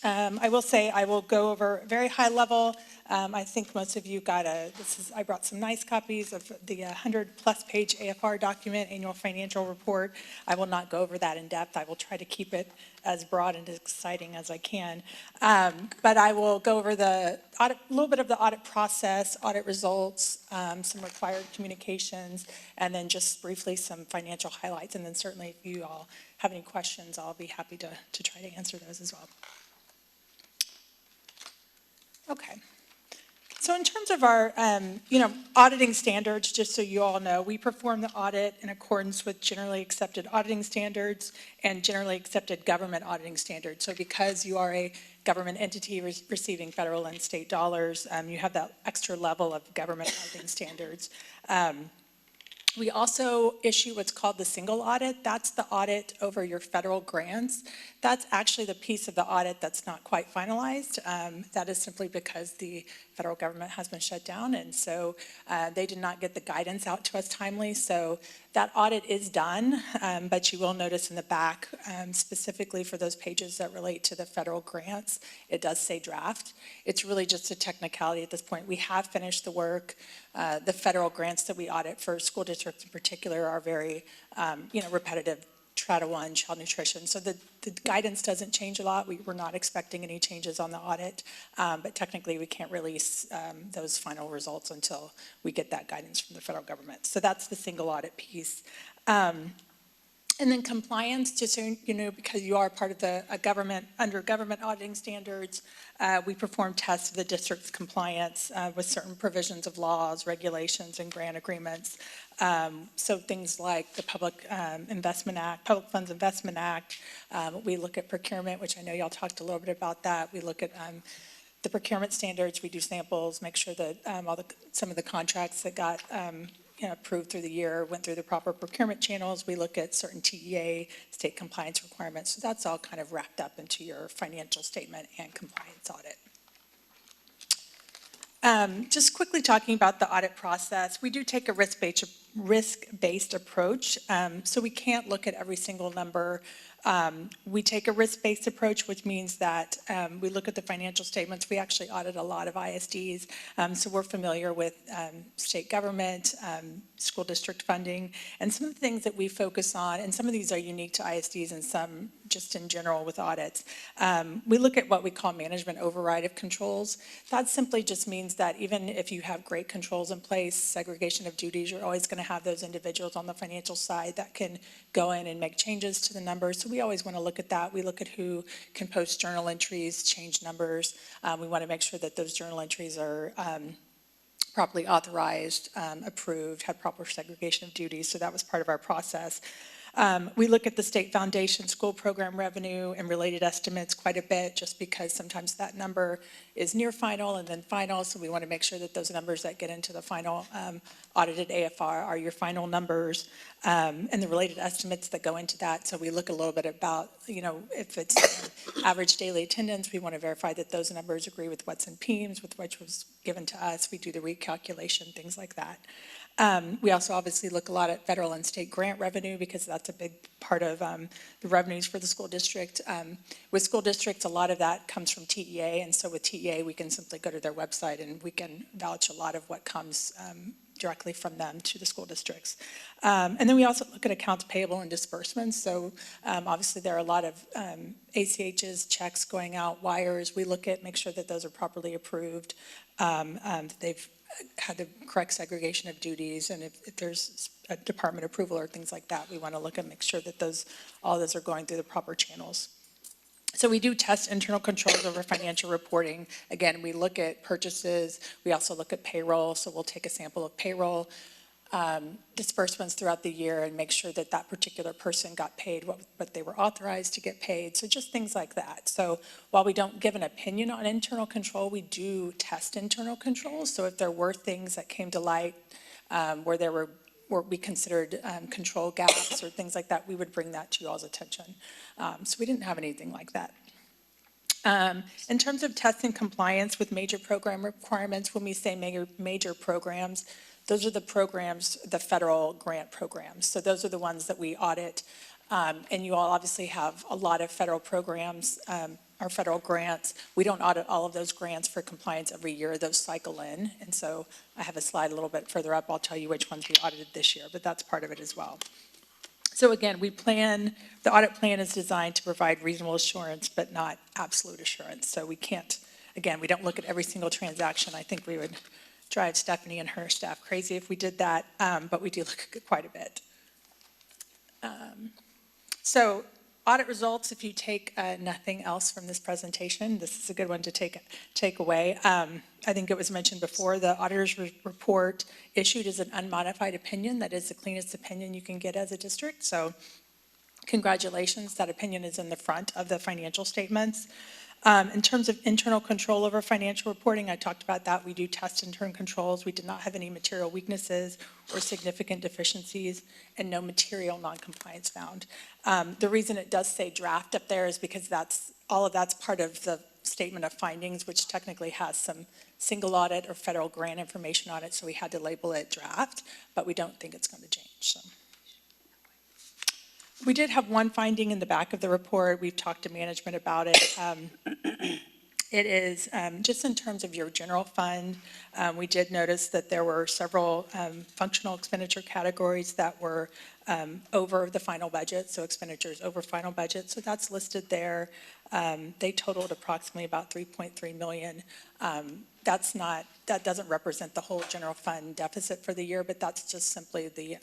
I will say I will go over very high level. I think most of you got I brought some nice copies of the 100-plus page AFR document, annual financial report. I will not go over that in depth. I will try to keep it as broad and exciting as I can. But I will go over the audit, a little bit of the audit process, audit results, some required communications, and then just briefly some financial highlights. And then certainly if you all have any questions, I'll be happy to try to answer those as well. Okay. So in terms of our, auditing standards, just so you all know, we perform the audit in accordance with generally accepted auditing standards and generally accepted government auditing standards. So because you are a government entity receiving federal and state dollars, you have that extra level of government auditing standards. We also issue what's called the single audit. That's the audit over your federal grants. That's actually the piece of the audit that's not quite finalized. That is simply because the federal government has been shut down, and so they did not get the guidance out to us timely. So that audit is done, but you will notice in the back, specifically for those pages that relate to the federal grants, it does say draft. It's really just a technicality at this point. We have finished the work. The federal grants that we audit for school districts in particular are very, repetitive. Trial 1, child nutrition. So the guidance doesn't change a lot. We're not expecting any changes on the audit, but technically we can't release those final results until we get that guidance from the federal government. So that's the single audit piece. And then compliance, just so you know, because you are part of the government, under government auditing standards, we perform tests of the district's compliance with certain provisions of laws, regulations, and grant agreements. So things like the Public Investment Act, Public Funds Investment Act. We look at procurement, which I know y'all talked a little bit about that. We look at the procurement standards. We do samples, make sure that some of the contracts that got approved through the year went through the proper procurement channels. We look at certain TEA, state compliance requirements. So that's all kind of wrapped up into your financial statement and compliance audit. Just quickly talking about the audit process, we do take a risk-based approach. So we can't look at every single number. We take a risk-based approach, which means that we look at the financial statements. We actually audit a lot of ISDs, so we're familiar with state government, school district funding, and some of the things that we focus on, and some of these are unique to ISDs and some just in general with audits. We look at what we call management override of controls. That simply just means that even if you have great controls in place, segregation of duties, you're always going to have those individuals on the financial side that can go in and make changes to the numbers. So we always want to look at that. We look at who can post journal entries, change numbers. We want to make sure that those journal entries are properly authorized, approved, had proper segregation of duties. So that was part of our process. We look at the state foundation school program revenue and related estimates quite a bit, just because sometimes that number is near final and then final. So we want to make sure that those numbers that get into the final audited AFR are your final numbers, and the related estimates that go into that. So we look a little bit about, if it's average daily attendance, we want to verify that those numbers agree with what's in PEMS, with which was given to us. We do the recalculation, things like that. We also obviously look a lot at federal and state grant revenue because that's a big part of the revenues for the school district. With school districts, a lot of that comes from TEA, and so with TEA, we can simply go to their website and we can vouch a lot of what comes directly from them to the school districts. And then we also look at accounts payable and disbursements. So obviously there are a lot of ACHs, checks going out, wires. We look at, make sure that those are properly approved, that they've had the correct segregation of duties, and if there's a department approval or things like that, we want to look and make sure that all those are going through the proper channels. So we do test internal controls over financial reporting. Again, we look at purchases. We also look at payroll. So we'll take a sample of payroll disbursements throughout the year and make sure that that particular person got paid what they were authorized to get paid. So just things like that. So while we don't give an opinion on internal control, we do test internal controls. So if there were things that came to light where there were we considered control gaps or things like that, we would bring that to y'all's attention. So we didn't have anything like that. In terms of testing compliance with major program requirements, when we say major programs, those are the programs, the federal grant programs. So those are the ones that we audit. And you all obviously have a lot of federal programs, or federal grants. We don't audit all of those grants for compliance every year. Those cycle in. And so I have a slide a little bit further up. I'll tell you which ones we audited this year, but that's part of it as well. So again, the audit plan is designed to provide reasonable assurance, but not absolute assurance. So we can't, again, we don't look at every single transaction. I think we would drive Stephanie and her staff crazy if we did that, but we do look at quite a bit. So audit results, if you take nothing else from this presentation, this is a good one to take away. I think it was mentioned before, the auditor's report issued is an unmodified opinion. That is the cleanest opinion you can get as a district. So congratulations, that opinion is in the front of the financial statements. In terms of internal control over financial reporting, I talked about that. We do test internal controls. We did not have any material weaknesses or significant deficiencies, and no material noncompliance found. The reason it does say draft up there is because all of that's part of the statement of findings, which technically has some single audit or federal grant information on it, so we had to label it draft, but we don't think it's going to change. So. We did have one finding in the back of the report. We've talked to management about it. It is just in terms of your general fund, we did notice that there were several functional expenditure categories that were over the final budget, so expenditures over final budget. So that's listed there. They totaled approximately about $3.3 million. That doesn't represent the whole general fund deficit for the year, but that's just simply the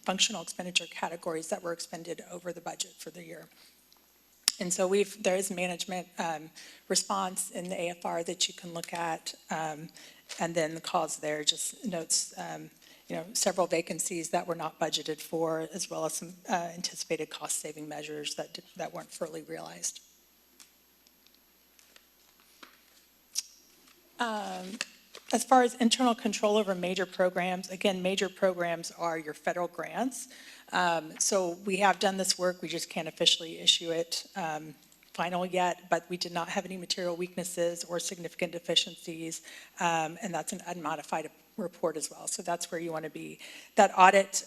functional expenditure categories that were expended over the budget for the year. And so there is management response in the AFR that you can look at, and then the cause there just notes several vacancies that were not budgeted for, as well as some anticipated cost-saving measures that weren't fully realized. As far as internal control over major programs, again, major programs are your federal grants. So we have done this work, we just can't officially issue it final yet, but we did not have any material weaknesses or significant deficiencies, and that's an unmodified report as well. So that's where you want to be. That audit,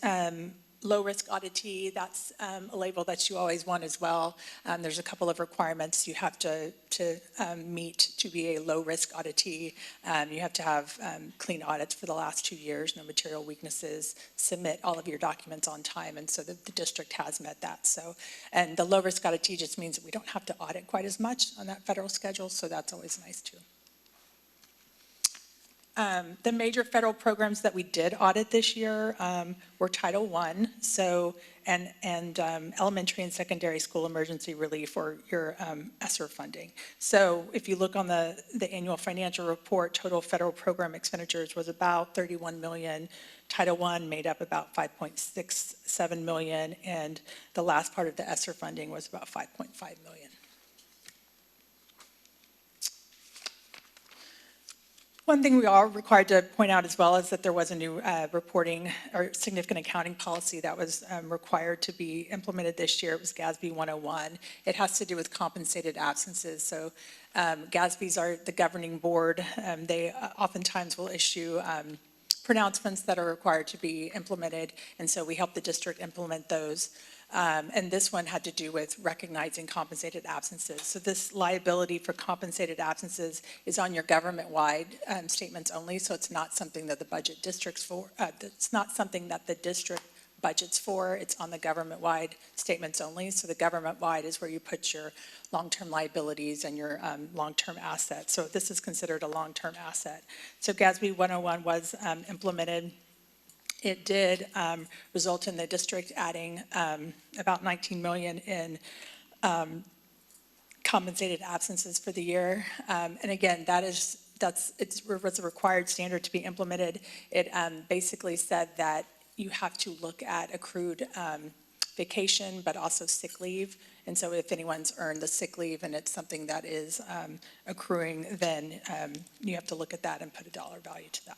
low-risk auditee, that's a label that you always want as well. There's a couple of requirements you have to meet to be a low-risk auditee. You have to have clean audits for the last 2 years, no material weaknesses, submit all of your documents on time, and so the district has met that. So, and the low-risk auditee just means that we don't have to audit quite as much on that federal schedule, so that's always nice too. The major federal programs that we did audit this year were Title I, and elementary and secondary school emergency relief, or your ESSER funding. So if you look on the annual financial report, total federal program expenditures was about $31 million. Title I made up about $5.67 million, and the last part of the ESSER funding was about $5.5 million. One thing we are required to point out as well is that there was a new reporting or significant accounting policy that was required to be implemented this year. It was GASB 101. It has to do with compensated absences. So GASBs are the governing board. They oftentimes will issue pronouncements that are required to be implemented, and so we help the district implement those. And this one had to do with recognizing compensated absences. So this liability for compensated absences is on your government-wide statements only. So it's not something that the budget districts for. It's not something that the district budgets for. It's on the government-wide statements only. So the government-wide is where you put your long-term liabilities and your long-term assets. So this is considered a long-term asset. So GASB 101 was implemented. It did result in the district adding about $19 million in compensated absences for the year. And again, it was a required standard to be implemented. It basically said that you have to look at accrued vacation, but also sick leave. And so if anyone's earned the sick leave and it's something that is accruing, then you have to look at that and put a dollar value to that.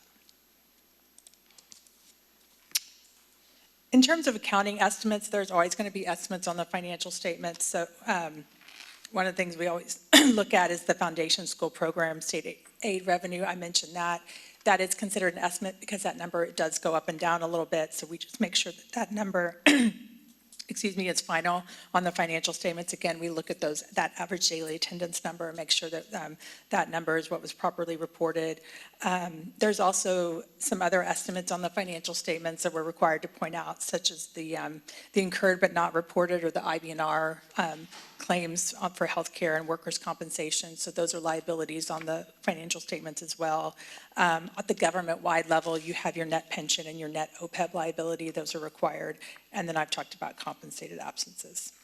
In terms of accounting estimates, there's always going to be estimates on the financial statements. So One of the things we always look at is the foundation school program state aid revenue. I mentioned that. That is considered an estimate because that number, it does go up and down a little bit. So we just make sure that that number, excuse me, is final on the financial statements. Again, we look at that average daily attendance number and make sure that that number is what was properly reported. There's also some other estimates on the financial statements that we're required to point out, such as the incurred but not reported, or the IBNR claims for healthcare and workers' compensation. So those are liabilities on the financial statements as well. At the government-wide level, you have your net pension and your net OPEB liability. Those are required. And then I've talked about compensated absences.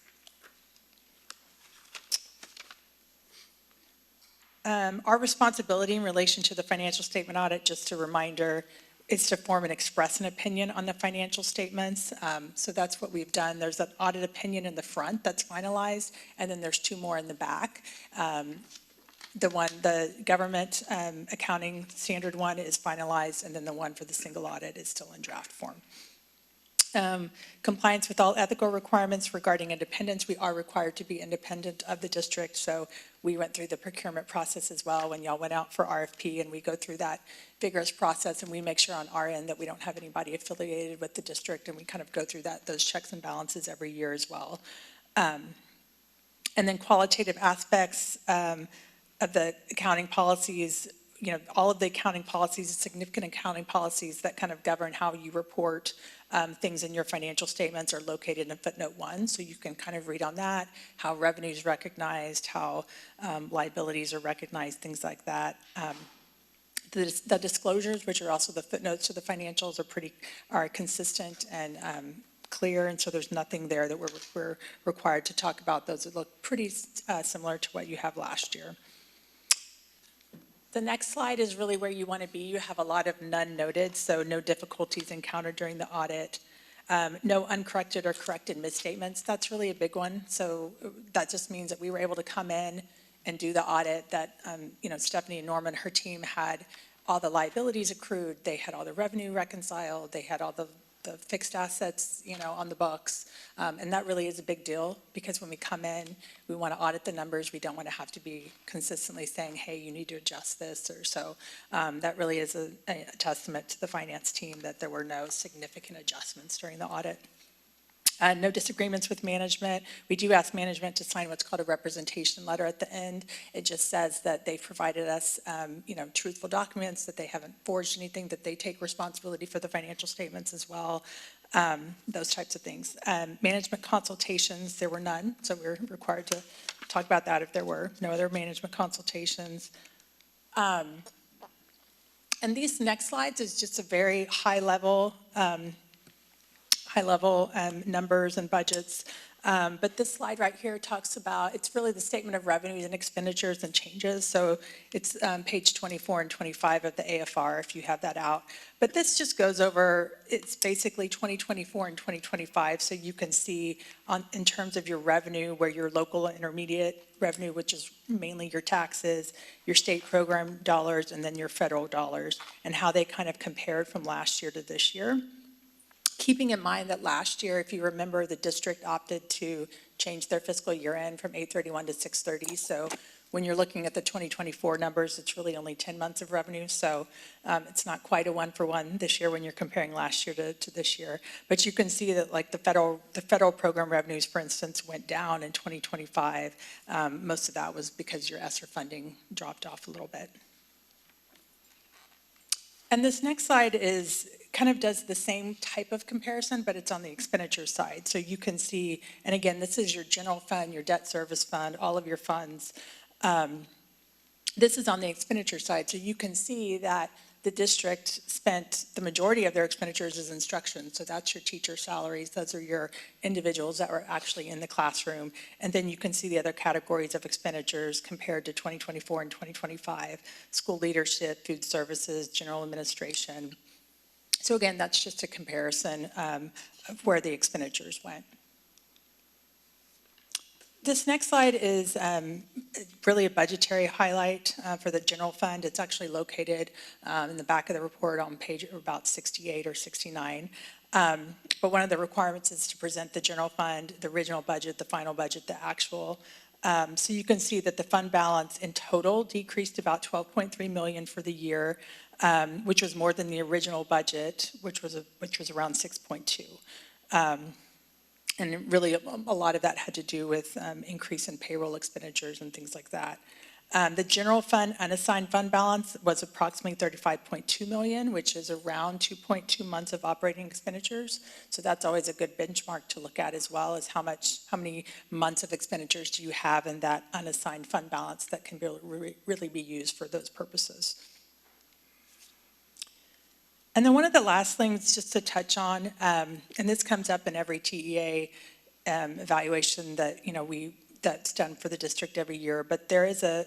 Our responsibility in relation to the financial statement audit, just a reminder, is to form and express an opinion on the financial statements. So that's what we've done. There's an audit opinion in the front that's finalized, and then there's two more in the back. The government accounting standard one is finalized, and then the one for the single audit is still in draft form. Compliance with all ethical requirements regarding independence. We are required to be independent of the district, so we went through the procurement process as well when y'all went out for RFP, and we go through that vigorous process, and we make sure on our end that we don't have anybody affiliated with the district, and we kind of go through those checks and balances every year as well. And then qualitative aspects of the accounting policies. All of the accounting policies, significant accounting policies that kind of govern how you report things in your financial statements are located in footnote 1. So you can kind of read on that, how revenue is recognized, how liabilities are recognized, things like that. The disclosures, which are also the footnotes to the financials, are consistent and clear, and so there's nothing there that we're required to talk about. Those that look pretty similar to what you have last year. The next slide is really where you want to be. You have a lot of none noted, so no difficulties encountered during the audit. No uncorrected or corrected misstatements. That's really a big one. So that just means that we were able to come in and do the audit that, Stephanie and Norman, her team had all the liabilities accrued. They had all the revenue reconciled. They had all the fixed assets, on the books. And that really is a big deal because when we come in, we want to audit the numbers. We don't want to have to be consistently saying, hey, you need to adjust this or so. That really is a testament to the finance team that there were no significant adjustments during the audit. No disagreements with management. We do ask management to sign what's called a representation letter at the end. It just says that they've provided us, truthful documents, that they haven't forged anything, that they take responsibility for the financial statements as well, those types of things. Management consultations, there were none, so we're required to talk about that if there were no other management consultations. And these next slides is just a very high level numbers and budgets. But this slide right here talks about, it's really the statement of revenues and expenditures and changes. So it's page 24 and 25 of the AFR if you have that out. But this just goes over, it's basically 2024 and 2025. So you can see in terms of your revenue, where your local and intermediate revenue, which is mainly your taxes, your state program dollars, and then your federal dollars, and how they kind of compared from last year to this year. Keeping in mind that last year, if you remember, the district opted to change their fiscal year end from 8/31 to 6/30. So when you're looking at the 2024 numbers, it's really only 10 months of revenue. So it's not quite a one-for-one this year when you're comparing last year to this year. But you can see that like the federal program revenues, for instance, went down in 2025. Most of that was because your ESSER funding dropped off a little bit. And this next slide kind of does the same type of comparison, but it's on the expenditure side. So you can see, and again, this is your general fund, your debt service fund, all of your funds. This is on the expenditure side. So you can see that the district spent the majority of their expenditures as instruction. So that's your teacher salaries. Those are your individuals that were actually in the classroom. And then you can see the other categories of expenditures compared to 2024 and 2025. School leadership, food services, general administration. So again, that's just a comparison of where the expenditures went. This next slide is really a budgetary highlight for the general fund. It's actually located in the back of the report on page about 68 or 69. But one of the requirements is to present the general fund, the original budget, the final budget, the actual. So you can see that the fund balance in total decreased about 12.3 million for the year, which was more than the original budget, which was around 6.2. And really, a lot of that had to do with increase in payroll expenditures and things like that. The general fund unassigned fund balance was approximately 35.2 million, which is around 2.2 months of operating expenditures. So that's always a good benchmark to look at, as well as how many months of expenditures do you have in that unassigned fund balance that can really be used for those purposes. And then one of the last things just to touch on, and this comes up in every TEA evaluation that that's done for the district every year, but there is a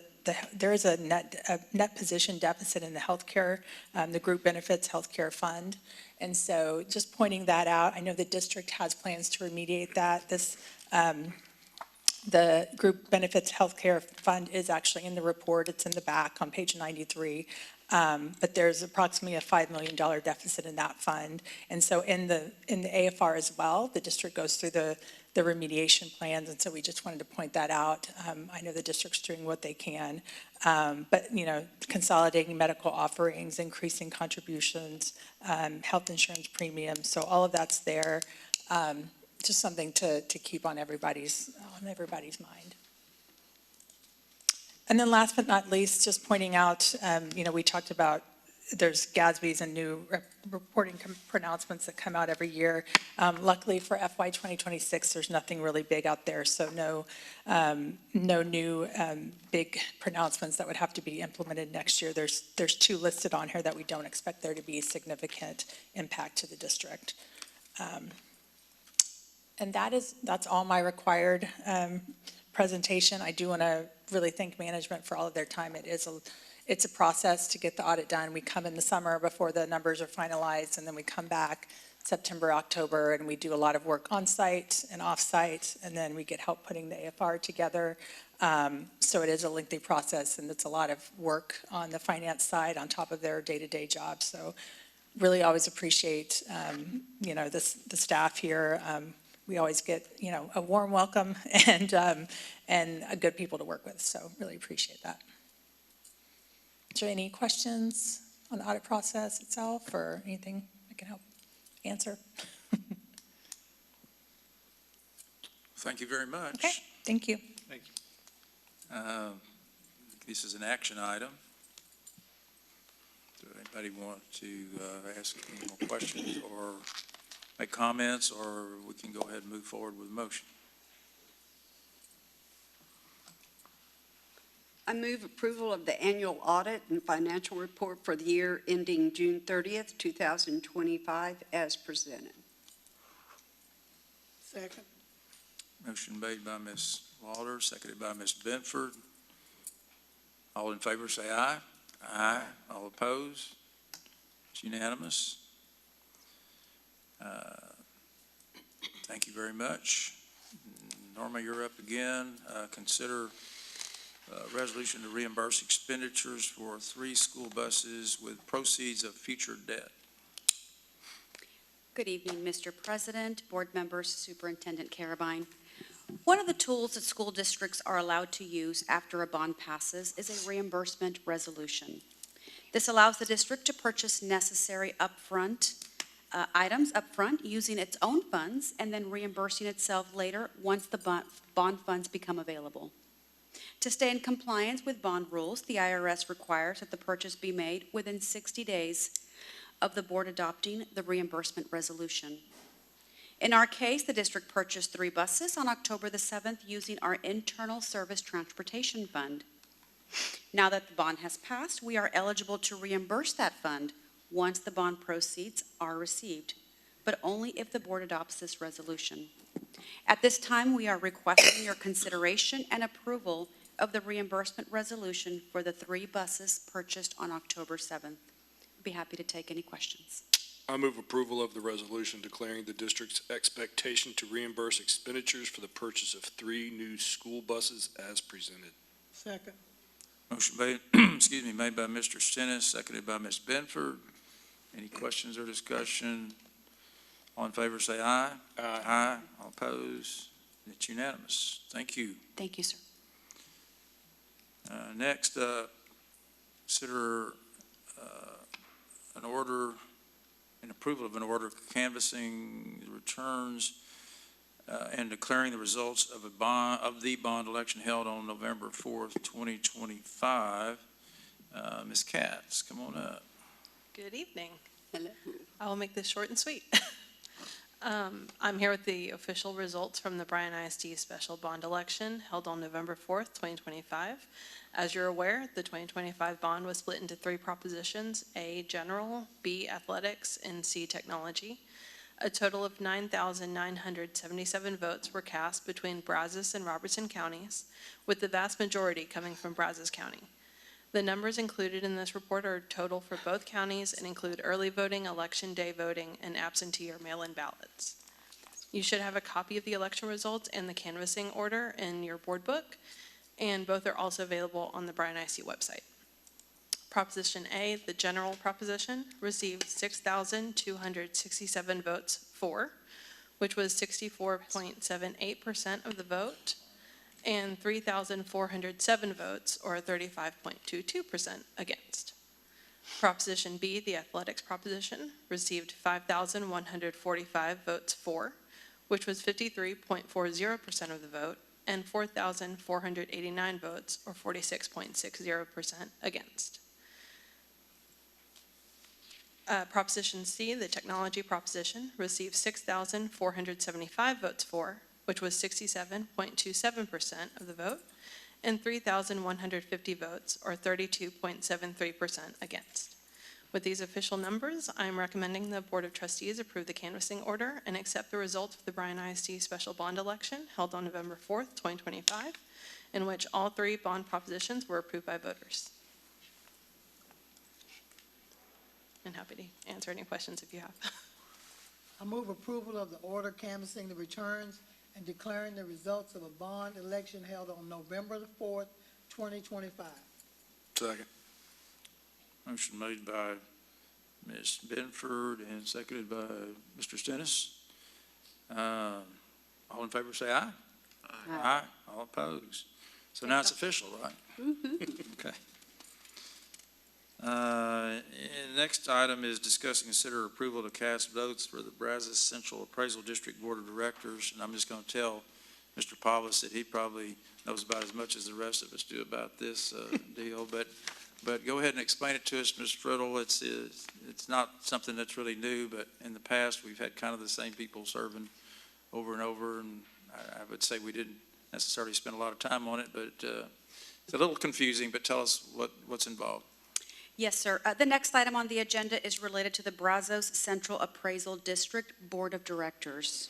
net position deficit in the healthcare, the group benefits healthcare fund. And so just pointing that out, I know the district has plans to remediate that. The group benefits healthcare fund is actually in the report. It's in the back on page 93. But there's approximately a $5 million deficit in that fund. And so in the AFR as well, the district goes through the remediation plans, and so we just wanted to point that out. I know the district's doing what they can, but consolidating medical offerings, increasing contributions, health insurance premiums, so all of that's there. Just something to keep on everybody's mind. And then last but not least, just pointing out, we talked about there's GASB's and new reporting pronouncements that come out every year. Luckily for FY 2026, there's nothing really big out there, so no new big pronouncements that would have to be implemented next year. There's two listed on here that we don't expect there to be significant impact to the district. And that's all my required presentation. I do want to really thank management for all of their time. It's a process to get the audit done. We come in the summer before the numbers are finalized, and then we come back September, October, and we do a lot of work on site and off site, and then we get help putting the AFR together. So it is a lengthy process, and it's a lot of work on the finance side on top of their day-to-day job. So really always appreciate the staff here. We always get a warm welcome and good people to work with. So really appreciate that. Is there any questions on the audit process itself or anything I can help answer? Thank you very much. Okay, thank you. Thank you. This is an action item. Does anybody want to ask any more questions or make comments, or we can go ahead and move forward with the motion? I move approval of the annual audit and financial report for the year ending June 30th, 2025 as presented. Second. Motion made by Ms. Walter, seconded by Ms. Benford. All in favor say aye. Aye. All opposed? It's unanimous. Thank you very much. Norma, you're up again. Consider resolution to reimburse expenditures for 3 school buses with proceeds of future debt. Good evening, Mr. President, board members, Superintendent Carabine. One of the tools that school districts are allowed to use after a bond passes is a reimbursement resolution. This allows the district to purchase necessary items upfront using its own funds and then reimbursing itself later once the bond funds become available. To stay in compliance with bond rules, the IRS requires that the purchase be made within 60 days of the board adopting the reimbursement resolution. In our case, the district purchased 3 buses on October the 7th using our internal service transportation fund. Now that the bond has passed, we are eligible to reimburse that fund once the bond proceeds are received, but only if the board adopts this resolution. At this time, we are requesting your consideration and approval of the reimbursement resolution for the 3 buses purchased on October 7th. I'd be happy to take any questions. I move approval of the resolution declaring the district's expectation to reimburse expenditures for the purchase of 3 new school buses as presented. Second. Motion made, made by Mr. Stennis, seconded by Ms. Benford. Any questions or discussion? All in favor say aye. Aye. Aye. All opposed? It's unanimous. Thank you. Thank you, sir. Next, consider an order, an approval of an order canvassing the returns and declaring the results of the bond election held on November 4th, 2025. Ms. Katz, come on up. Good evening. Hello. I will make this short and sweet. I'm here with the official results from the Bryan ISD special bond election held on November 4th, 2025. As you're aware, the 2025 bond was split into 3 propositions: A, general, B, athletics, and C, technology. A total of 9,977 votes were cast between Brazos and Robertson counties, with the vast majority coming from Brazos County. The numbers included in this report are total for both counties and include early voting, election day voting, and absentee or mail-in ballots. You should have a copy of the election results and the canvassing order in your board book, and both are also available on the Bryan ISD website. Proposition A, the general proposition, received 6,267 votes for, which was 64.78% of the vote, and 3,407 votes, or 35.22% against. Proposition B, the athletics proposition, received 5,145 votes for, which was 53.40% of the vote, and 4,489 votes, or 46.60% against. Proposition C, the technology proposition, received 6,475 votes for, which was 67.27% of the vote, and 3,150 votes, or 32.73% against. With these official numbers, I am recommending the Board of Trustees approve the canvassing order and accept the results of the Bryan ISD special bond election held on November 4th, 2025, in which all 3 bond propositions were approved by voters. I'm happy to answer any questions if you have. I move approval of the order canvassing the returns and declaring the results of a bond election held on November the 4th, 2025. Second. Motion made by Ms. Benford and seconded by Mr. Stennis. All in favor say aye. Aye. All opposed. So now it's official, right? Okay. And the next item is discuss and consider approval to cast votes for the Brazos Central Appraisal District Board of Directors. And I'm just going to tell Mr. Paulus that he probably knows about as much as the rest of us do about this deal. But go ahead and explain it to us, Ms. Friddle. It's not something that's really new, but in the past, we've had kind of the same people serving over and over. And I would say we didn't necessarily spend a lot of time on it, but it's a little confusing. But tell us what's involved. Yes, sir. The next item on the agenda is related to the Brazos Central Appraisal District Board of Directors.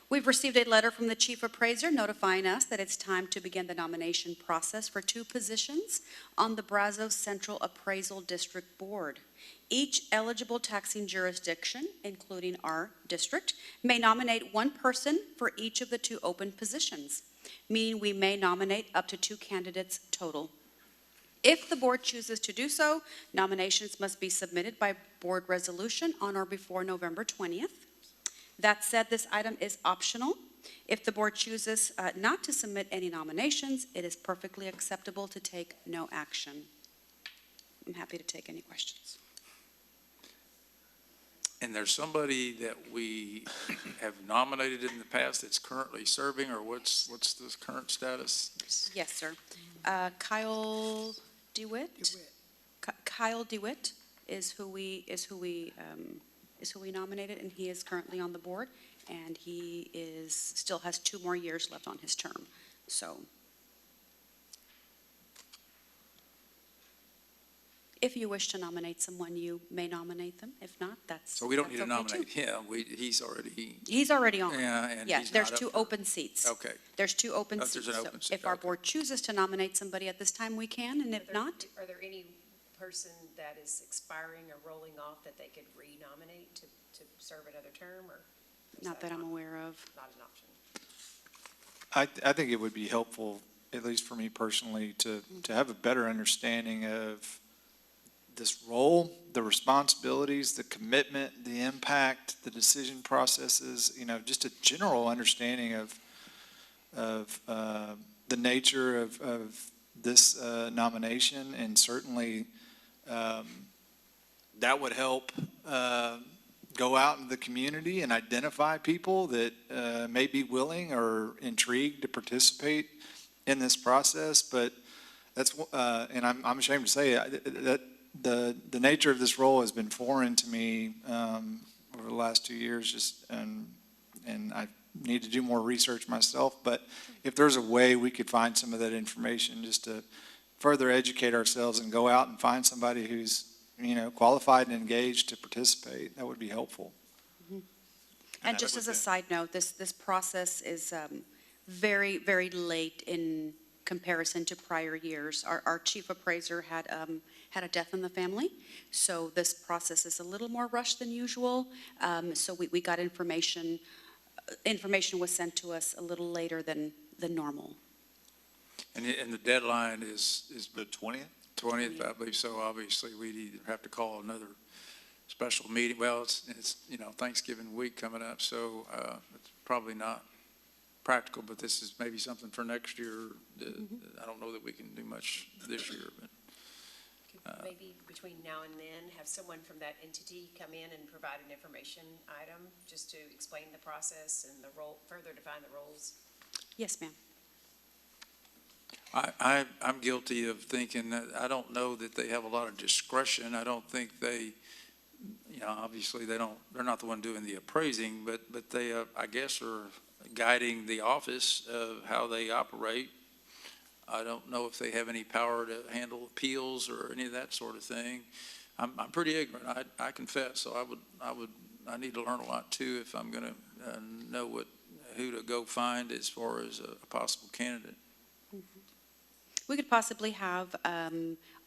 We've received a letter from the Chief Appraiser notifying us that it's time to begin the nomination process for 2 positions on the Brazos Central Appraisal District Board. Each eligible taxing jurisdiction, including our district, may nominate 1 person for each of the 2 open positions, meaning we may nominate up to 2 candidates total. If the board chooses to do so, nominations must be submitted by board resolution on or before November 20th. That said, this item is optional. If the board chooses not to submit any nominations, it is perfectly acceptable to take no action. I'm happy to take any questions. And there's somebody that we have nominated in the past that's currently serving, or what's the current status? Yes, sir. Kyle DeWitt. Kyle DeWitt is who we nominated, and he is currently on the board, and he still has 2 more years left on his term. So if you wish to nominate someone, you may nominate them. If not, that's So we don't need to okay, too. nominate him. He's already. He's already on. Yeah, and Yes, he's there's not 2 up for- open seats. Okay. There's 2 open Oh, seats. there's an So open seat, if our okay. board chooses to nominate somebody at this time, we can, and if not, Are there any person that is expiring or rolling off that they could re-nominate to serve another term, or? is not that I'm aware of. Not an option. I think it would be helpful, at least for me personally, to have a better understanding of this role, the responsibilities, the commitment, the impact, the decision processes, just a general understanding of the nature of this nomination, and certainly that would help go out in the community and identify people that may be willing or intrigued to participate in this process. But that's, and I'm ashamed to say that the nature of this role has been foreign to me over the last 2 years, just and I need to do more research myself. But if there's a way we could find some of that information just to further educate ourselves and go out and find somebody who's, you know, qualified and engaged to participate, that would be helpful. And just as a side note, this process is very, very late in comparison to prior years. Our chief appraiser had a death in the family, so this process is a little more rushed than usual. So we got information was sent to us a little later than normal. And the deadline is The 20th? 20th, I believe. So obviously we'd either have to call another special meeting. Well, it's you know, Thanksgiving week coming up, so it's probably not practical, but this is maybe something for next year. I don't know that we can do much this year, but. Maybe between now and then, have someone from that entity come in and provide an information item just to explain the process and the role, further define the roles. Yes, ma'am. I'm guilty of thinking that I don't know that they have a lot of discretion. I don't think they, you know, obviously they're not the one doing the appraising, but they, I guess, are guiding the office of how they operate. I don't know if they have any power to handle appeals or any of that sort of thing. I'm pretty ignorant, I confess, so I need to learn a lot too if I'm gonna know who to go find as far as a possible candidate. We could possibly have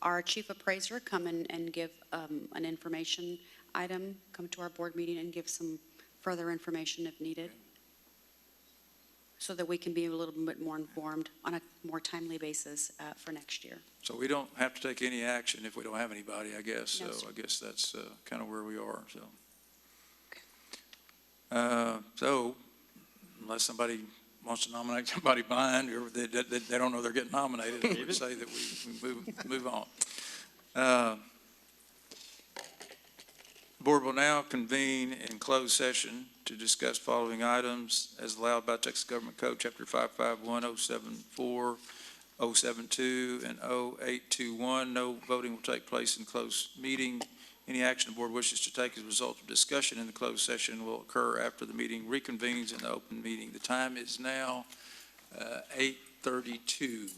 our chief appraiser come and give an information item, come to our board meeting and give some further information if needed, so that we can be a little bit more informed on a more timely basis for next year. So we don't have to take any action if we don't have anybody, I guess. No, So sir. I guess that's kind of where we are, so. So unless somebody wants to nominate somebody blind, or they don't know they're getting nominated, I would say that we move on. Board will now convene in closed session to discuss following items as allowed by Texas Government Code, Chapter 551, 074, 072, and 0821. No voting will take place in closed meeting. Any action the board wishes to take as a result of discussion in the closed session will occur after the meeting reconvenes in the open meeting. The time is now 8:32.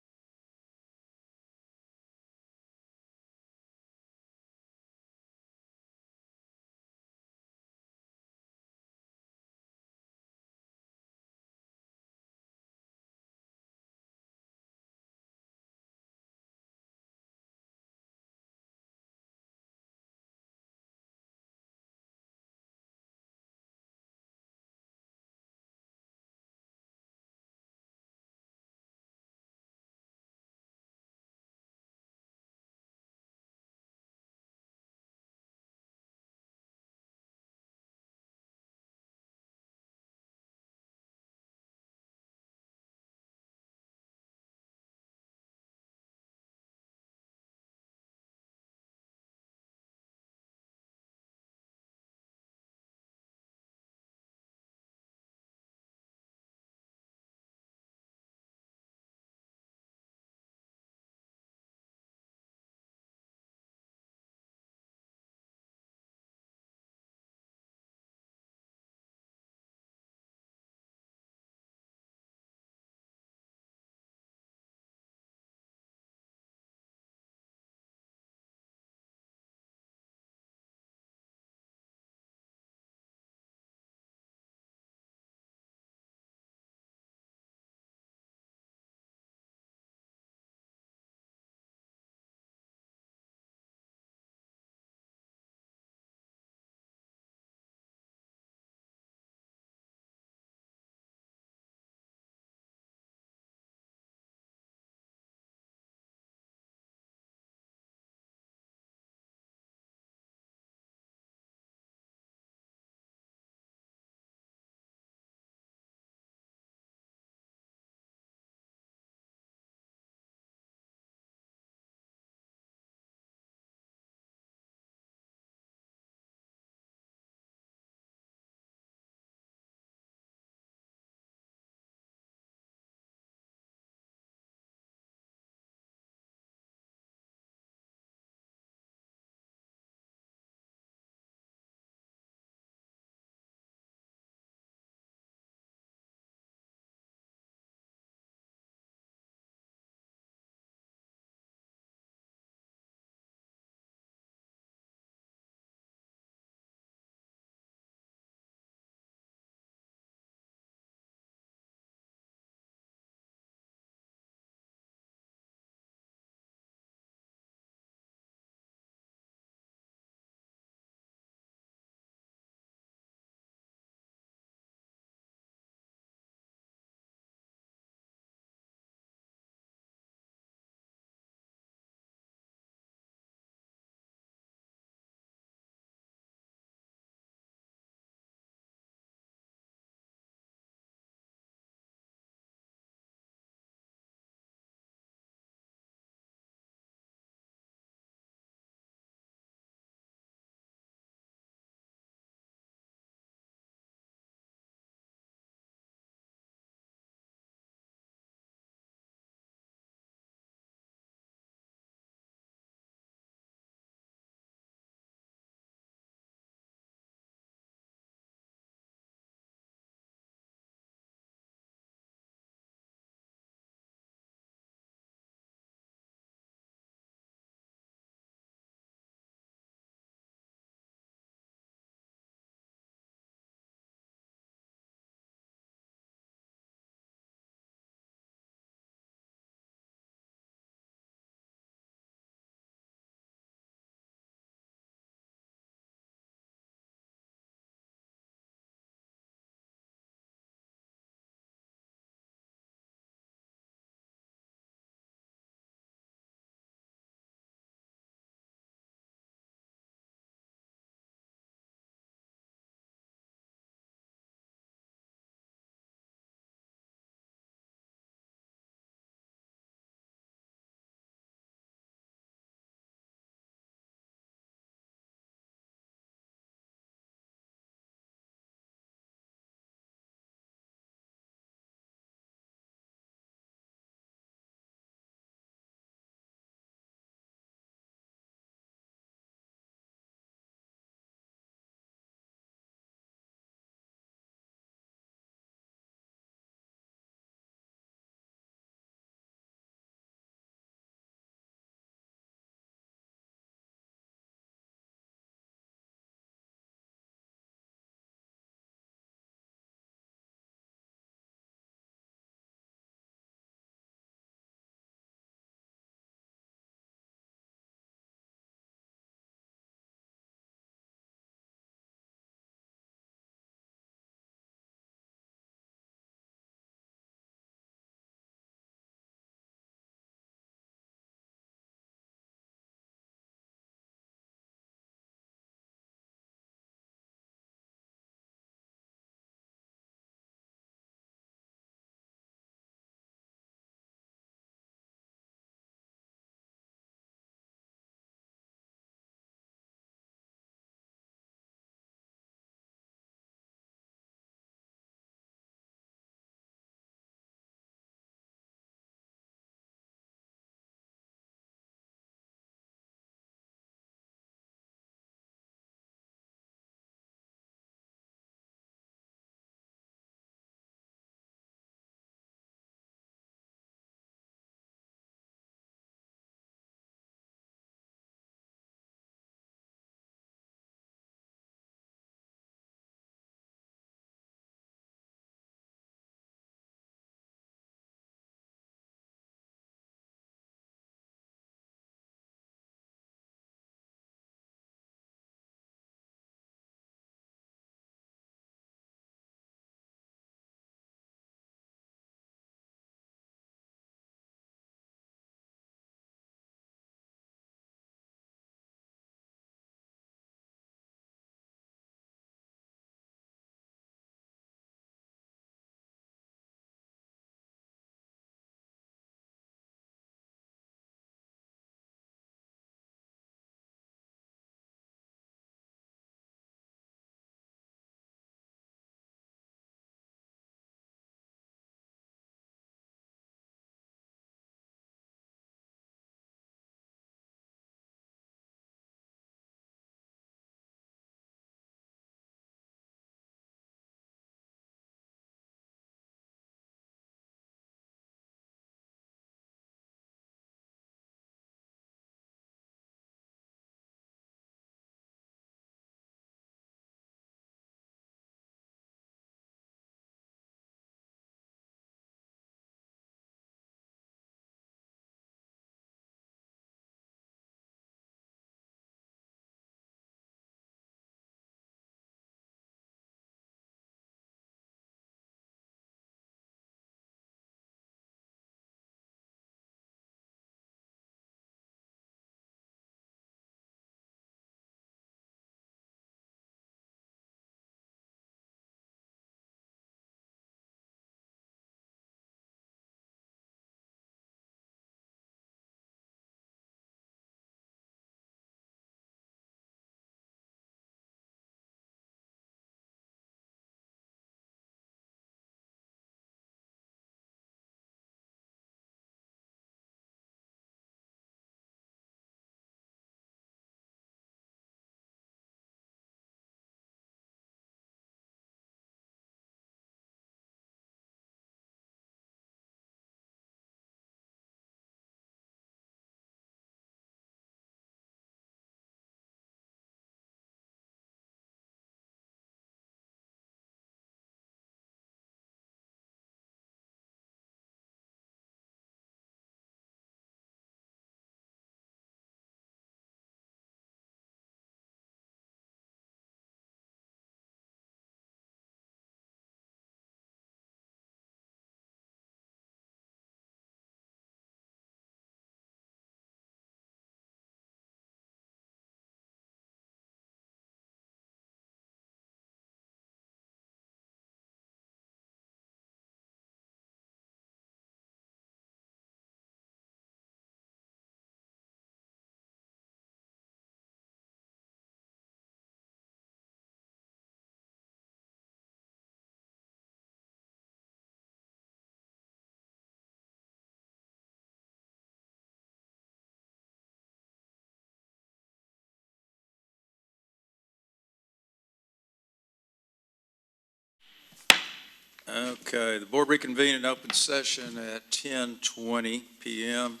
Okay, the board reconvened in open session at 10:20 PM.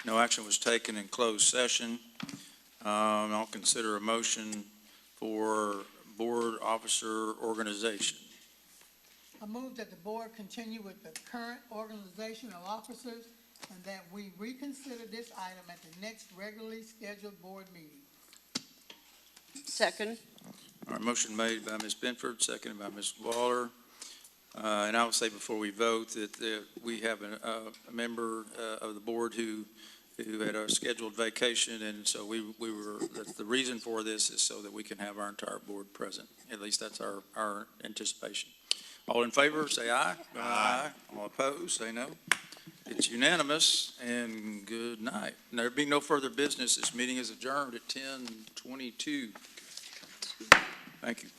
No action was taken in closed session. I'll consider a motion for board officer organization. I move that the board continue with the current organization of officers and that we reconsider this item at the next regularly scheduled board meeting. Second. All right, motion made by Ms. Benford, seconded by Ms. Waller. And I will say before we vote that we have a member of the board who had a scheduled vacation, and so we were, the reason for this is so that we can have our entire board present. At least that's our anticipation. All in favor, say aye. Aye. All opposed, say no. It's unanimous, and good night. And there being no further business, this meeting is adjourned at 10:22. Thank you.